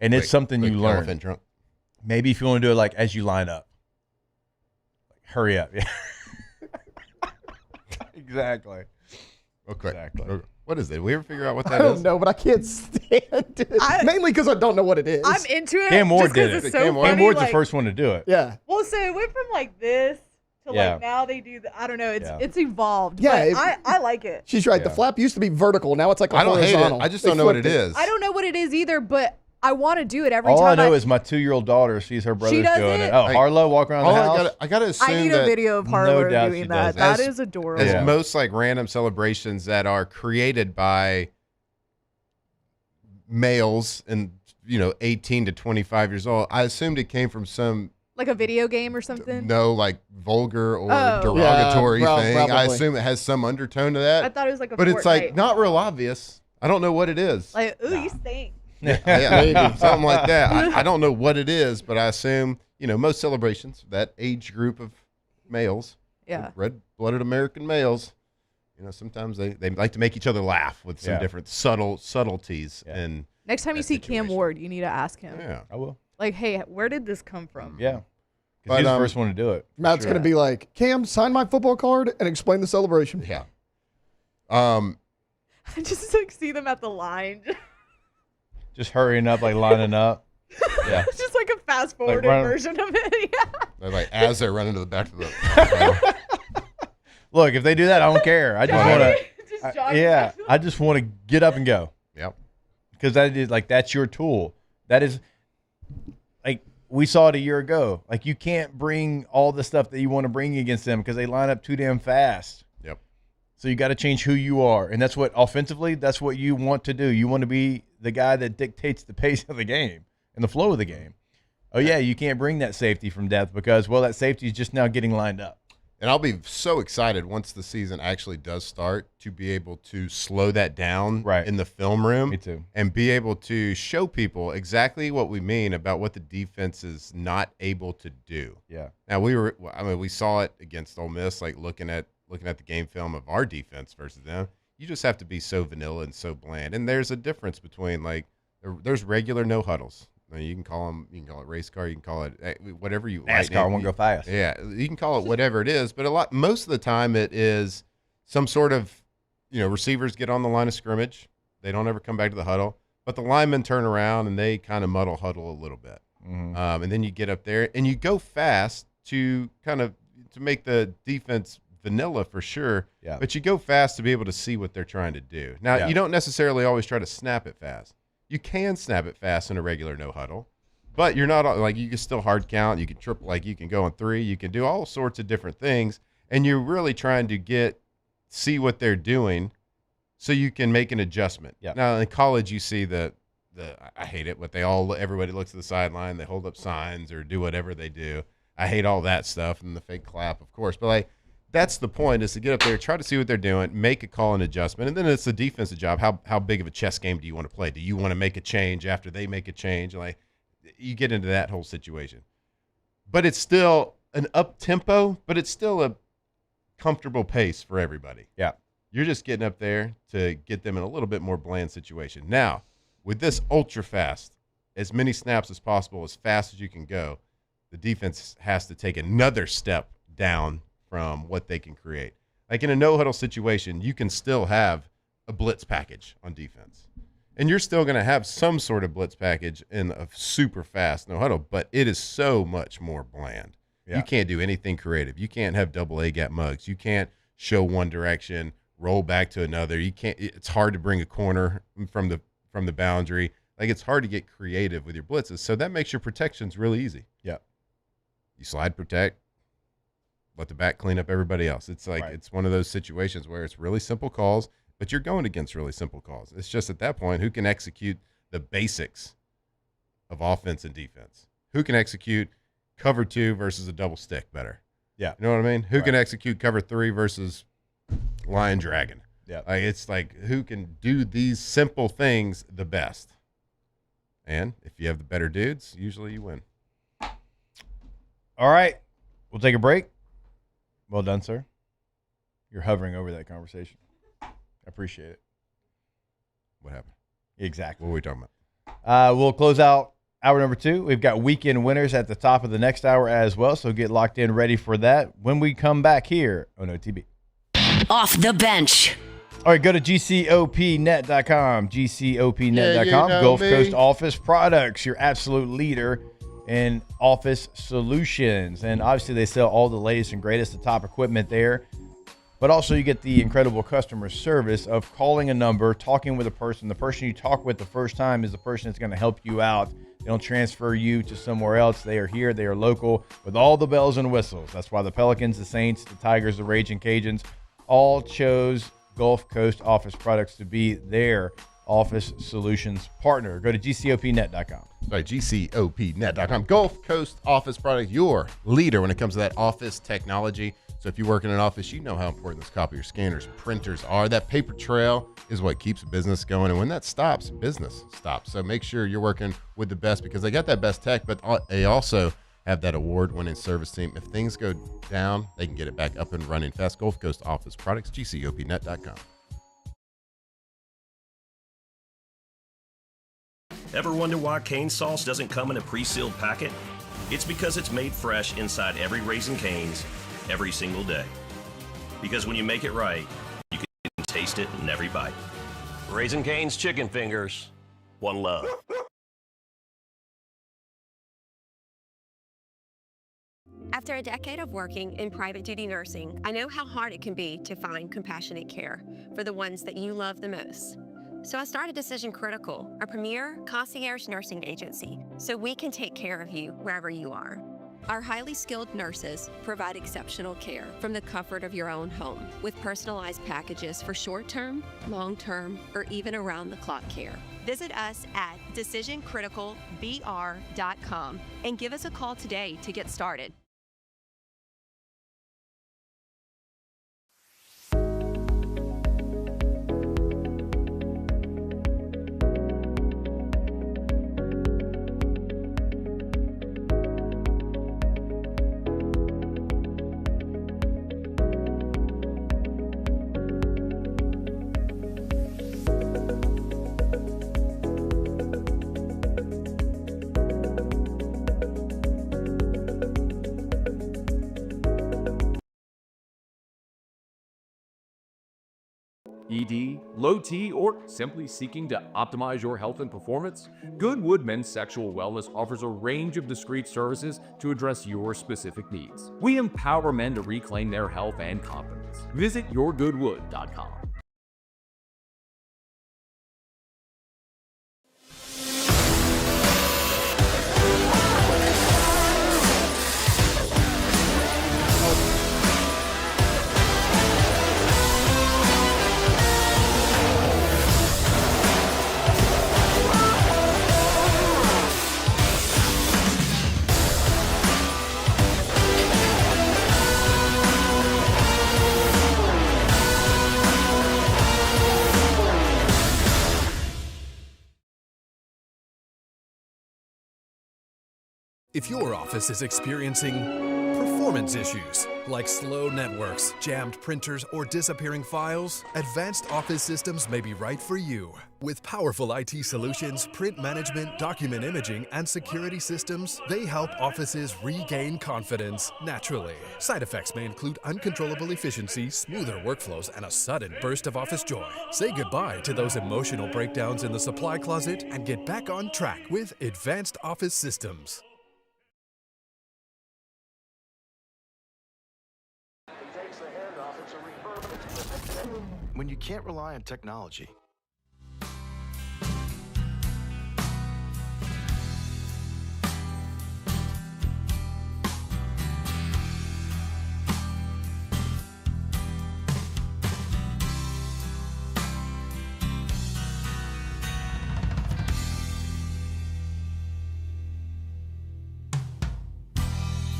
And it's something you learn. Maybe if you want to do it like as you line up. Like, hurry up. Yeah. Exactly. Okay. Exactly. What is it? Did we ever figure out what that is? I don't know, but I can't stand it. Mainly because I don't know what it is. I'm into it. Cam Ward did it. it. So Cam Ward's the first one to do it. Yeah. Well, so it went from like this to Yeah. like now they do I don't know. It's Yeah. it's evolved. Yeah, but I like it. She's right. The flap used to be vertical. Now it's like a I don't hate horizontal. it. I just They don't know what flipped it is. I don't know what it is either, but I want to do it every All time. I know is my 2-year-old daughter sees her brothers does doing it? it. Oh, Harlow walk around the house. I gotta assume I need that a video of Harlow doubt doing she that. does. That is adorable. As most like random celebrations that are created by males and 18 to 25 years old, I assumed it came from some Like a video game or something. like vulgar or Oh. derogatory Yeah, thing. I probably. assume it has some undertone to that. I thought it was like a but it's like Fortnite. not real obvious. I don't know what it is. Like, ooh, you stink. Yeah, maybe something like that. I don't know what it is, but I assume most celebrations, that age group of males, Yeah. red-blooded American males, sometimes they like to make each other laugh with some different subtleties. And Next time you see Cam Ward, you need to ask him. yeah, I will. Like, hey, where did this come from? Yeah. But, Because he's the first one to do it. Matt's Sure. going to be like, Cam, sign my football card and explain the celebration. Yeah. I just like see them at the line. Just hurrying up, like lining up. Yeah. It's just like a fast forwarded version of it. Yeah. They're like as they're running to the back of the. Look, if they do that, I don't care. I just want to. I just want to get up and go. Yep. Because that is that's your tool. That is like we saw it a year ago. Like you can't bring all the stuff that you want to bring against them because they line up too damn fast. Yep. So you got to change who you are, and that's what offensively. That's what you want to do. You want to be the guy that dictates the pace of the game and the flow of the game. Oh yeah, you can't bring that safety from depth because that safety is just now getting lined up. And I'll be so excited once the season actually does start to be able to slow that down in the film room. Me too. And be able to show people exactly what we mean about what the defense is not able to do. Yeah. Now we saw it against Ole Miss, like looking at the game film of our defense versus them. You just have to be so vanilla and so bland. And there's a difference between there's regular no huddles. I mean, you can call it race car, you can call it whatever you like. NASCAR won't go fast. Yeah, you can call it whatever it is, but most of the time it is some sort of, receivers get on the line of scrimmage. They don't ever come back to the huddle, but the linemen turn around and they kind of huddle a little bit. Mm-hmm. And then you get up there and you go fast to make the defense vanilla for sure. Yeah. But you go fast to be able to see what they're trying to do. Now, you don't necessarily always try to snap it fast. You can snap it fast in a regular no huddle, but you're not you can still hard count. You can triple, you can go on 3. You can do all sorts of different things, and you're really trying to see what they're doing, so you can make an adjustment. Yeah. Now in college, you see I hate it, but everybody looks at the sideline, they hold up signs or do whatever they do. I hate all that stuff and the fake clap, of course, but that's the point, is to get up there, try to see what they're doing, make a call and adjustment, and then it's the defensive job. How big of a chess game do you want to play? Do you want to make a change after they make a change? You get into that whole situation. But it's still an up-tempo, but it's still a comfortable pace for everybody. Yeah. You're just getting up there to get them in a little bit more bland situation. Now, with this ultra-fast, as many snaps as possible, as fast as you can go, the defense has to take another step down from what they can create. Like in a no-huddle situation, you can still have a blitz package on defense. And you're still going to have some sort of blitz package in a super fast no-huddle, but it is so much more bland. Yeah. You can't do anything creative. You can't have double A gap mugs. You can't show one direction, roll back to another. You can't. It's hard to bring a corner from the boundary. It's hard to get creative with your blitzes. So that makes your protections really easy. Yeah. You slide protect, let the back clean up everybody else. It's it's one of those situations where it's really simple calls, but you're going against really simple calls. It's just at that point, who can execute the basics of offense and defense? Who can execute cover 2 versus a double stick better? Yeah. You know what I mean? Who can execute cover 3 versus lion dragon? Yeah. It's who can do these simple things the best? And if you have the better dudes, usually you win. All right. We'll take a break. Well done, sir. You're hovering over that conversation. I appreciate it. What happened? Exactly. What are we talking about? We'll close out hour number 2. We've got weekend winners at the top of the next hour as well, so get locked in, ready for that when we come back here on OTB. Off the bench. All right, go to GCOPnet.com, GCOPnet.com, Gulf Coast Office Products, your absolute leader in office solutions. And obviously they sell all the latest and greatest, the top equipment there. But also you get the incredible customer service of calling a number, talking with a person. The person you talk with the first time is the person that's going to help you out. They don't transfer you to somewhere else. They are here. They are local with all the bells and whistles. That's why the Pelicans, the Saints, the Tigers, the Raging Cajuns all chose Gulf Coast Office Products to be their office solutions partner. Go to GCOPnet.com. Right, GCOPnet.com. Gulf Coast Office Products, your leader when it comes to that office technology. So if you work in an office, you know how important those copier scanners, printers are. That paper trail is what keeps business going. And when that stops, business stops. So make sure you're working with the best, because they got that best tech, but they also have that award-winning service team. If things go down, they can get it back up and running fast. Gulf Coast Office Products, GCOPnet.com. Ever wonder why cane sauce doesn't come in a pre-sealed packet? It's because it's made fresh inside every Raising Cane's every single day. Because when you make it right, you can taste it in every bite. Raising Cane's chicken fingers. One love. After a decade of working in private duty nursing, I know how hard it can be to find compassionate care for the ones that you love the most. So I started Decision Critical, a premier concierge nursing agency, so we can take care of you wherever you are. Our highly skilled nurses provide exceptional care from the comfort of your own home with personalized packages for short-term, long-term, or even around-the-clock care. Visit us at decisioncriticalbr.com and give us a call today to get started. ED, low T, or simply seeking to optimize your health and performance? Goodwood Men's Sexual Wellness offers a range of discreet services to address your specific needs. We empower men to reclaim their health and confidence. Visit yourgoodwood.com. If your office is experiencing performance issues like slow networks, jammed printers, or disappearing files, Advanced Office Systems may be right for you. With powerful IT solutions, print management, document imaging, and security systems, they help offices regain confidence naturally. Side effects may include uncontrollable efficiency, smoother workflows, and a sudden burst of office joy. Say goodbye to those emotional breakdowns in the supply closet and get back on track with Advanced Office Systems. When you can't rely on technology,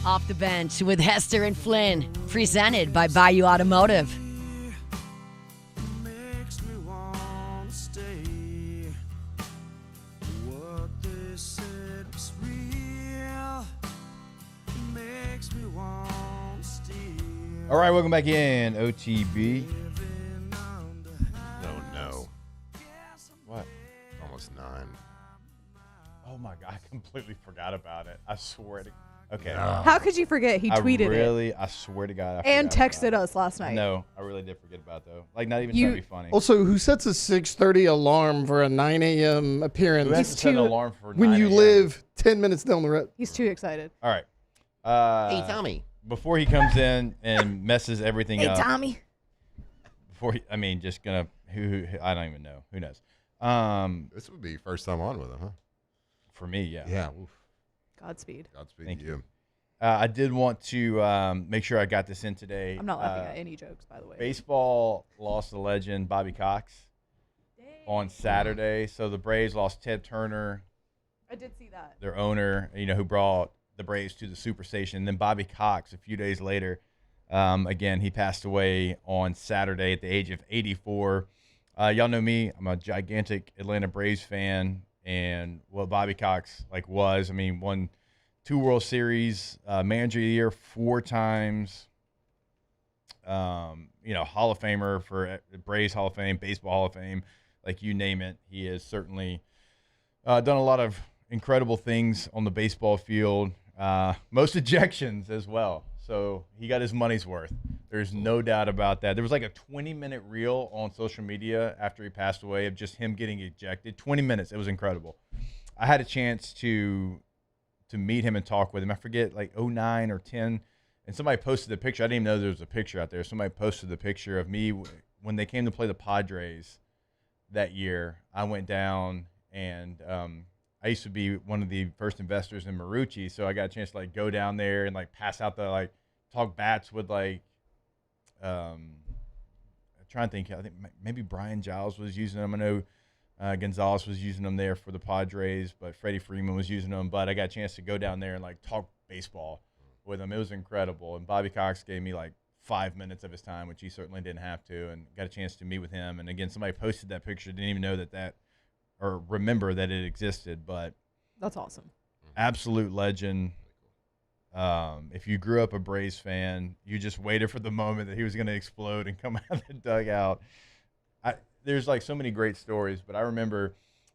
Off the Bench with Hester and Flynn, presented by Bayou Automotive. All right, welcome back in, OTB. No. What? Almost 9. Oh my God, I completely forgot about it. I swear to. Okay. How could you forget? He tweeted it. I swear to God. And texted us last night. No, I really did forget about it, though. Like, not even trying to be funny. Also, who sets a 6:30 alarm for a 9 a.m. appearance? Who has to set an alarm for when 9 you a.m.? live 10 minutes down the road. He's too excited. All right. Hey, Tommy. Before he comes in and messes everything up. Hey, Tommy. Just gonna who I don't even know. Who knows? This would be first time on with him, huh? For me, yeah. Yeah. Oof. Godspeed. Thank you. I did want to make sure I got this in today. I'm not laughing at any jokes, by the way. Baseball lost the legend Bobby Cox on Saturday. So the Braves lost Ted Turner. I did see that. Their owner, who brought the Braves to the Superstation. Then Bobby Cox, a few days later, again, he passed away on Saturday at the age of 84. Y'all know me. I'm a gigantic Atlanta Braves fan. And what Bobby Cox was, won 2 World Series, Manager of the Year 4 times, Hall of Famer for Braves Hall of Fame, Baseball Hall of Fame, you name it. He has certainly done a lot of incredible things on the baseball field, most ejections as well. So he got his money's worth. There's no doubt about that. There was a 20-minute reel on social media after he passed away of just him getting ejected. 20 minutes. It was incredible. I had a chance to meet him and talk with him. I forget, 09 or 10. And somebody posted the picture. I didn't even know there was a picture out there. Somebody posted the picture of me when they came to play the Padres that year. I went down, and I used to be one of the first investors in Marucci, so I got a chance to like go down there and like pass out the like talk bats with like I'm trying to think. I think maybe Brian Giles was using them. I know Gonzalez was using them there for the Padres, but Freddie Freeman was using them. But I got a chance to go down there and like talk baseball with him. It was incredible. And Bobby Cox gave me like 5 minutes of his time, which he certainly didn't have to, and got a chance to meet with him. And again, somebody posted that picture. Didn't even know that or remember that it existed, but that's awesome. Absolute legend. If you grew up a Braves fan, you just waited for the moment that he was going to explode and come out of the dugout. There's like so many great stories, but I remember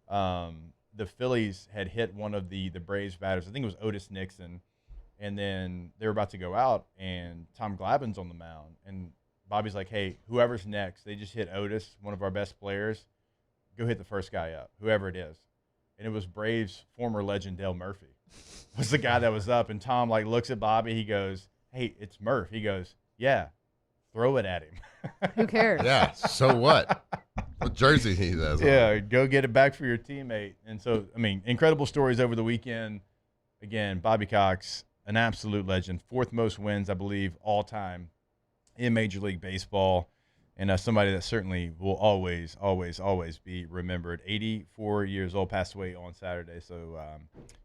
the Phillies had hit one of the Braves batters. I think it was Otis Nixon, and then they were about to go out, and Tom Glavine on the mound, and Bobby's like, "Hey, whoever's next, they just hit Otis, one of our best players. Go hit the first guy up, whoever it is." And it was Braves former legend Dale Murphy was the guy that was up. And Tom like looks at Bobby. He goes, "Hey, it's Murph." He goes, "Yeah, throw it at him." Who cares? Yeah, so what? What jersey he has on. Yeah, go get it back for your teammate. And so, I mean, incredible stories over the weekend. Again, Bobby Cox, an absolute legend. 4th most wins, I believe, all time in Major League Baseball. And somebody that certainly will always, always, always be remembered. 84 years old, passed away on Saturday. So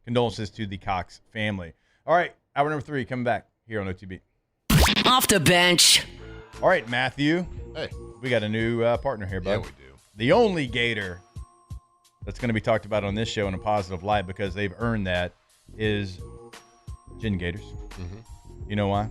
condolences to the Cox family. All right, hour number 3 coming back here on OTB. Off the bench. All right, Matthew. Hey. We got a new partner here, bud. Yeah, we do. The only Gator that's going to be talked about on this show in a positive light because they've earned that is Gin Gators. Mm-hmm. You know why?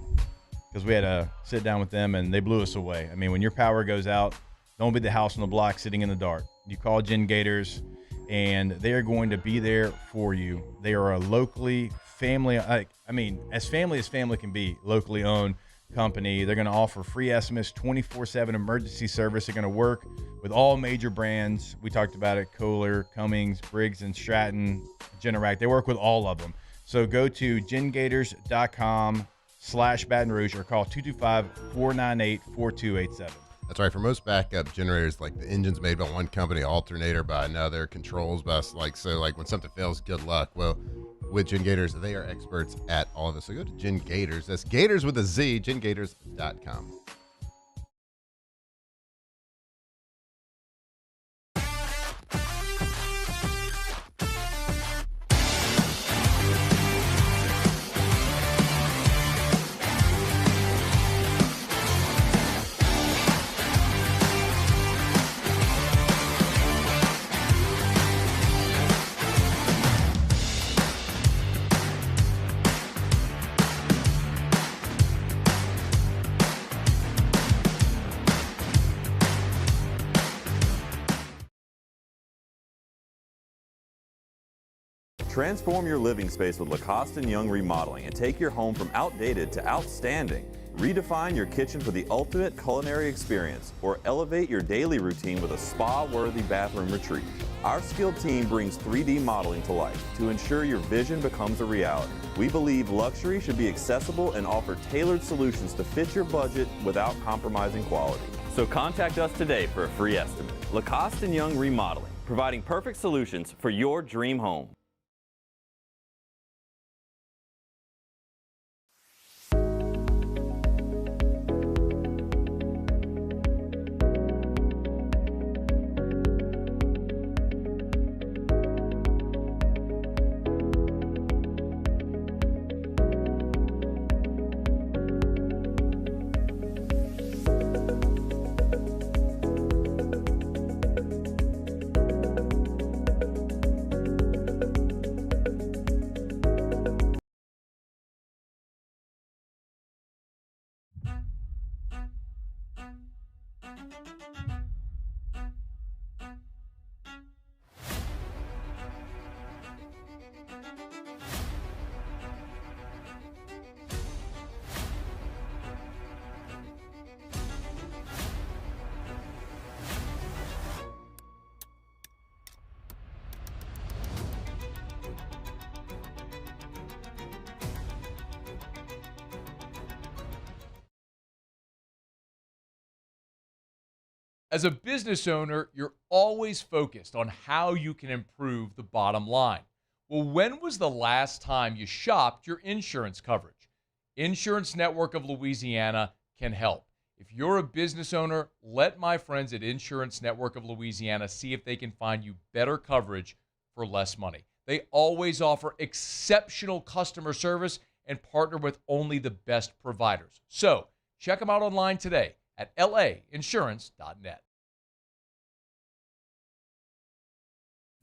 Because we had to sit down with them, and they blew us away. I mean, when your power goes out, don't be the house on the block sitting in the dark. You call Gin Gators, and they are going to be there for you. They are a locally family, as family can be, locally owned company. They're going to offer free estimates, 24/7 emergency service. They're going to work with all major brands. We talked about it: Kohler, Cummings, Briggs & Stratton, Generac. They work with all of them. So go to gingators.com/Baton Rouge or call 225-498-4287. That's right. For most backup generators, like the engine's made by one company, alternator by another, controls by when something fails, good luck. Well, with Gin Gators, they are experts at all of this. So go to Gin Gators. That's Gators with a Z, gingators.com. Transform your living space with Lacoste & Young Remodeling and take your home from outdated to outstanding. Redefine your kitchen for the ultimate culinary experience or elevate your daily routine with a spa-worthy bathroom retreat. Our skilled team brings 3D modeling to life to ensure your vision becomes a reality. We believe luxury should be accessible and offer tailored solutions to fit your budget without compromising quality. So contact us today for a free estimate. Lacoste & Young Remodeling, providing perfect solutions for your dream home. As a business owner, you're always focused on how you can improve the bottom line. Well, when was the last time you shopped your insurance coverage? Insurance Network of Louisiana can help. If you're a business owner, let my friends at Insurance Network of Louisiana see if they can find you better coverage for less money. They always offer exceptional customer service and partner with only the best providers. So check them out online today at lainsurance.net.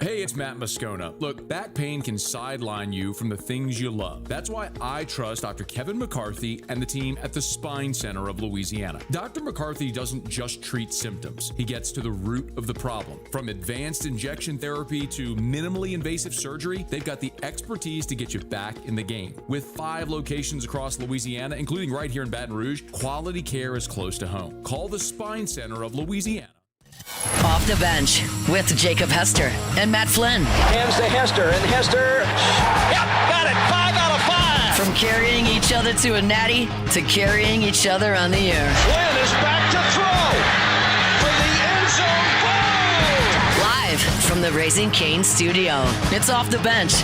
Hey, it's Matt Moscona. Look, back pain can sideline you from the things you love. That's why I trust Dr. Kevin McCarthy and the team at the Spine Center of Louisiana. Dr. McCarthy doesn't just treat symptoms. He gets to the root of the problem. From advanced injection therapy to minimally invasive surgery, they've got the expertise to get you back in the game. With 5 locations across Louisiana, including right here in Baton Rouge, quality care is close to home. Call the Spine Center of Louisiana. Off the bench with Jacob Hester and Matt Flynn. Hands to Hester, and Hester, yep, got it, 5 out of 5. From carrying each other to a natty to carrying each other on the air. Flynn is back to throw for the end zone goal. Live from the Raising Cane studio, it's Off the Bench.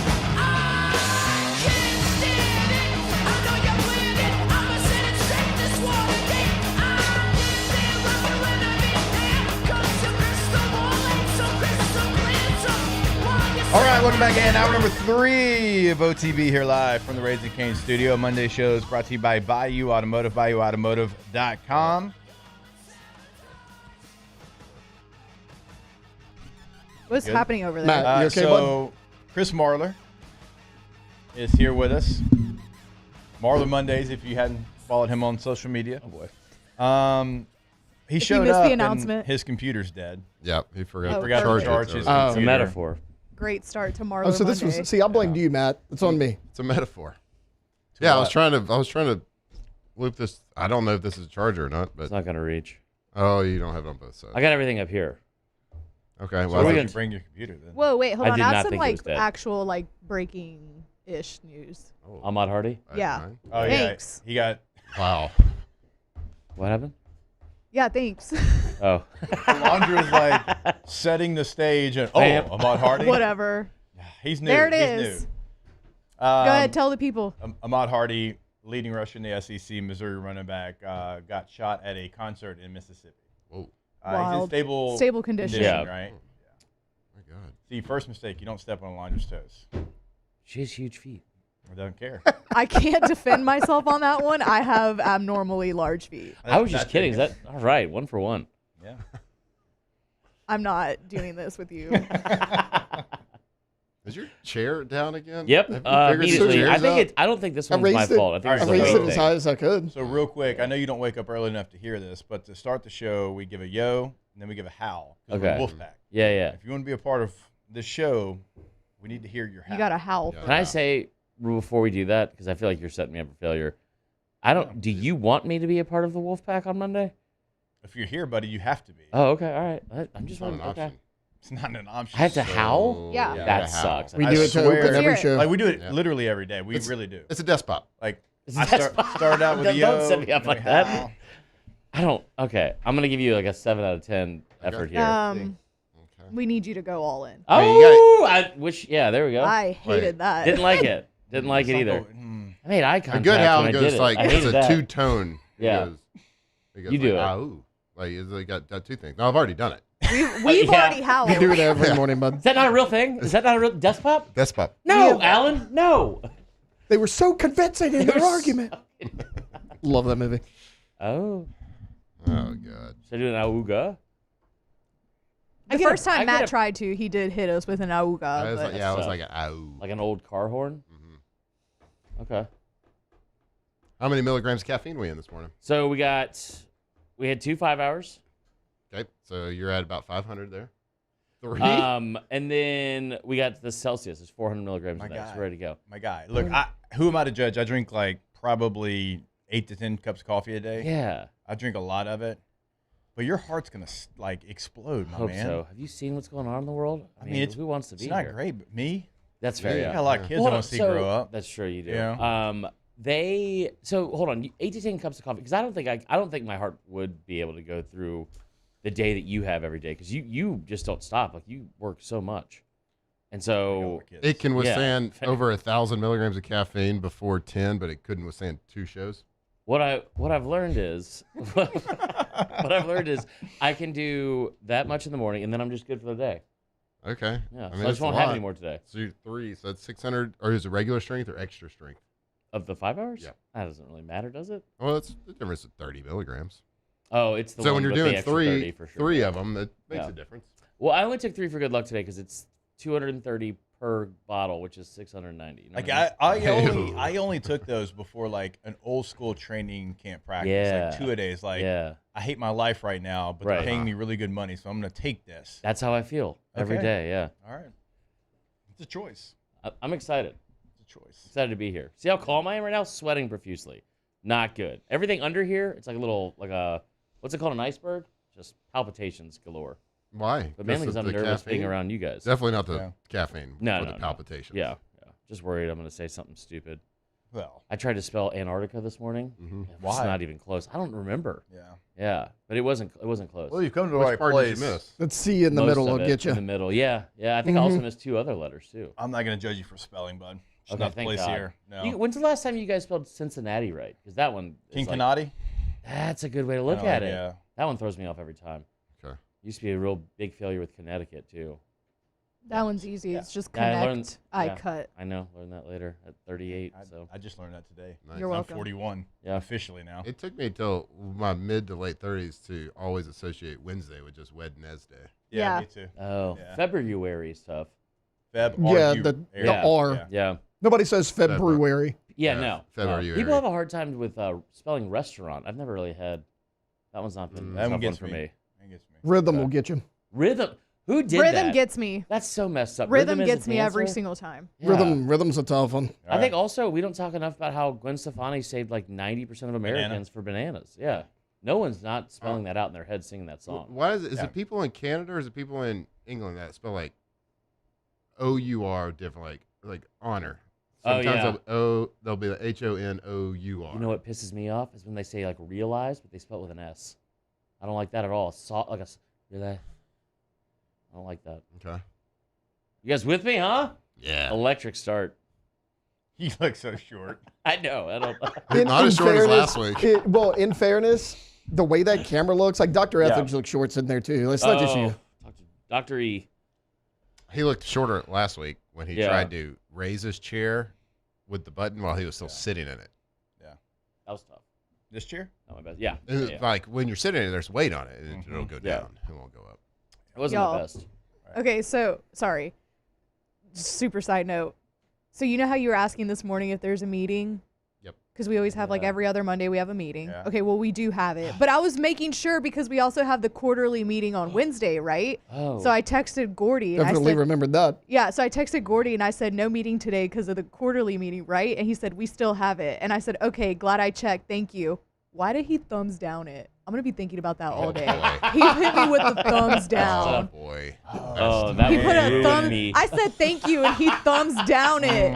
All right, welcome back in. Hour number 3 of OTB here live from the Raising Cane studio. Monday shows brought to you by Bayou Automotive, BayouAutomotive.com. What's Good. happening over there? Matt, you okay, so Chris Marler is here with us. Marler Mondays, if you hadn't followed him on social media. Oh, boy. He If you showed missed up the announcement. and his computer's dead. Yep, he forgot, Oh, to perfect. charge his it. computer. It's a metaphor. Great start to Marlo Oh, so this Monday. was. See, I blamed you, Matt. It's on me. It's a metaphor. Yeah, I was trying to loop this. I don't know if this is a charger or not, but It's not going to reach. Oh, you don't have it on both sides. I got everything up here. Okay, So well, why I did think- you bring your computer then? Whoa, wait, hold I on. did I not have some think it was like dead. actual like breaking-ish news. Ahmad Hardy? Yeah. Oh, Thanks. yeah. He got. Wow. What happened? Yeah, thanks. Oh. Alondra is like setting the stage and Bam. Ahmad Hardy. Whatever. He's new. There it He's is. new. Go ahead, tell the people. Ahmad Hardy, leading rusher in the SEC, Missouri running back, got shot at a concert in Mississippi. Whoa. Wild. He's in Stable condition. Yeah. right? My God. See, first mistake, you don't step on Alondra's toes. She has huge feet. I don't care. I can't defend myself on that one. I have abnormally large feet. I was just kidding. Is that all right? 1 for 1. Yeah. I'm not doing this with you. Is your chair down again? Yep. Have you figured Immediately. the I chairs think out? it. I don't think this I one's my raised it. fault. I think All it's right, I the raised boat it as thing. high as I could. So real quick, I know you don't wake up early enough to hear this, but to start the show, we give a yo, and then we give a howl. 'Cause we're Okay. Wolfpack. Yeah, yeah. If you want to be a part of this show, we need to hear your howl. You got to howl. Can I say before we do that, because I feel like you're setting me up for failure? I don't. Do you want me to be a part of the Wolfpack on Monday? If you're here, buddy, you have to be. Oh, okay. All right. I'm just It's not an wondering. Okay. option. It's not an option. I have to howl? Yeah. Yeah, That you gotta sucks. howl. We I do it to swear. open every Let's hear show. Like we do it Yeah. literally every day. We It's- really do. It's a desk pop. Like It's I a desk pop. started out with a Don't yo. set me up then like we that. howl. I don't. Okay. I'm gonna give you like a 7 out of 10 effort here. Okay. We need you to go all in. Oh, I wish. Yeah, there we go. I hated that. Didn't like it. Didn't like it It's either. not going- I made eye A contact good howl when I goes did it. like I it's hated a that. two-tone. Yeah. It goes You do like, it. ah, ooh. Like it's like got 2 things. No, I've already done it. We've Yeah. already howled. We do it every morning, bud. Is that not a real thing? Is that not a real desk pop? Desk pop. No, Alan. No. They were so convincing in They their were argument. Love that movie. Oh. Oh God. Should I do an auga? The first time Matt tried to, he did hit us with an auga. I was but like, yeah, I was like, ow. Like an old car horn. Okay. How many milligrams of caffeine we in this morning? So we had 2 5 hours. Okay, so you're at about 500 there. 3. And then we got the Celsius. It's 400 milligrams My in there. It's guy. ready to go. My guy. Look, who am I to judge? I drink like probably 8 to 10 cups of coffee a day. Yeah. I drink a lot of it. But your heart's gonna like explode, my Hope man. so. Have you seen what's going on in the world? I mean, it's who wants to it's be not here? great, but me. That's fair. You Yeah. got a lot of kids I want to see grow up. That's true. You do. Yeah. So hold on. 8 to 10 cups of coffee because I don't think my heart would be able to go through the day that you have every day because you just don't stop. Like you work so much, and so it can withstand over 1,000 milligrams of caffeine before 10, but it couldn't withstand 2 shows. What I've learned is I can do that much in the morning, and then I'm just good for the day. Okay. Yeah. I mean, So I just won't have any more today. So you're 3, so that's 600, or is it regular strength or extra strength? Of the 5 hours? Yeah. That doesn't really matter, does it? Well, it's the difference of 30 milligrams. Oh, it's the so one when you're with the doing extra 30 for sure. 3 of them, it makes Yeah. a difference. Well, I only took 3 for good luck today because it's 230 per bottle, which is 690. You know Like what I mean? I only took those before like an old school training camp practice, Yeah. like 2-a-days. Like Yeah. I hate my life right now, but Right. they're paying me really good money, so I'm gonna take this. That's how I feel every Okay. day. Yeah. All right, it's a choice. I'm excited. It's a choice. Excited to be here. See how calm I am right now? Sweating profusely. Not good. Everything under here, it's like a little, like a, what's it called, an iceberg? Just palpitations galore. Why? But mainly because I'm the nervous being caffeine? around you guys. Definitely not the caffeine. No, for no, the no. palpitations. Yeah, yeah. Just worried I'm going to say something stupid. Well, I tried to spell Antarctica this morning. It's Why? not even close. I don't remember. Yeah. Yeah, but it wasn't close. Well, you've come to the Which right part place. did you miss? Let's see in the Most middle of will it get you. in the middle. Yeah, yeah. I think I also missed 2 other letters too. I'm not gonna judge you for spelling, bud. It's Okay, not the thank place God. here. No. When's the last time you guys spelled Cincinnati right? Because that one is like, Kinkanati? that's a good way to look Oh, at it. yeah. That one throws me off every time. Okay. Used to be a real big failure with Connecticut too. That one's easy. It's just Yeah, connect, I yeah, cut. I know. Learned that later at 38. So I just learned that today. You're welcome. I'm 41. Yeah. Officially now. It took me till my mid to late 30s to always associate Wednesday with just Wednesday. Yeah. Me too. Oh, Yeah. February is tough. Feb. Yeah, RU, the area. R. Yeah. Yeah. Nobody says February. Yeah, Yeah, no. February. People have a hard time with spelling restaurant. I've never really had. That one's not been a That tough one one gets for me. me. That gets me. Rhythm will get you. Rhythm. Who did Rhythm that? gets me. That's so messed up. Rhythm is gets the me every answer? single time. Yeah. Rhythm's a tough one. I think also we don't talk enough about how Gwen Stefani saved like 90% of Americans for bananas. Yeah. No one's not spelling that out in their head singing that song. Why is it? Is it people in Canada or is it people in England that spell like O-U-R different, like honor? Oh, Sometimes yeah. they'll be like H-O-N-O-U-R. You know what pisses me off is when they say like realize, but they spell it with an S. I don't like that at all. Realize. I don't like that. Okay. You guys with me, huh? Yeah. Electric start. You look so short. I know. I don't. Not as short as last week. In fairness, the way that camera looks, like Dr. Etheridge looks short sitting there too. It's not just you. Dr. E. He looked shorter last week when he Yeah. tried to raise his chair with the button while he was still sitting in it. Yeah. That was tough. This chair? Not my best. Yeah. It was Yeah. Like when you're sitting in it, there's weight on it. It'll go Yeah. down. It won't go up. It wasn't Y'all. the best. Okay, so sorry. Just super side note. So you know how you were asking this morning if there's a meeting? Yep. Because we always have like Yeah. every other Monday we have a meeting. Yeah. Okay, well we do have it, but I was making sure because we also have the quarterly meeting on Wednesday, right? Oh. So I texted Gordy and I Definitely said, remembered that. yeah. So I texted Gordy and I said no meeting today because of the quarterly meeting, right? And he said we still have it, and I said okay, glad I checked, thank you. Why did he thumbs down it? I'm gonna be thinking about that all day. He hit me with the thumbs down. Oh boy. Oh, that He would put a ruin thumb. me. I said thank you, and he thumbs down it.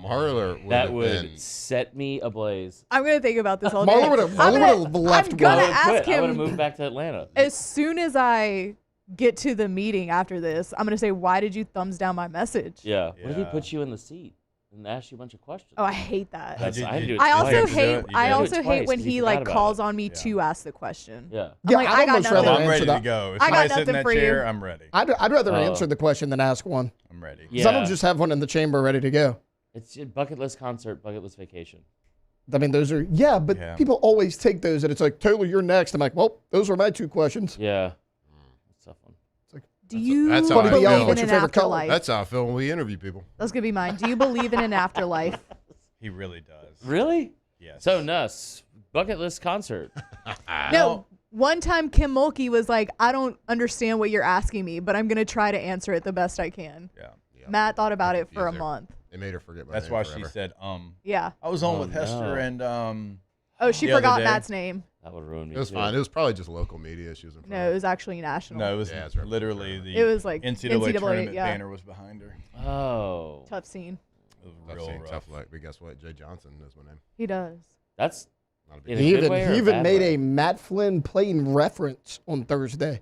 Marler would That have would been. set me ablaze. I'm gonna think about this all day. Marla would have left. I'm gonna I would ask quit. I would have him moved back to Atlanta. as soon as I get to the meeting after this. I'm gonna say, why did you thumbs down my message? Yeah. What if he Yeah. puts you in the seat and asks you a bunch of questions? Oh, I hate that. That's, I had to do it I twice. also hate. You I did. also Do it hate twice when 'cause he forgot like about calls it. on me to ask the question. Yeah. I'm Yeah, like, I'd I got almost nothing. rather I'm ready answer to that. go. If I somebody got sit in nothing that for chair, you. I'm ready. I'd rather Oh. answer the question than ask one. I'm ready. Because I don't Yeah. just have one in the chamber ready to go. It's a bucket list concert, bucket list vacation. I mean, those are, but Yeah. people always take those and it's like, Taylor, you're next. I'm like, well, those were my 2 questions. Yeah. It's a tough one. Do you That's how I believe feel. in What's an your favorite color? afterlife? That's how I feel when we interview people. That's gonna be mine. Do you believe in an afterlife? He really does. Really? Yes. So, Nuss, bucket list concert. No. One time Kim Mulkey was like, I don't understand what you're asking me, but I'm gonna try to answer it the best I can. Yeah. Matt thought about it for a confused her. month. They made her forget my That's name why forever. she said, Yeah. I was on Oh, with Hester no. and Oh, she the other forgot day. Matt's name. That would ruin me. It was too. fine. It was probably just local media she was in front No, it was actually national. No, it was Yeah, it's right. literally the It was like NCAA tournament yeah. banner was behind her. Oh. Tough scene. It was Tough real scene, rough. tough luck. But guess what? Jay Johnson knows my name. He does. That's Not a big in a He good even, way or he a even bad made way? a Matt Flynn playing reference on Thursday.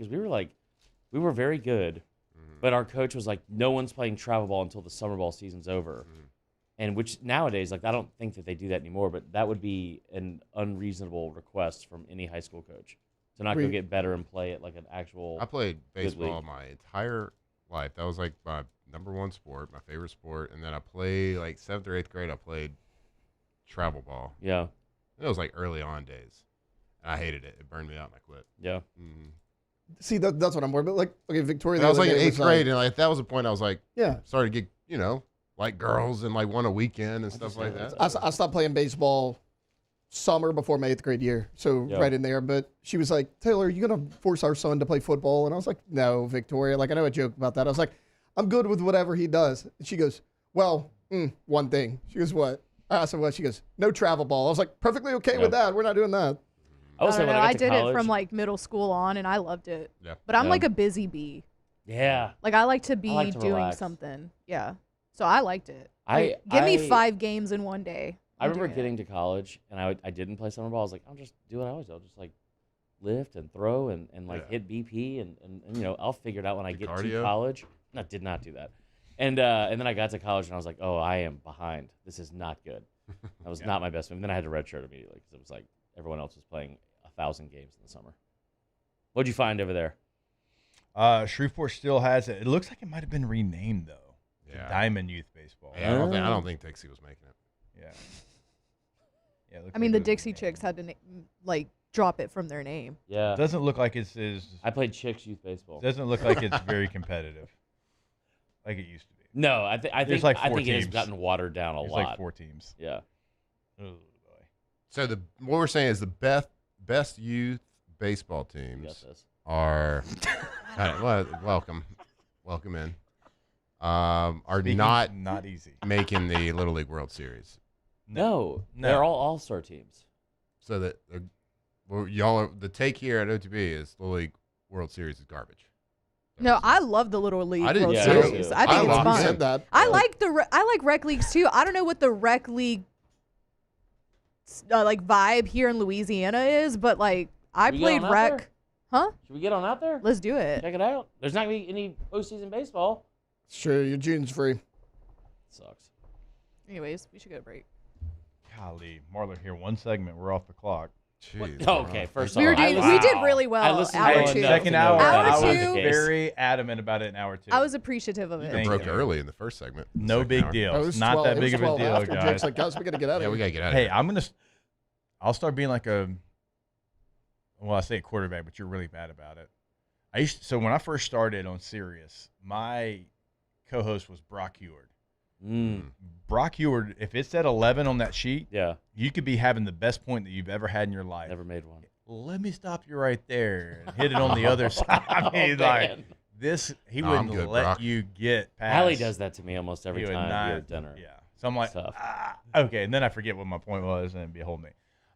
weird because we were very good, But our coach was like, no one's playing travel ball until the summer ball season's over. And which nowadays, like, I don't think that they do that anymore, but that would be an unreasonable request from any high school coach to not go get better and play at like an actual. I played baseball my entire life. That was like my number one sport, my favorite sport. And then I played like 7th or 8th grade. I played travel ball. Yeah. It was like early on days. And I hated it. It burned me out and I quit. Yeah. See, that's what I'm worried about. Like, okay, Victoria. And I was like in 8th grade, and like that was the point I was like, yeah, started to get, like girls and like won a weekend and stuff like that. I stopped playing baseball summer before my 8th grade year, so right in there. But she was like, Taylor, are you going to force our son to play football? And I was like, no, Victoria. Like, I know I joke about that. I was like, I'm good with whatever he does. And she goes, well, one thing. She goes, what? I said, what? She goes, no travel ball. I was like, perfectly okay with that. We're not doing that. I did it from like middle school on, and I loved it. Yeah. But I'm like a busy bee. Yeah. Like, I like to be doing relax. something. Yeah. So I liked it. I give me 5 games in one day. I remember getting to college, and I didn't play summer ball. I was like, I'll just do what I always do. I'll just like lift and throw and like hit BP, and I'll figure it out when I get to college. No, did not do that. And then I got to college, and I was like, oh, I am behind. This is not good. That was not my best move. And then I had to redshirt immediately because it was like everyone else was playing 1,000 games in the summer. What'd you find over there? Shreveport still has it. It looks like it might have been renamed though. Yeah. Diamond Youth Baseball. Yeah, I don't think Dixie was making it. Yeah. Yeah. I mean, the Dixie Chicks had to like drop it from their name. Yeah. It doesn't look like it's I played Chicks Youth Baseball. Doesn't look like it's very competitive, like it used to be. No, I think like 4 it has teams. gotten watered down a There's lot. like 4 teams. Yeah. Oh, boy. So what we're saying is the best youth baseball teams are welcome in. Are Speaking not easy. making the Little League World Series. No, they're all all-star teams. So that the take here at OTB is Little League World Series is garbage. No, I love the Little League World too. Series. I think it's fun. Said that. I like rec leagues too. I don't know what the rec league like vibe here in Louisiana is, but like I played rec. Huh? Should we get on out there? Let's do it. Check it out. There's not gonna be any postseason baseball. It's true. Your June's free. Sucks. Anyways, we should go to break. Golly, Marler here. 1 segment. We're off the clock. Jeez, okay, first we off, did really well. Hour 2. Second hour, Hour I was 2. very adamant about it in hour 2. I was appreciative of it. You broke early in the first segment. No big deal. It was Not 12 that big of a deal, after. guys. Jake's like, guys, we got to get out of here. we got to get out of here. Hey, I'll start being like I say a quarterback, but you're really bad about it. So when I first started on Sirius, my co-host was Brock Heward. Brock Heward, if it said 11 on that sheet, you could be having the best point that you've ever had in your life. Never made one. Let me stop you right there and hit it on the other side. I mean, like this, he wouldn't good, let Brock. you get past. Allie does that to me almost every He would time not- we're at dinner. Yeah. So I'm like, Tough. okay, and then I forget what my point was, and behold me.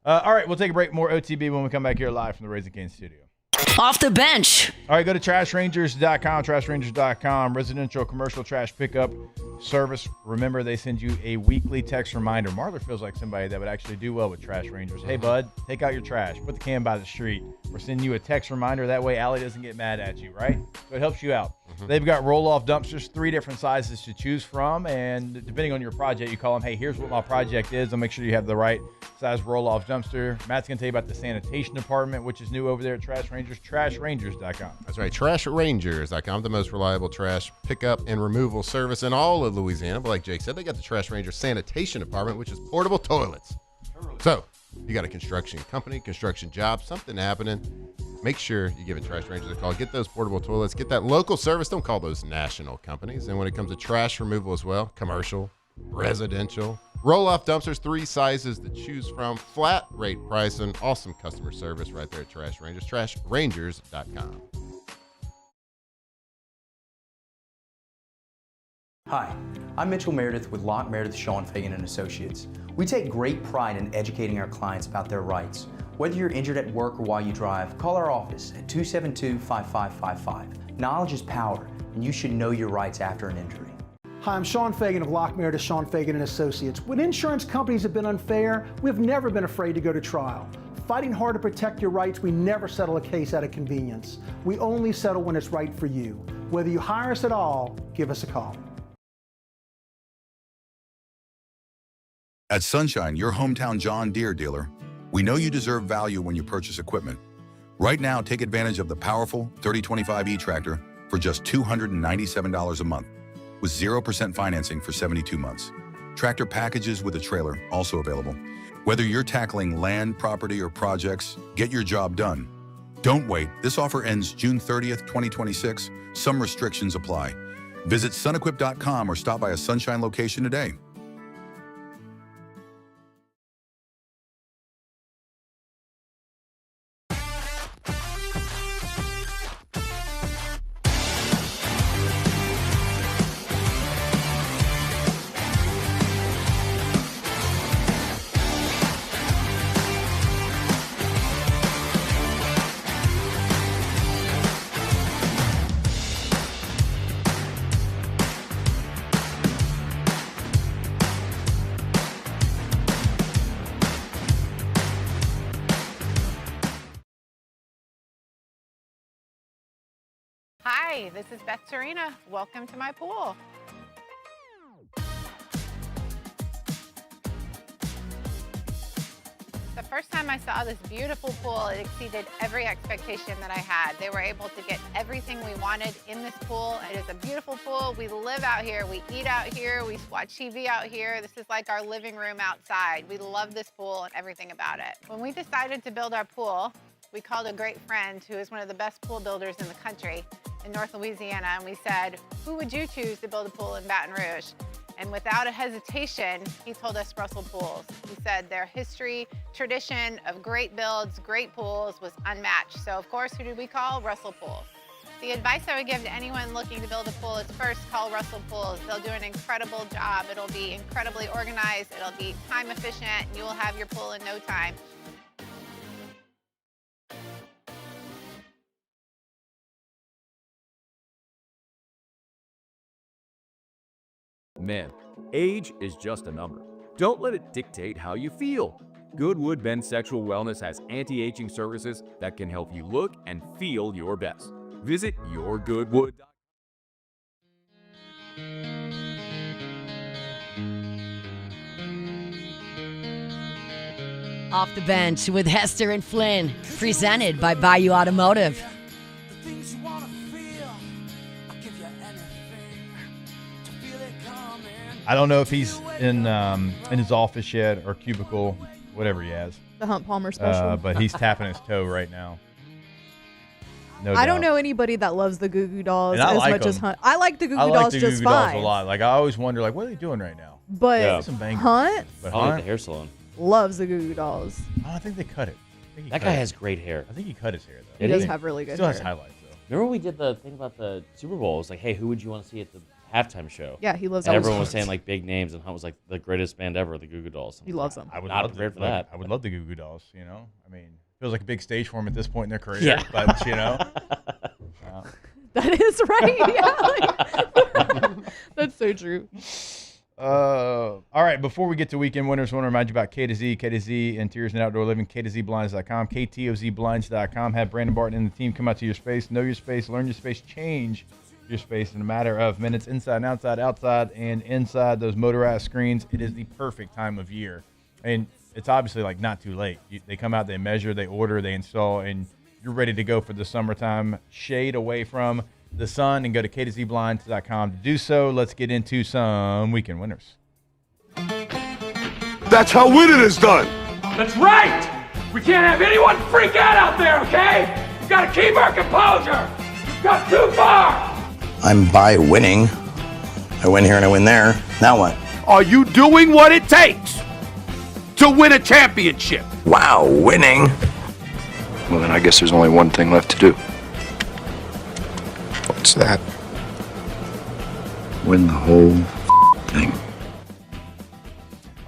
All right, we'll take a break. More OTB when we come back here live from the Raising Cane's studio. Off the bench. All right, go to trashrangers.com, trashrangers.com, residential commercial trash pickup service. Remember, they send you a weekly text reminder. Marler feels like somebody that would actually do well with Trash Rangers. Hey, bud, take out your trash. Put the can by the street. We're sending you a text reminder. That way, Allie doesn't get mad at you, right? So it helps you out. They've got roll-off dumpsters, 3 different sizes to choose from, and depending on your project, you call them, hey, here's what my project is. I'll make sure you have the right size roll-off dumpster. Matt's going to tell you about the sanitation department, which is new over there at Trash Rangers, trashrangers.com. That's right, trashrangers.com, the most reliable trash pickup and removal service in all of Louisiana. But like Jake said, they got the Trash Rangers sanitation department, which is portable toilets. So you got a construction company, construction job, something happening, make sure you give it Trash Rangers a call. Get those portable toilets. Get that local service. Don't call those national companies. And when it comes to trash removal as well, commercial, residential, roll-off dumpsters, 3 sizes to choose from, flat rate pricing, awesome customer service right there at Trash Rangers, trashrangers.com. Hi, I'm Mitchell Meredith with Locke Meredith, Sean Fagan & Associates. We take great pride in educating our clients about their rights. Whether you're injured at work or while you drive, call our office at 272-5555. Knowledge is power, and you should know your rights after an injury. Hi, I'm Sean Fagan of Locke Meredith, Sean Fagan & Associates. When insurance companies have been unfair, we've never been afraid to go to trial. Fighting hard to protect your rights, we never settle a case out of convenience. We only settle when it's right for you. Whether you hire us at all, give us a call. At Sunshine, your hometown John Deere dealer, we know you deserve value when you purchase equipment. Right now, take advantage of the powerful 3025E tractor for just $297 a month, with 0% financing for 72 months. Tractor packages with a trailer also available. Whether you're tackling land, property, or projects, get your job done. Don't wait. This offer ends June 30th, 2026. Some restrictions apply. Visit sunequip.com or stop by a Sunshine location today. Hi, this is Beth Serena. Welcome to my pool. The first time I saw this beautiful pool, it exceeded every expectation that I had. They were able to get everything we wanted in this pool. It is a beautiful pool. We live out here, we eat out here, we watch TV out here. This is like our living room outside. We love this pool and everything about it. When we decided to build our pool, we called a great friend who is one of the best pool builders in the country in North Louisiana, and we said, who would you choose to build a pool in Baton Rouge? And without a hesitation, he told us Russell Pools. He said their history, tradition of great builds, great pools was unmatched. So of course, who did we call? Russell Pools. The advice I would give to anyone looking to build a pool is first call Russell Pools. They'll do an incredible job. It'll be incredibly organized, it'll be time efficient, and you will have your pool in no time. Man, age is just a number. Don't let it dictate how you feel. Goodwood Bend Sexual Wellness has anti-aging services that can help you look and feel your best. Visit yourgoodwood.com. Off the Bench with Hester and Flynn, presented by Bayou Automotive. I don't know if he's in his office yet or cubicle, whatever he has. The Hunt Palmer special. But he's tapping his toe right now. No I doubt. don't know anybody that loves the Goo Goo Dolls And I as like much as them. Hunt. I like the Goo Goo I like Dolls the just Goo Goo Dolls fine. a lot. Like I always wonder, like, what are they doing right now? But Some bangers. Hunt But I like Hunt, the hair salon. loves the Goo Goo Dolls. I don't think they cut it. I think he That cut guy it. has great hair. I think he cut his hair though. He does have really good Still has hair. highlights though. Remember when we did the thing about the Super Bowl? It was like, hey, who would you want to see at the halftime show? Yeah, he loves And all everyone was sports. saying like big names, and Hunt was like the greatest band ever, the Goo Goo Dolls. He loves them. I would Not love prepared to, for that. I would love the Goo Goo Dolls. You know, I mean, feels like a big stage for him at this point in their career. Yeah. But you know, That is right. Yeah, like, that's so true. all right. Before we get to weekend winners, I want to remind you about K to Z Interiors and Outdoor Living, KTZBlinds.com, KTOZBlinds.com. Have Brandon Barton and the team come out to your space, know your space, learn your space, change your space in a matter of minutes, inside and outside, and inside those motorized screens. It is the perfect time of year. And it's obviously like not too late. They come out, they measure, they order, they install, and you're ready to go for the summertime. Shade away from the sun and go to KTZBlinds.com to do so. Let's get into some weekend winners. That's how winning is done. That's right! We can't have anyone freak out there, okay? We've got to keep our composure! We've got too far! I'm by winning. I win here and I win there. Now what? Are you doing what it takes to win a championship? Wow, winning. Well, then I guess there's only one thing left to do. What's that? Win the whole thing.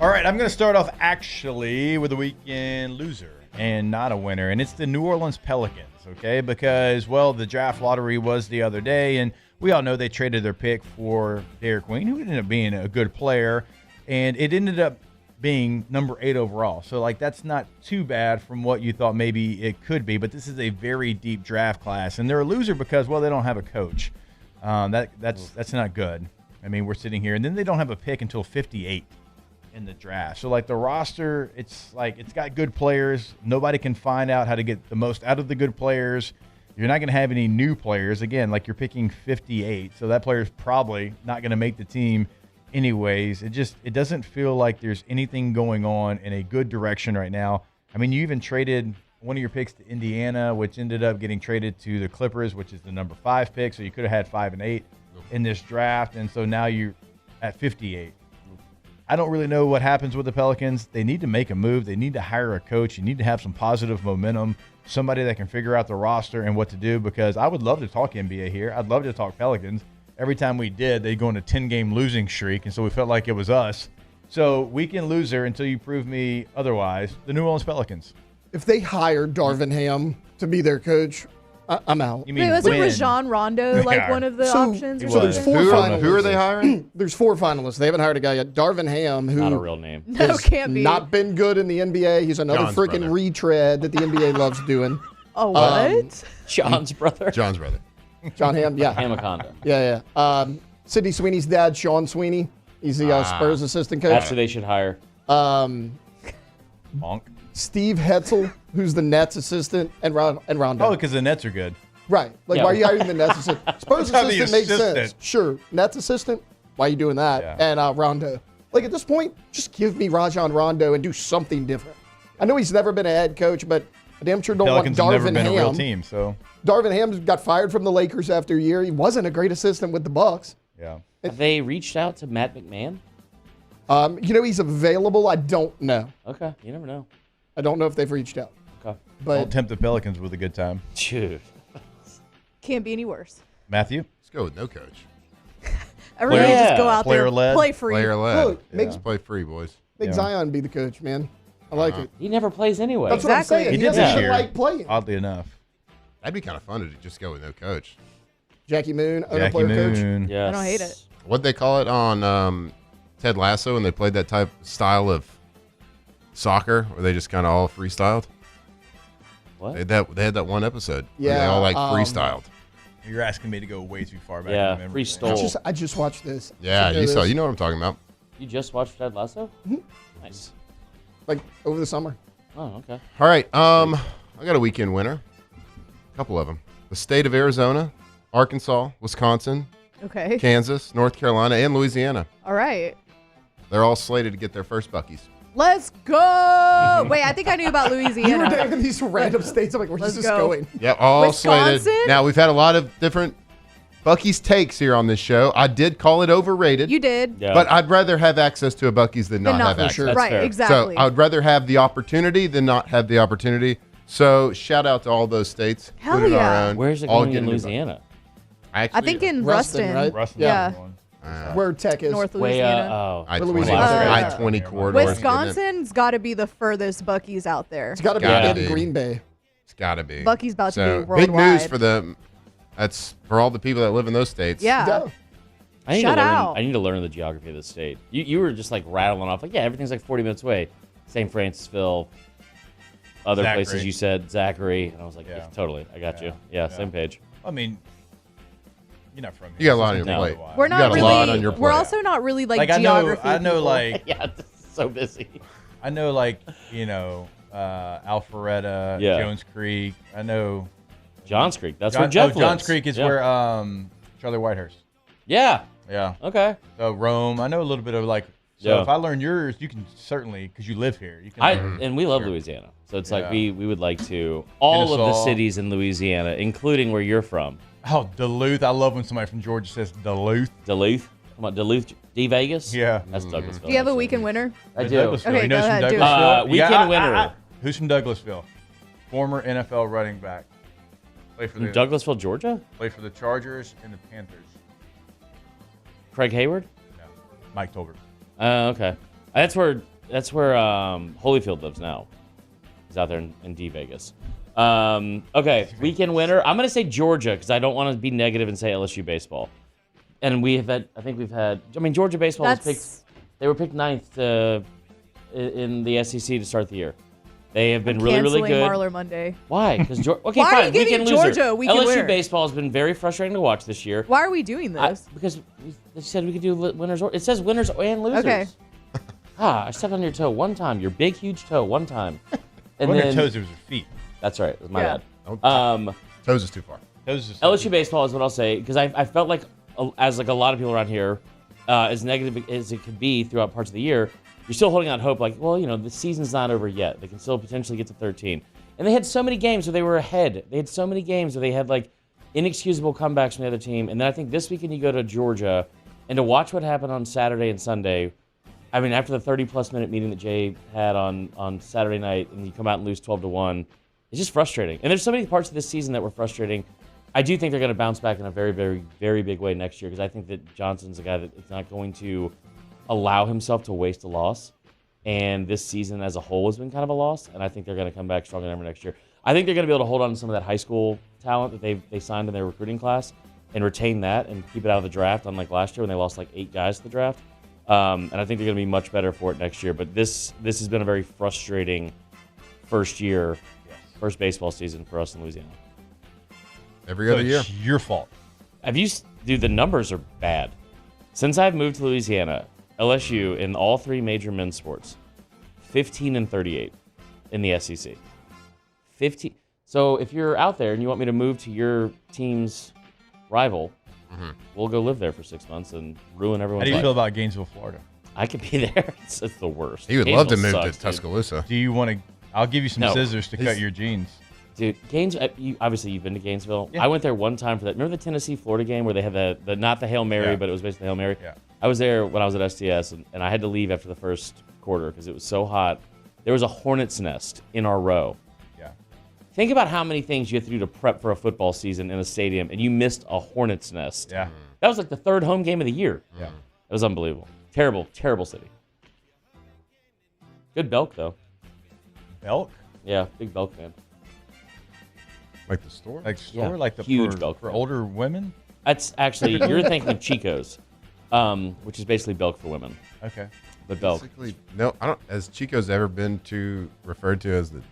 All right, I'm going to start off actually with a weekend loser and not a winner, and it's the New Orleans Pelicans, okay? Because, well, the draft lottery was the other day, and we all know they traded their pick for Derek Queen, who ended up being a good player, and it ended up being number 8 overall. So, like, that's not too bad from what you thought maybe it could be. But this is a very deep draft class. And they're a loser because, well, they don't have a coach. That's not good. I mean, we're sitting here. And then they don't have a pick until 58 in the draft. So, like, the roster, it's got good players. Nobody can find out how to get the most out of the good players. You're not going to have any new players. Again, like, you're picking 58. So that player's probably not going to make the team anyways. It doesn't feel like there's anything going on in a good direction right now. I mean, you even traded one of your picks to Indiana, which ended up getting traded to the Clippers, which is the number 5 pick. So you could have had 5 and 8 in this draft. And so now you're at 58. I don't really know what happens with the Pelicans. They need to make a move. They need to hire a coach. You need to have some positive momentum, somebody that can figure out the roster and what to do, because I would love to talk NBA here. I'd love to talk Pelicans. Every time we did, they'd go on a 10-game losing streak, and so we felt like it was us. So weekend loser until you prove me otherwise, the New Orleans Pelicans. If they hired Darvin Ham to be their coach, I'm out. You mean Wait, wasn't Rajon Rondo like one of the options? Or there's something? 4 finalists. Who are they hiring? There's 4 finalists. They haven't hired a guy yet. Darvin Ham, who Not a real name. No, has can't be. not been good in the NBA. He's another John's freaking brother. retread that the NBA loves doing. Oh, what? John's brother. John's brother. John Ham, yeah. Hamaconda. Yeah. Sidney Sweeney's dad, Sean Sweeney. He's the Spurs assistant coach. That's who they should hire. Bonk. Steve Hetzel, who's the Nets assistant, and Rondo. Oh, because the Nets are good. Right. Like, Yeah. why are you hiring the Nets assistant? Spurs Let's have the assistant makes sense. assistant. Sure. Nets assistant, why are you doing that? Yeah. And Rondo. Like, at this point, just give me Rajon Rondo and do something different. I know he's never been a head coach, but I damn sure don't Pelicans have want never Darvin been a real Ham. team, so Darvin Ham got fired from the Lakers after a year. He wasn't a great assistant with the Bucks. yeah. Have they reached out to Matt McMahon? He's available. I don't know. Okay, you never know. I don't know if they've reached out. Okay. But Don't tempt the Pelicans with a good time. Dude. Can't be any worse. Matthew? Let's go with no coach. Everybody Player- just go out there, player-led. play free. Player led. Look, Let's play free, boys. make Yeah. Zion be the coach, man. I like it. He never plays anyway. That's what I'm Exactly. saying. He He did doesn't this even year, like playing. oddly enough. That'd be kind of fun to just go with no coach. Jackie Moon, owner Jackie player coach. Moon. Yes. I don't hate it. What'd they call it on Ted Lasso when they played that style of soccer where they just kind of all freestyled? What? They had that one episode where they Yeah, all like freestyled. You're asking me to go way too far back. Yeah, in memory. free stole. I just watched this. Yeah, Should know you this. know what I'm talking about. You just watched Ted Lasso? Mm-hmm. Nice. Like over the summer. Oh, okay. All right, I got a weekend winner. A couple of them. The state of Arizona, Arkansas, Wisconsin, Okay. Kansas, North Carolina, and Louisiana. All right. They're all slated to get their first Buckies. Let's go. Wait, I think I knew about You were Louisiana. naming these random states. I'm like, where's Let's this go. going? Yeah, all Wisconsin? slated. Now, we've had a lot of different Bucky's takes here on this show. I did call it overrated. You did. Yeah. But I'd rather have access to a Bucky's than not have for access. sure. That's Right, fair. exactly. So I'd rather have the opportunity than not have the opportunity. So shout out to all those states. Hell including yeah. our own. Where's it all going in getting new Louisiana? Buc- I think in Ruston. right? Ruston. Yeah. Where Tech is. North Way Louisiana. I-20. Louisiana. I-20 corridor. Wisconsin's got to be the furthest Bucky's out there. It's got to be Gotta in be. Green Bay. It's got to be. Bucky's about to be big news worldwide. for them. That's for all the people that live in those states. Yeah. Go. I need Shout to learn. out. I need to learn the geography of the state. You were just like rattling off like, yeah, everything's like 40 minutes away. St. Francisville, other Zachary. places you said, Zachary, and I was like, Yeah. yeah, totally, I got you. Yeah, same page. I mean, you're not from here. You got a lot on your No. plate. We're You not got really. a lot on your We're plate. also not really like I geography. know, people. like, Yeah, this is so busy. I know, like, you know, Alpharetta, Yeah. Jones Creek. I know. Johns Creek. That's where Jeff Johns lives. Creek is Yeah. where Charlie Whitehurst. Yeah. Yeah. Okay. So Rome. I know a little bit of like. So Yeah. if I learn yours, you can certainly, because you live here. You can. learn. And we love Sure. Louisiana, so it's like Yeah. we would like to all of the Kennesaw. cities in Louisiana, including where you're from. Oh, Duluth. I love when somebody from Georgia says Duluth. Duluth. Come on, Duluth, D Vegas. Yeah. That's Douglasville. Do you have a actually. weekend winner? I do. Douglasville. Okay, You know go who's from ahead, do it. Douglasville? Weekend winner. Who's from Douglasville? Former NFL running back. Play for From the Douglasville, Georgia. Play for the Chargers and the Panthers. Craig Hayward. No, Mike Tolbert. Okay. That's where Holyfield lives now. He's out there in D Vegas. Okay, weekend winner. I'm gonna say Georgia because I don't want to be negative and say LSU baseball. And we have had, I think we've had. I mean, Georgia baseball was picked. They were picked 9th to in the SEC to start the year. They have been really, really good. Marler Monday. Why? Because okay, Why fine. are you giving Weekend Georgia loser. a weekend LSU winner? baseball has been very frustrating to watch this year. Why are we doing this? Because they said we could do winners. It says winners and losers. Okay. I stepped on your toe one time. Your big, huge toe one time. And It wasn't then toes, it was your feet. That's right. It was my bad. Toes is too far. Toes is LSU baseball is what I'll say because I felt like, as like a lot of people around here, as negative as it could be throughout parts of the year, you're still holding out hope. Like, well, the season's not over yet. They can still potentially get to 13. And they had so many games where they were ahead. They had so many games where they had like inexcusable comebacks from the other team. And then I think this weekend you go to Georgia, and to watch what happened on Saturday and Sunday. I mean, after the 30-plus minute meeting that Jay had on Saturday night, and you come out and lose 12-1, it's just frustrating. And there's so many parts of this season that were frustrating. I do think they're going to bounce back in a very, very, very big way next year because I think that Johnson's a guy that is not going to allow himself to waste a loss. And this season as a whole has been kind of a loss, and I think they're going to come back stronger than ever next year. I think they're going to be able to hold on to some of that high school talent that they signed in their recruiting class and retain that and keep it out of the draft, unlike last year when they lost like 8 guys to the draft. And I think they're going to be much better for it next year. But this has been a very frustrating first baseball season for us in Louisiana. Every other year. It's your fault. Dude, the numbers are bad. Since I've moved to Louisiana, LSU in all 3 major men's sports, 15-38 in the SEC. 15. So if you're out there and you want me to move to your team's rival, we'll go live there for 6 months and ruin everyone's life. How do you feel about Gainesville, Florida? I could be there. It's the worst. He would love to move sucks, to Tuscaloosa. Do you want to? I'll give you some scissors to cut your jeans. Dude, obviously you've been to Gainesville. Yeah. I went there one time for that. Remember the Tennessee-Florida game where they had the not the Hail Mary, but it was basically the Hail Mary? Yeah. I was there when I was at STS, and I had to leave after the first quarter because it was so hot. There was a hornet's nest in our row. Yeah. Think about how many things you have to do to prep for a football season in a stadium, and you missed a hornet's nest. Yeah. That was like the 3rd home game of the year. Yeah. It was unbelievable. Terrible, terrible city. Good Belk, though. Belk? Yeah, big Belk fan. Like the store? Like store? Yeah, Like the huge for, Belk for fan. older women? That's actually, you're thinking of Chico's, which is basically Belk for women. Okay. But Belk. Basically, no, I don't. Has Chico's ever been referred to as the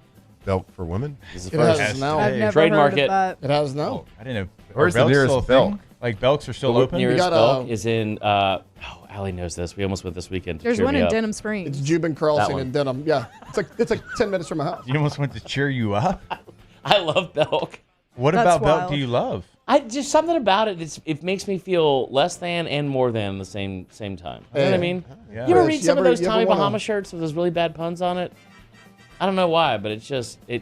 Belk for women? This is It the first. has now. I've never Trademark heard it. of that. It has now. I didn't know. Where's Are the Belks nearest still a Belk? thing? Like Belks are still The open? nearest got, Belk is in, Allie knows this. We almost went this weekend. to There's cheer one me in up. Denham Springs. It's Jubin Crossing one. in Denham. Yeah, it's like 10 minutes from my house. You almost went to cheer you up? I love Belk. What That's about Belk wild. do you love? Just something about it. It makes me feel less than and more than the same time. You know what I mean? Yeah. You ever Chris, read some of you those ever Tommy wanna- Bahama shirts with those really bad puns on it? I don't know why, but it's just they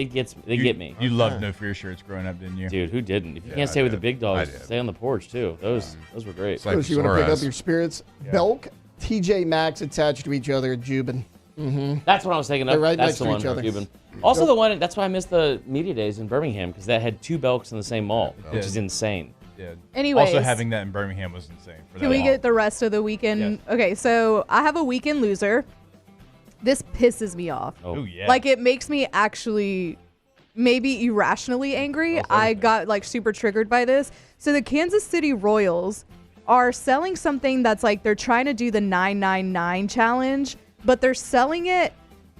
get me. You loved No Fear shirts growing up, didn't you? Dude, who didn't? If you Yeah, can't stay I with the did. big dogs, I did. stay on the porch too. Those were great. It's like So you want to pick up Suarez. your spirits? Yeah. Belk, TJ Maxx attached to each other at Jubin. That's what I was thinking of. They're right That's next the to one. each other. Cuban. Also the one. That's why I missed the media days in Birmingham because that had 2 Belks in the same mall, which is insane. Yeah. Anyways. Also having that in Birmingham was insane. For Can that we long. get the rest of the weekend? Yes. Okay, so I have a weekend loser. This pisses me off. Oh, yeah. Like, it makes me actually maybe irrationally angry. I got, like, super triggered by this. So the Kansas City Royals are selling something that's like they're trying to do the 999 challenge, but they're selling it.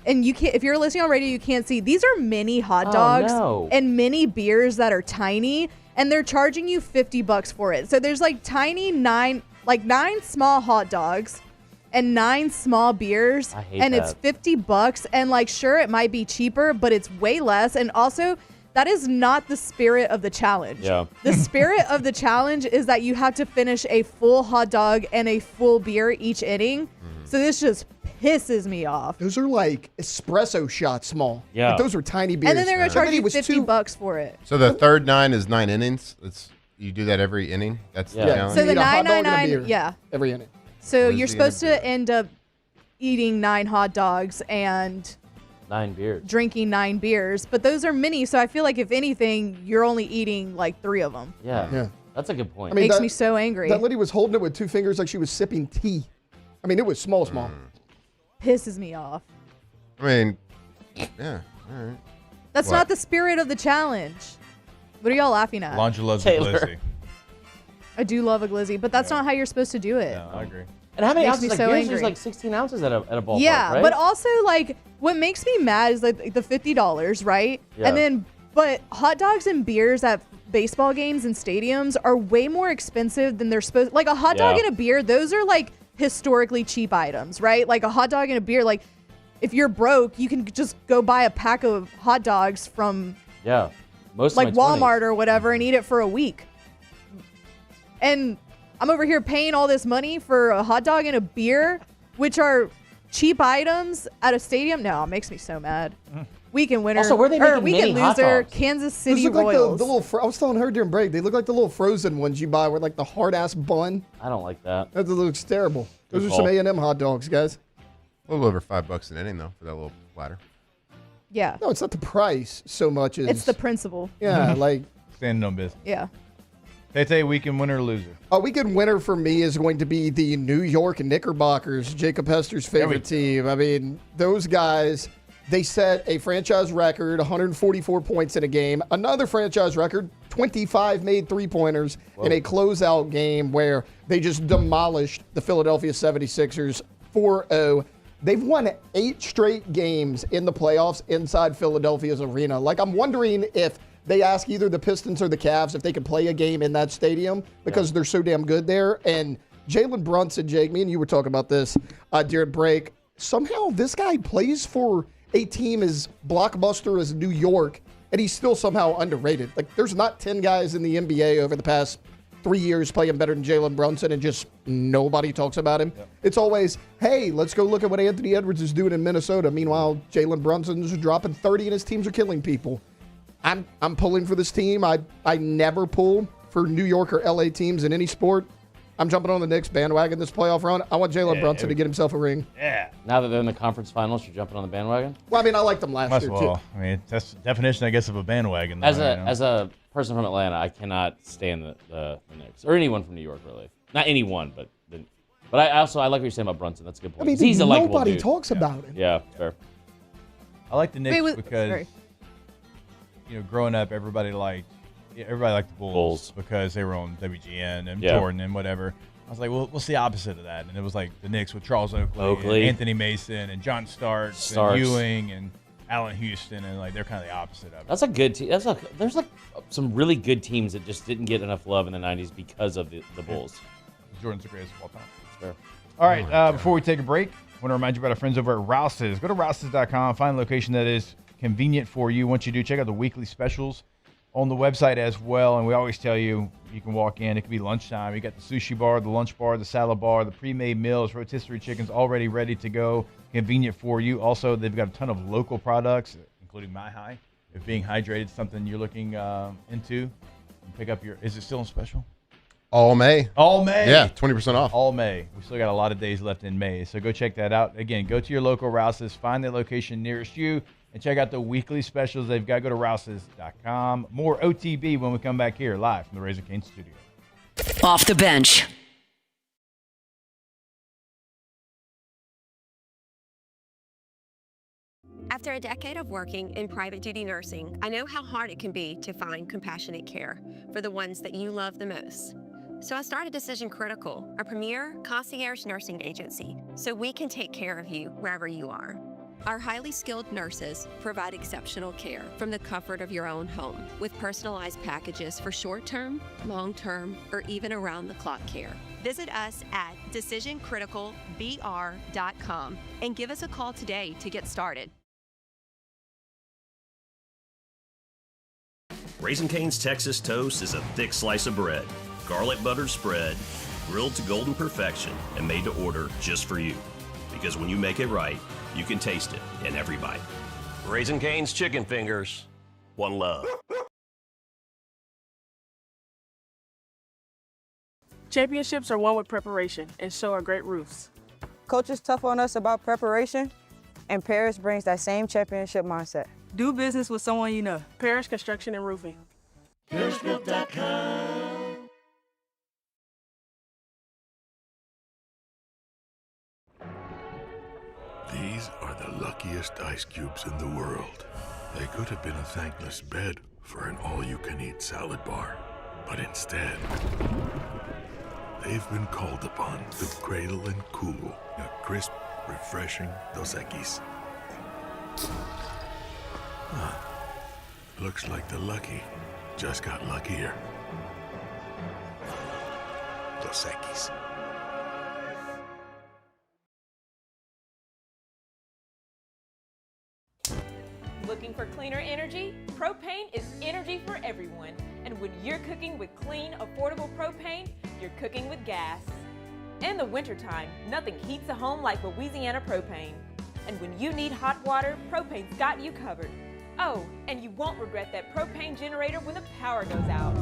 And you can't, if you're listening on radio, you can't see. These are mini hot dogs and mini beers that are tiny, and they're charging you $50 for it. So there's like nine small hot dogs and 9 small beers, I hate and that. it's $50. And like, sure, it might be cheaper, but it's way less. And also, that is not the spirit of the challenge. Yeah. The spirit of the challenge is that you have to finish a full hot dog and a full beer each inning. So this just pisses me off. Those are like espresso shots small. Yeah. Like, those are tiny beers. And then they're going to charge I think you it was $50 for it. So the third 9 is 9 innings. You do that every inning. That's the challenge. So the eat a hot dog and a 999, beer yeah. every inning. So What is you're the supposed end of to end up eating 9 hot dogs and 9 beers. drinking 9 beers, but those are mini. So I feel like if anything, you're only eating like 3 of them. Yeah. That's a good point. I mean, Makes that- me so angry. That lady was holding it with 2 fingers like she was sipping tea. I mean, it was small. Pisses me off. I mean, yeah, all right. That's What? not the spirit of the challenge. What are y'all laughing at? Lonja loves Taylor. the glizzy. I do love a glizzy, but that's not how you're supposed to do it. No, I agree. And how many Makes ounces? me Like so beer's angry. just like 16 ounces at a ballpark, Yeah, right? but also like what makes me mad is like the $50, right? Yeah. And then but hot dogs and beers at baseball games and stadiums are way more expensive than they're supposed. Like a hot dog Yeah. and a beer, those are like historically cheap items, right? Like a hot dog and a beer, like if you're broke, you can just go buy a pack of hot dogs from Yeah. Most like of my 20s. Walmart or whatever and eat it for a week. And I'm over here paying all this money for a hot dog and a beer, which are cheap items at a stadium. No, it makes me so mad. Weekend winner. Also, where are they or making weekend mini hot loser, dogs? Kansas Those City look like Royals. the little. I was telling her during break. They look like the little frozen ones you buy with like the hard ass bun. I don't like that. That looks terrible. Those Good are some call. A&M hot dogs, guys. A little over $5 an inning though for that little platter. Yeah. No, it's not the price so much as It's the principle. yeah, like Standing on business. Yeah. They say weekend winner or loser. a weekend winner for me is going to be the New York Knickerbockers, Jacob Hester's favorite team. I mean, those guys, they set a franchise record, 144 points in a game. Another franchise record, 25 made three-pointers in a closeout game where they just demolished the Philadelphia 76ers 4-0. They've won 8 straight games in the playoffs inside Philadelphia's arena. Like, I'm wondering if they ask either the Pistons or the Cavs if they could play a game in that stadium because they're so damn good there. And Jalen Brunson, Jake, me and you were talking about this during break. Somehow this guy plays for a team as blockbuster as New York, and he's still somehow underrated. Like, there's not 10 guys in the NBA over the past 3 years playing better than Jalen Brunson, and just nobody talks about him. It's always, hey, let's go look at what Anthony Edwards is doing in Minnesota. Meanwhile, Jalen Brunson's dropping 30 and his teams are killing people. I'm pulling for this team. I never pull for New York or LA teams in any sport. I'm jumping on the Knicks bandwagon this playoff run. I want Jalen Brunson to get himself a ring. Yeah. Now that they're in the conference finals, you're jumping on the bandwagon? Well, I mean, I liked them last Must year, well. too. I mean, that's the definition, I guess, of a bandwagon. Though, As a person from Atlanta, I cannot stand the Knicks. Or anyone from New York, really. Not anyone, but I like what you're saying about Brunson. That's a good point. I mean, He's a likable nobody dude. talks about him. Yeah, fair. I like the Knicks Wait, because, sorry. growing up, everybody liked the Bulls because they were on WGN and Jordan and whatever. I was like, well, what's the opposite of that? And it was like the Knicks with Charles Oakley. And Anthony Mason and John Starks and Ewing and Allen Houston, and like they're kind of the opposite of it. That's a good team. There's like some really good teams that just didn't get enough love in the 90s because of the Bulls. Jordan's the greatest of all time. That's fair. All right, before we take a break, I want to remind you about our friends over at Rouse's. Go to Rouse's.com, find a location that is convenient for you. Once you do, check out the weekly specials on the website as well. And we always tell you, you can walk in. It could be lunchtime. You got the sushi bar, the lunch bar, the salad bar, the pre-made meals, rotisserie chickens already ready to go, convenient for you. Also, they've got a ton of local products, including My High. If being hydrated is something you're looking into, pick up is it still on special? All May. All May. Yeah, 20% off. All May. We still got a lot of days left in May. So go check that out. Again, go to your local Rouse's, find the location nearest you, and check out the weekly specials they've got. Go to Rouse's.com. More OTB when we come back here live from the Raising Cane's studio. Off the bench. After a decade of working in private duty nursing, I know how hard it can be to find compassionate care for the ones that you love the most. So I started Decision Critical, a premier concierge nursing agency, so we can take care of you wherever you are. Our highly skilled nurses provide exceptional care from the comfort of your own home with personalized packages for short-term, long-term, or even around-the-clock care. Visit us at decisioncriticalbr.com and give us a call today to get started. Raising Cane's Texas Toast is a thick slice of bread, garlic buttered spread, grilled to golden perfection, and made to order just for you. Because when you make it right, you can taste it in every bite. Raising Cane's Chicken Fingers, one love. Championships are won with preparation, and so are great roofs. Coach is tough on us about preparation, and Paris brings that same championship mindset. Do business with someone you know. Paris Construction and Roofing. ParisBuilt.com. These are the luckiest ice cubes in the world. They could have been a thankless bed for an all-you-can-eat salad bar. But instead, They've been called upon to cradle and cool a crisp, refreshing Dos Equis. Huh. Looks like the lucky just got luckier. Dos Equis. Looking for cleaner energy? Propane is energy for everyone. And when you're cooking with clean, affordable propane, you're cooking with gas. In the wintertime, nothing heats a home like Louisiana propane. And when you need hot water, propane's got you covered. Oh, and you won't regret that propane generator when the power goes out.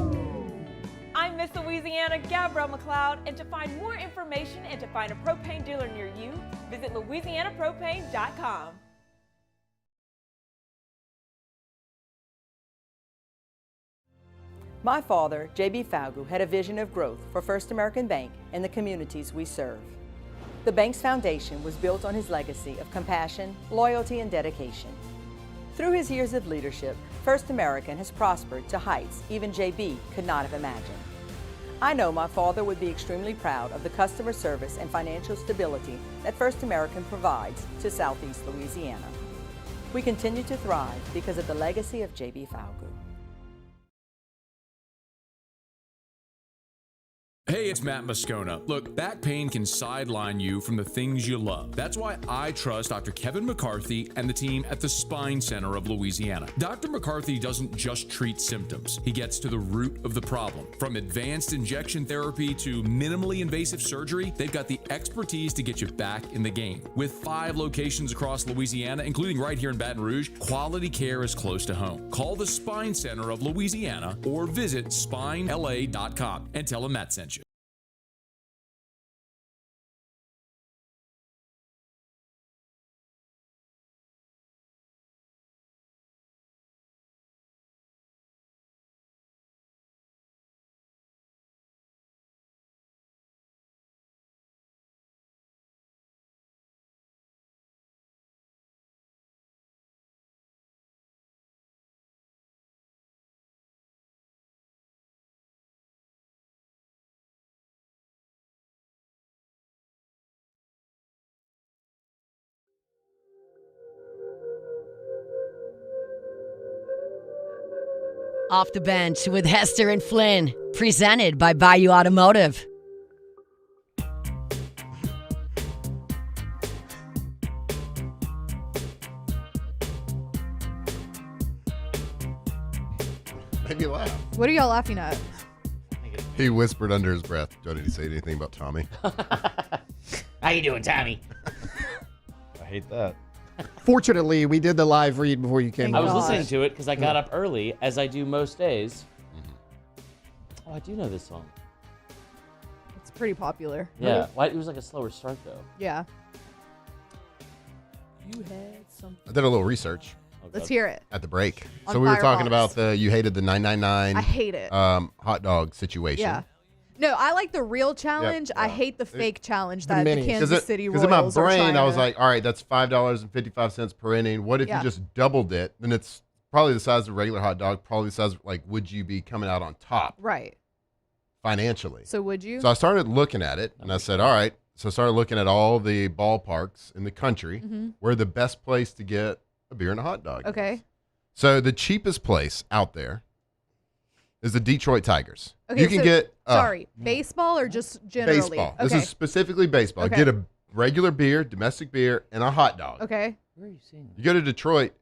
I'm Miss Louisiana, Gabrielle McLeod, and to find more information and to find a propane dealer near you, visit louisianapropane.com. My father, J.B. Falgu, had a vision of growth for First American Bank and the communities we serve. The bank's foundation was built on his legacy of compassion, loyalty, and dedication. Through his years of leadership, First American has prospered to heights even J.B. could not have imagined. I know my father would be extremely proud of the customer service and financial stability that First American provides to Southeast Louisiana. We continue to thrive because of the legacy of J.B. Falgu. Hey, it's Matt Moscona. Look, back pain can sideline you from the things you love. That's why I trust Dr. Kevin McCarthy and the team at the Spine Center of Louisiana. Dr. McCarthy doesn't just treat symptoms. He gets to the root of the problem. From advanced injection therapy to minimally invasive surgery, they've got the expertise to get you back in the game. With 5 locations across Louisiana, including right here in Baton Rouge, quality care is close to home. Call the Spine Center of Louisiana or visit spinela.com and tell them Matt sent you. Off the Bench with Hester and Flynn, presented by Bayou Automotive. Made me laugh. What are y'all laughing at? He whispered under his breath, "Do I need to say anything about Tommy?" How you doing, Tommy? I hate that. Fortunately, we did the live read before you came. I was listening to it because I got up early, as I do most days. Oh, I do know this song. It's pretty popular. Yeah. Why? It was like a slower start, though. Yeah. You had something. I did a little research. Let's hear it. At the break. On So we were talking Firebox. about you hated the 999. I hate it. Hot dog situation. Yeah. No, I like the real challenge. I hate the fake challenge that the minis. Kansas City Royals Because in my are trying brain, I was to- like, all right, that's $5.55 per inning. What if Yeah. you just doubled it? Then it's probably the size of a regular hot dog. Probably the size of, like, would you be coming out on top Right. financially? So would you? So I started looking at it, and I said, all right. So I started looking at all the ballparks in the country Mhm. where the best place to get a beer and a hot dog. Okay. So the cheapest place out there is the Detroit Tigers. Okay. You can so- get sorry, baseball or just generally? baseball. Okay. This is specifically baseball. Okay. Get a regular beer, domestic beer, and a hot dog. Okay. Where are you seeing You go to Detroit,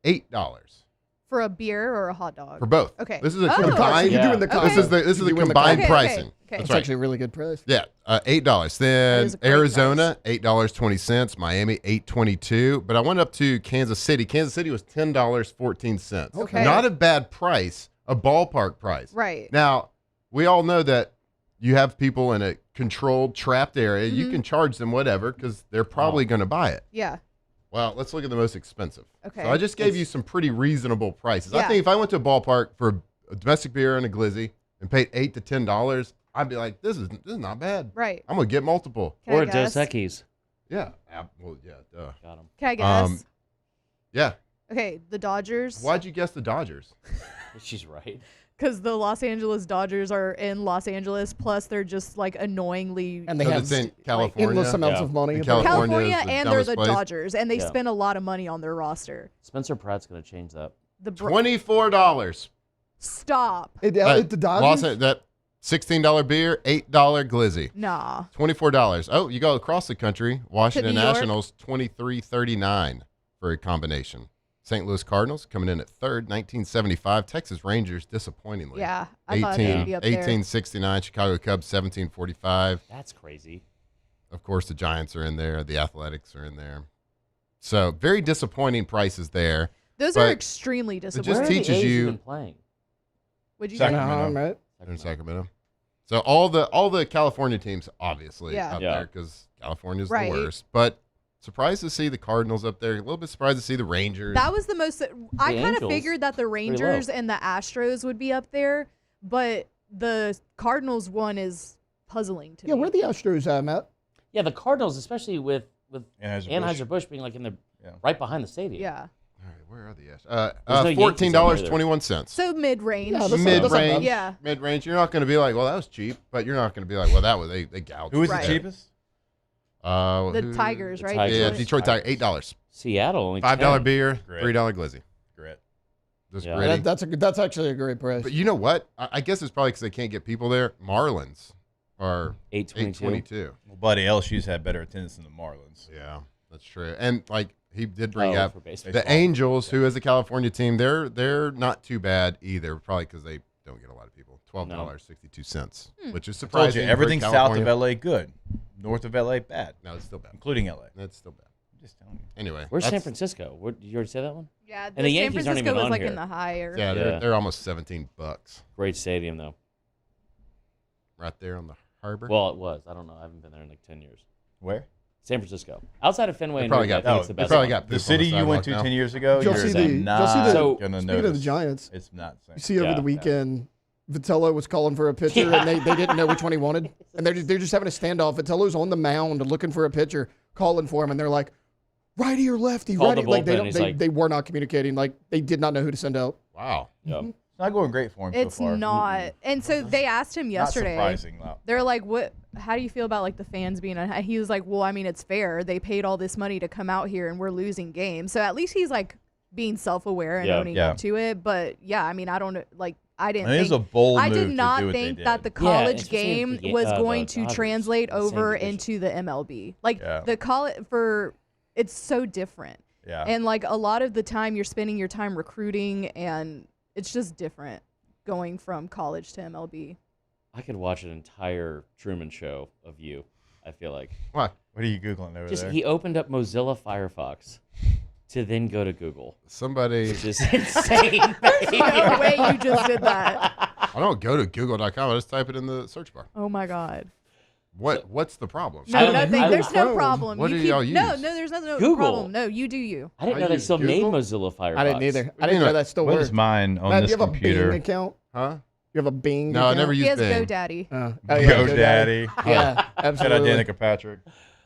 $8 For a beer or a hot dog? for both. Okay. This is a Oh. combined. You're doing the This is the You're doing the combined combine. pricing. Okay. That's It's right. actually a really good price. Yeah, $8. Then is a great Arizona, $8.20. Miami, $8.22. But I went up to Kansas City. Kansas City was $10.14. Okay. Not a bad price, a ballpark price. Right. Now, we all know that you have people in a controlled, trapped area. You Mhm. can charge them whatever because they're probably going to buy it. Yeah. Well, let's look at the most expensive. Okay. So I just gave you some pretty reasonable prices. I Yeah. think if I went to a ballpark for a domestic beer and a glizzy and paid $8 to $10, I'd be like, this is not bad. Right. I'm gonna get multiple. Can I Or guess? Dos Equis. Yeah. Well, yeah. Duh. Got him. Can I guess? Yeah. Okay, the Dodgers. Why'd you guess the Dodgers? She's right. because the Los Angeles Dodgers are in Los Angeles. Plus, they're just like annoyingly And they have it's in California. endless amounts of money. And California, is the and they're dumbest the place. Dodgers, and they Yeah. spend a lot of money on their roster. Spencer Pratt's going to change that. $24. Stop. The Dodgers? That $16 beer, $8 glizzy. Nah. $24. Oh, you go across the country. Washington New York? Nationals, $23.39 for a combination. St. Louis Cardinals coming in at third, 1975. Texas Rangers, disappointingly. Yeah, I thought they'd be up there. 1869. Chicago Cubs, 1745. That's crazy. Of course, the Giants are in there. The Athletics are in there. So very disappointing prices there. Those but are extremely It disappointing. just teaches you. Even playing. Would you Sacramento. In Sacramento. So all the California teams, obviously, Yeah. up Yeah. there because California's Right. the worst. But surprised to see the Cardinals up there. A little bit surprised to see the Rangers. That was the most. I kind of Angels, figured that the Rangers and the Astros would be up there, but the Cardinals one is puzzling to Yeah, me. where are the Astros at, Matt? Yeah, the Cardinals, especially with Anheuser-Busch. Anheuser-Busch being like in the right behind the stadium. Yeah. All right, where are the Astros? There's no Yankees $14.21. So mid range. Mid-range. Yeah. Mid-range. You're not going to be like, well, that was cheap, but you're not going to be like, well, that was they gouged. Who was Right. the cheapest? The Tigers, right? Yeah, Detroit Tigers, $8. Seattle only $5 $10. beer, Grit. $3 glizzy. Grit. Just Yeah. gritty. That's actually a great price. But you know what? I guess it's probably because they can't get people there. Marlins are $8.22. Well, buddy, LSU's had better attendance than the Marlins. Yeah, that's true. And like he did bring Oh, up for baseball. the Angels, who is a California team. They're not too bad either. Probably because they don't get a lot of people. $12.62, which is I told surprising. you, for everything south California. of LA good, north of LA bad. No, it's still bad, including LA. It's still bad. I'm just telling you. Anyway, Where's San that's- Francisco? Did you already say that one? Yeah, And the San Yankees aren't Francisco even was on like here. in the higher. Yeah, they're almost $17. Great stadium though. Right there on the harbor. Well, it was. I don't know. I haven't been there in like 10 years. Where? San Francisco. Outside of Fenway They and probably Wrigley, got- I think it's the they best. probably one. got The city you went to 10 years ago, You'll you're see the not so, gonna speaking of notice. the Giants, It's not the same. you see over the weekend, Vitello was calling for a pitcher, Yeah. and they didn't know which one he wanted, and they're just having a standoff. Vitello's on the mound looking for a pitcher, calling for him, and they're like, righty or lefty, Called righty. the Like bullpen, he's like- they were not communicating. Like they did not know who to send out. Wow. Yep. It's not going great for him It's so far. not. And so they asked him yesterday. surprising, though. They're like, "What? How do you feel about like the fans being?" He was like, "Well, I mean, it's fair. They paid all this money to come out here, and we're losing games. So at least he's like being self-aware and Yeah. owning Yeah. up to it." But yeah, I mean, I don't know. Like, I didn't. I mean, it think, was a bold I move did to not do what they think did. that the Yeah, college especially game with the was the going to Dodgers, translate the same over division. into the MLB. Like Yeah. the college it's so different. Yeah. And like a lot of the time, you're spending your time recruiting, and it's just different going from college to MLB. I could watch an entire Truman Show of you. I feel like. What? What are you googling over Just there? he opened up Mozilla Firefox to then go to Google. Somebody. Which is insane. No way you just did that. I don't go to Google.com. I just type it in the search bar. Oh my God. What's the problem? No, nothing. There's no problem. What You do keep- y'all use? No, there's no Google. problem. No, you do you. I didn't I know they use still made Google? Mozilla Firefox. I didn't either. I didn't know that still What worked. is mine on Matt, this do you have computer? a Bing account? Huh? You have a Bing No, I account? never He used has Bing. GoDaddy. Oh, yeah, GoDaddy. Yeah, Shout out absolutely. Danica Patrick.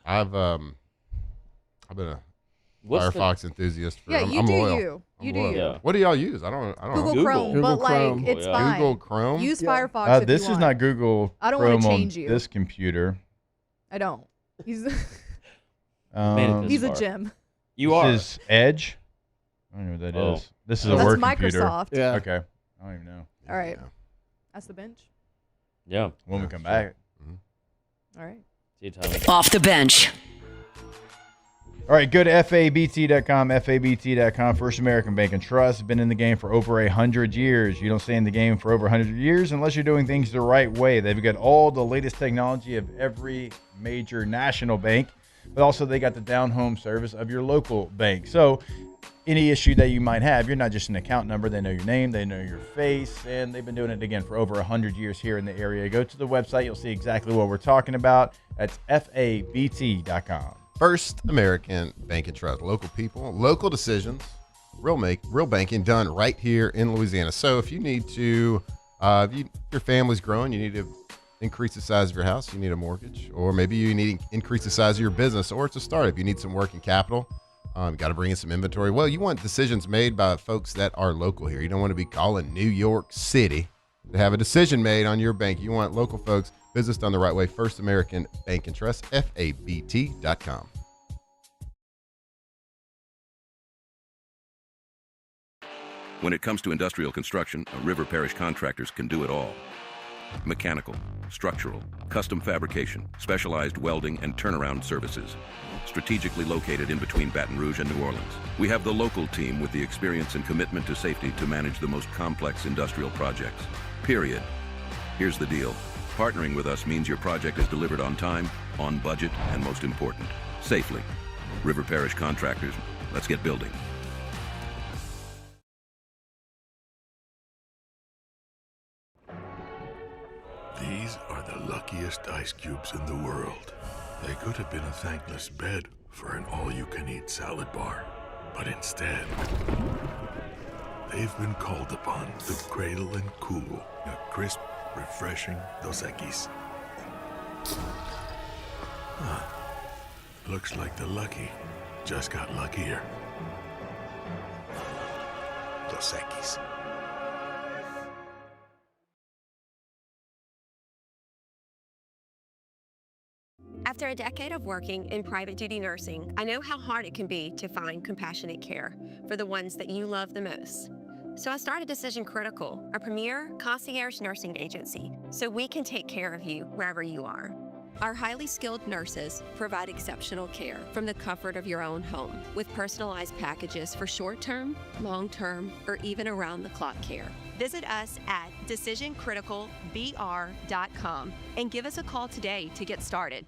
I've been a What's the- Firefox enthusiast for. Yeah, I'm, you I'm do loyal. you. You I'm do loyal. you. Yeah. What do y'all use? I don't Google know. Chrome, Google but like Chrome. it's Yeah. fine. Google Chrome. Use Yeah. Firefox if This you is want. not Google I don't wanna Chrome on change you. this computer. I don't. He's Made it this he's a far. gem. You are. This is Edge. I don't know what that Oh. is. This is a That's work Microsoft. computer. Yeah. Okay. I don't even know. All right. Yeah. That's the bench. Yeah. When we come back. All right. See you, Tommy. Off the bench. All right, go to FABT.com, FABT.com, First American Bank and Trust. Been in the game for over 100 years. You don't stay in the game for over 100 years unless you're doing things the right way. They've got all the latest technology of every major national bank, but also they got the down-home service of your local bank. So any issue that you might have, you're not just an account number. They know your name, they know your face, and they've been doing it, again, for over 100 years here in the area. Go to the website. You'll see exactly what we're talking about. That's FABT.com. First American Bank and Trust. Local people, local decisions, real banking done right here in Louisiana. So if you need to, your family's growing, you need to increase the size of your house, you need a mortgage, or maybe you need to increase the size of your business, or it's a startup. You need some working capital. You got to bring in some inventory. Well, you want decisions made by folks that are local here. You don't want to be calling New York City to have a decision made on your bank. You want local folks, business done the right way. First American Bank and Trust, FABT.com. When it comes to industrial construction, River Parish contractors can do it all. Mechanical, structural, custom fabrication, specialized welding, and turnaround services. Strategically located in between Baton Rouge and New Orleans, we have the local team with the experience and commitment to safety to manage the most complex industrial projects. Period. Here's the deal. Partnering with us means your project is delivered on time, on budget, and most important, safely. River Parish Contractors, let's get building. These are the luckiest ice cubes in the world. They could have been a thankless bed for an all-you-can-eat salad bar. But instead, they've been called upon to cradle and cool a crisp, refreshing Dos Equis. Huh. Looks like the lucky just got luckier. Dos Equis. After a decade of working in private duty nursing, I know how hard it can be to find compassionate care for the ones that you love the most. So I started Decision Critical, a premier concierge nursing agency, so we can take care of you wherever you are. Our highly skilled nurses provide exceptional care from the comfort of your own home with personalized packages for short-term, long-term, or even around-the-clock care. Visit us at decisioncriticalbr.com and give us a call today to get started.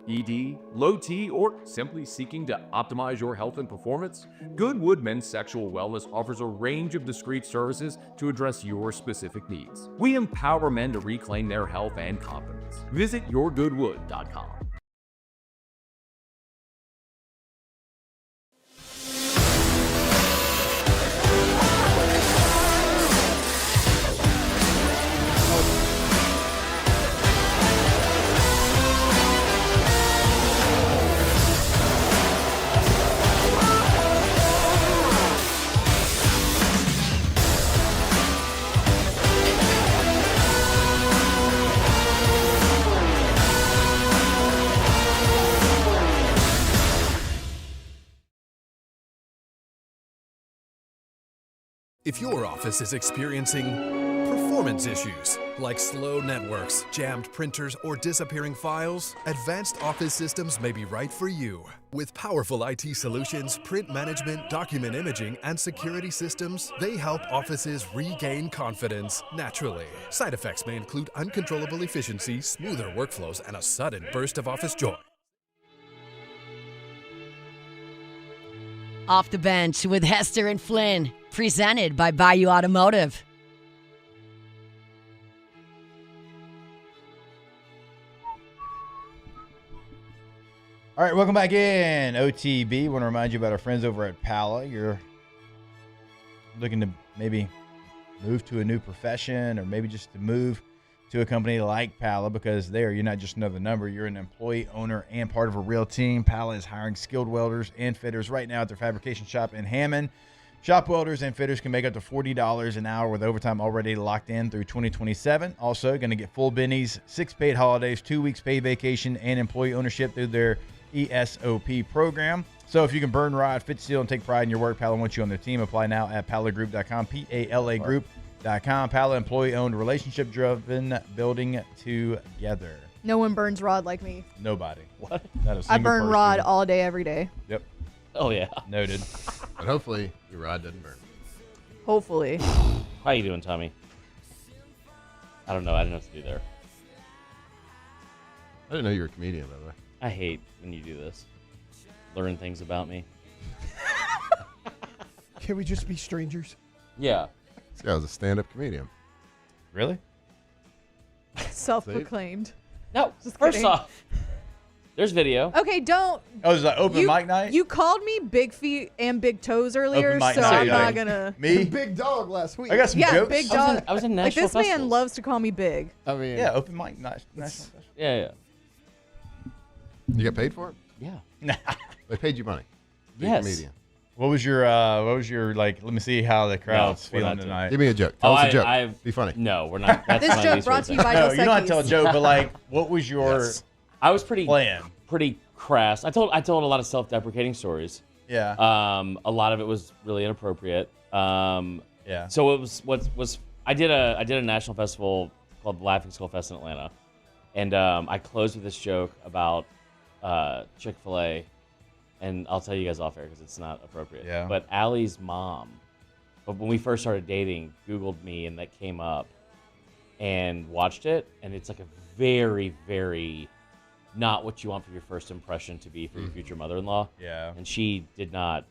ED, low T, or simply seeking to optimize your health and performance? Goodwood Men's Sexual Wellness offers a range of discreet services to address your specific needs. We empower men to reclaim their health and confidence. Visit yourgoodwood.com. If your office is experiencing performance issues like slow networks, jammed printers, or disappearing files, Advanced Office Systems may be right for you. With powerful IT solutions, print management, document imaging, and security systems, they help offices regain confidence naturally. Side effects may include uncontrollable efficiency, smoother workflows, and a sudden burst of office joy. Off the Bench with Hester and Flynn, presented by Bayou Automotive. All right, welcome back in. OTB, want to remind you about our friends over at Pala. You're looking to maybe move to a new profession or maybe just to move to a company like Pala, because there you're not just another number. You're an employee, owner, and part of a real team. Pala is hiring skilled welders and fitters right now at their fabrication shop in Hammond. Shop welders and fitters can make up to $40 an hour with overtime already locked in through 2027. Also, going to get full bennies, 6 paid holidays, 2 weeks paid vacation, and employee ownership through their ESOP program. So if you can burn, rod, fit steel, and take pride in your work, Pala wants you on their team. Apply now at palagroup.com, P-A-L-A group.com. Pala, employee-owned, relationship-driven, building together. No one burns rod like me. Nobody. What? Not a I single burn person. rod all day, every day. Yep. Oh, yeah. Noted. But hopefully your rod doesn't burn. Hopefully. How you doing, Tommy? I don't know. I didn't know what to do there. I didn't know you were a comedian, by the way. I hate when you do this. Learn things about me. Can we just be strangers? Yeah. This guy was a stand-up comedian. Really? Self-proclaimed. No, Just first kidding. off, there's video. Okay, don't. Oh, is that open mic night? You called me big feet and big toes earlier, Open mic so night, I'm yeah. not gonna. Me? Big dog last week. I got some Yeah, jokes. big dog. I was in Like Nashville this man festivals. loves to call me big. I mean, Yeah, open mic night. National Yeah, yeah. You got paid for it? Yeah. Nah. They paid you money. Be a Yes. comedian. What was your like? Let me see how the crowd's feeling tonight. Give me a joke. Tell us a joke. Be funny. No, we're not. That's This joke brought to you by Dos No, you don't have to tell a joke, but like, what was your? I was pretty plan. Pretty crass. I told a lot of self-deprecating stories. Yeah. A lot of it was really inappropriate. Yeah. So it was I did a national festival called the Laughing Skull Fest in Atlanta, and I closed with this joke about Chick-fil-A, and I'll tell you guys off air because it's not appropriate. Yeah. But Allie's mom, but when we first started dating, Googled me, and that came up, and watched it, and it's like a very, very not what you want for your first impression to be for your future mother-in-law. Yeah. And she did not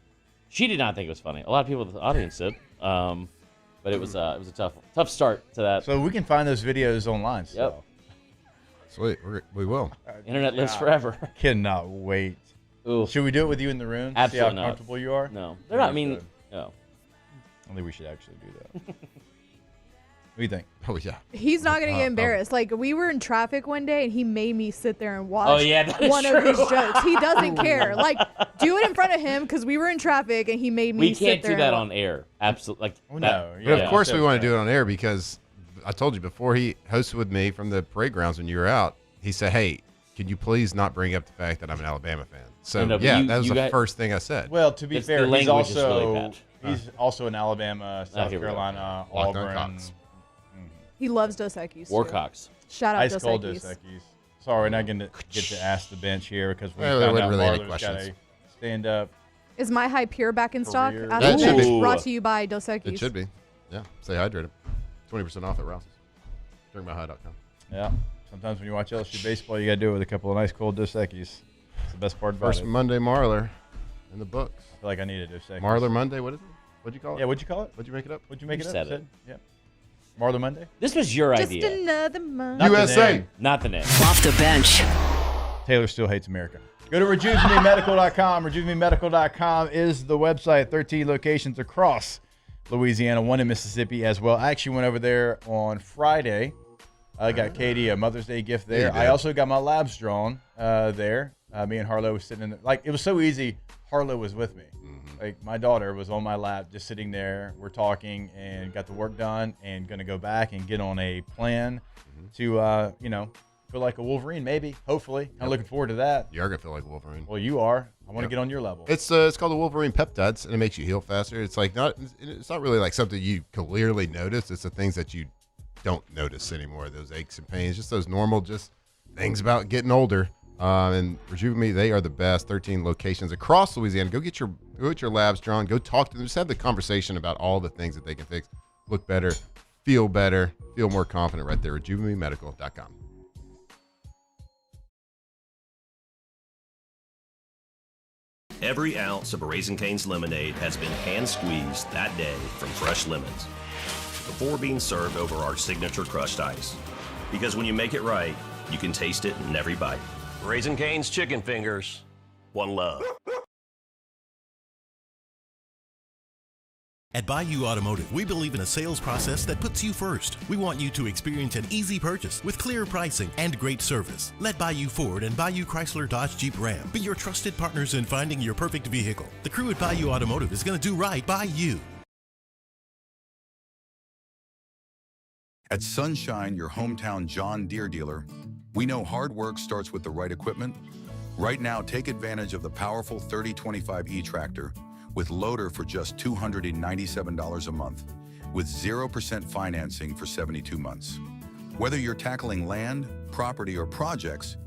think it was funny. A lot of people in the audience did. But it was a tough start to that. So we can find those videos online. So. Yep. Sweet. We will. Internet lives forever. Cannot wait. Ooh. Should we do it with you in the room? Absolutely See how not. comfortable you are? No. They're not. I mean, no. I think we should actually do that. What do you think? Oh, yeah. He's not going to get embarrassed. Like, we were in traffic one day, and he made me sit there and watch one of his jokes. He doesn't care. Like, do it in front of him, because we were in traffic, and he made me sit there. We can't do that on air. Absolutely. Like, no. But of course we want to do it on air because I told you before he hosted with me from the parade grounds when you were out, he said, hey, can you please not bring up the fact that I'm an Alabama fan? So, that was the first thing I said. Well, to be fair, he's also an Alabama, South here we go. Carolina, Locked on Auburn. Cox. He loves Dos Equis. too. Warcocks. Shout out Ice Dos cold Equis. Dos Equis. Sorry, we're not going to get to ask the bench here because we Well, there found out wasn't really any Marler's got questions. a stand up. Is My High Pure back in stock? Career. Ask That the should Bench, be. brought to you by Dos Equis. It should be. Yeah. Stay hydrated. 20% off at Rouse's. DrinkMyHigh.com. Yeah. Sometimes when you watch LSU baseball, you got to do it with a couple of nice cold Dos Equis. It's the best part about First it. Monday Marler in the books. I feel like I need a Dos Equis. Marler Monday, what is it? What'd you call it? Yeah, what'd you call it? What'd you make it up? What'd you make You it said up? it. Yeah. Marler Monday? This was your Just idea. another month. Not the USA. name. Not the name. Off the bench. Taylor still hates America. Go to RejuveneMedical.com. RejuveneMedical.com is the website. 13 locations across Louisiana, one in Mississippi as well. I actually went over there on Friday. I got Katie a Mother's Day gift there. Yeah, you did. I also got my labs drawn there. Me and Harlow was sitting in there. Like, it was so easy. Harlow was with me. Like, my daughter was on my lap just sitting there. We're talking and got the work done and going to go back and get on a plan to, feel like a Wolverine, maybe, hopefully. I'm looking forward to that. You are going to feel like a Wolverine. Well, you are. I want to get on your level. It's called the Wolverine peptides, and it makes you heal faster. It's like it's not really like something you clearly notice. It's the things that you don't notice anymore. Those aches and pains, just those normal just things about getting older. And Rejuve, they are the best. 13 locations across Louisiana. Go get your labs drawn. Go talk to them. Just have the conversation about all the things that they can fix. Look better, feel more confident right there. RejuveMedical.com. Every ounce of a Raising Cane's lemonade has been hand-squeezed that day from fresh lemons before being served over our signature crushed ice. Because when you make it right, you can taste it in every bite. Raising Cane's Chicken Fingers. One love. At Bayou Automotive, we believe in a sales process that puts you first. We want you to experience an easy purchase with clear pricing and great service. Let Bayou Ford and Bayou Chrysler Dodge Jeep Ram be your trusted partners in finding your perfect vehicle. The crew at Bayou Automotive is going to do right by you. At Sunshine, your hometown John Deere dealer, we know hard work starts with the right equipment. Right now, take advantage of the powerful 3025E tractor with loader for just $297 a month, with 0% financing for 72 months. Whether you're tackling land, property, or projects,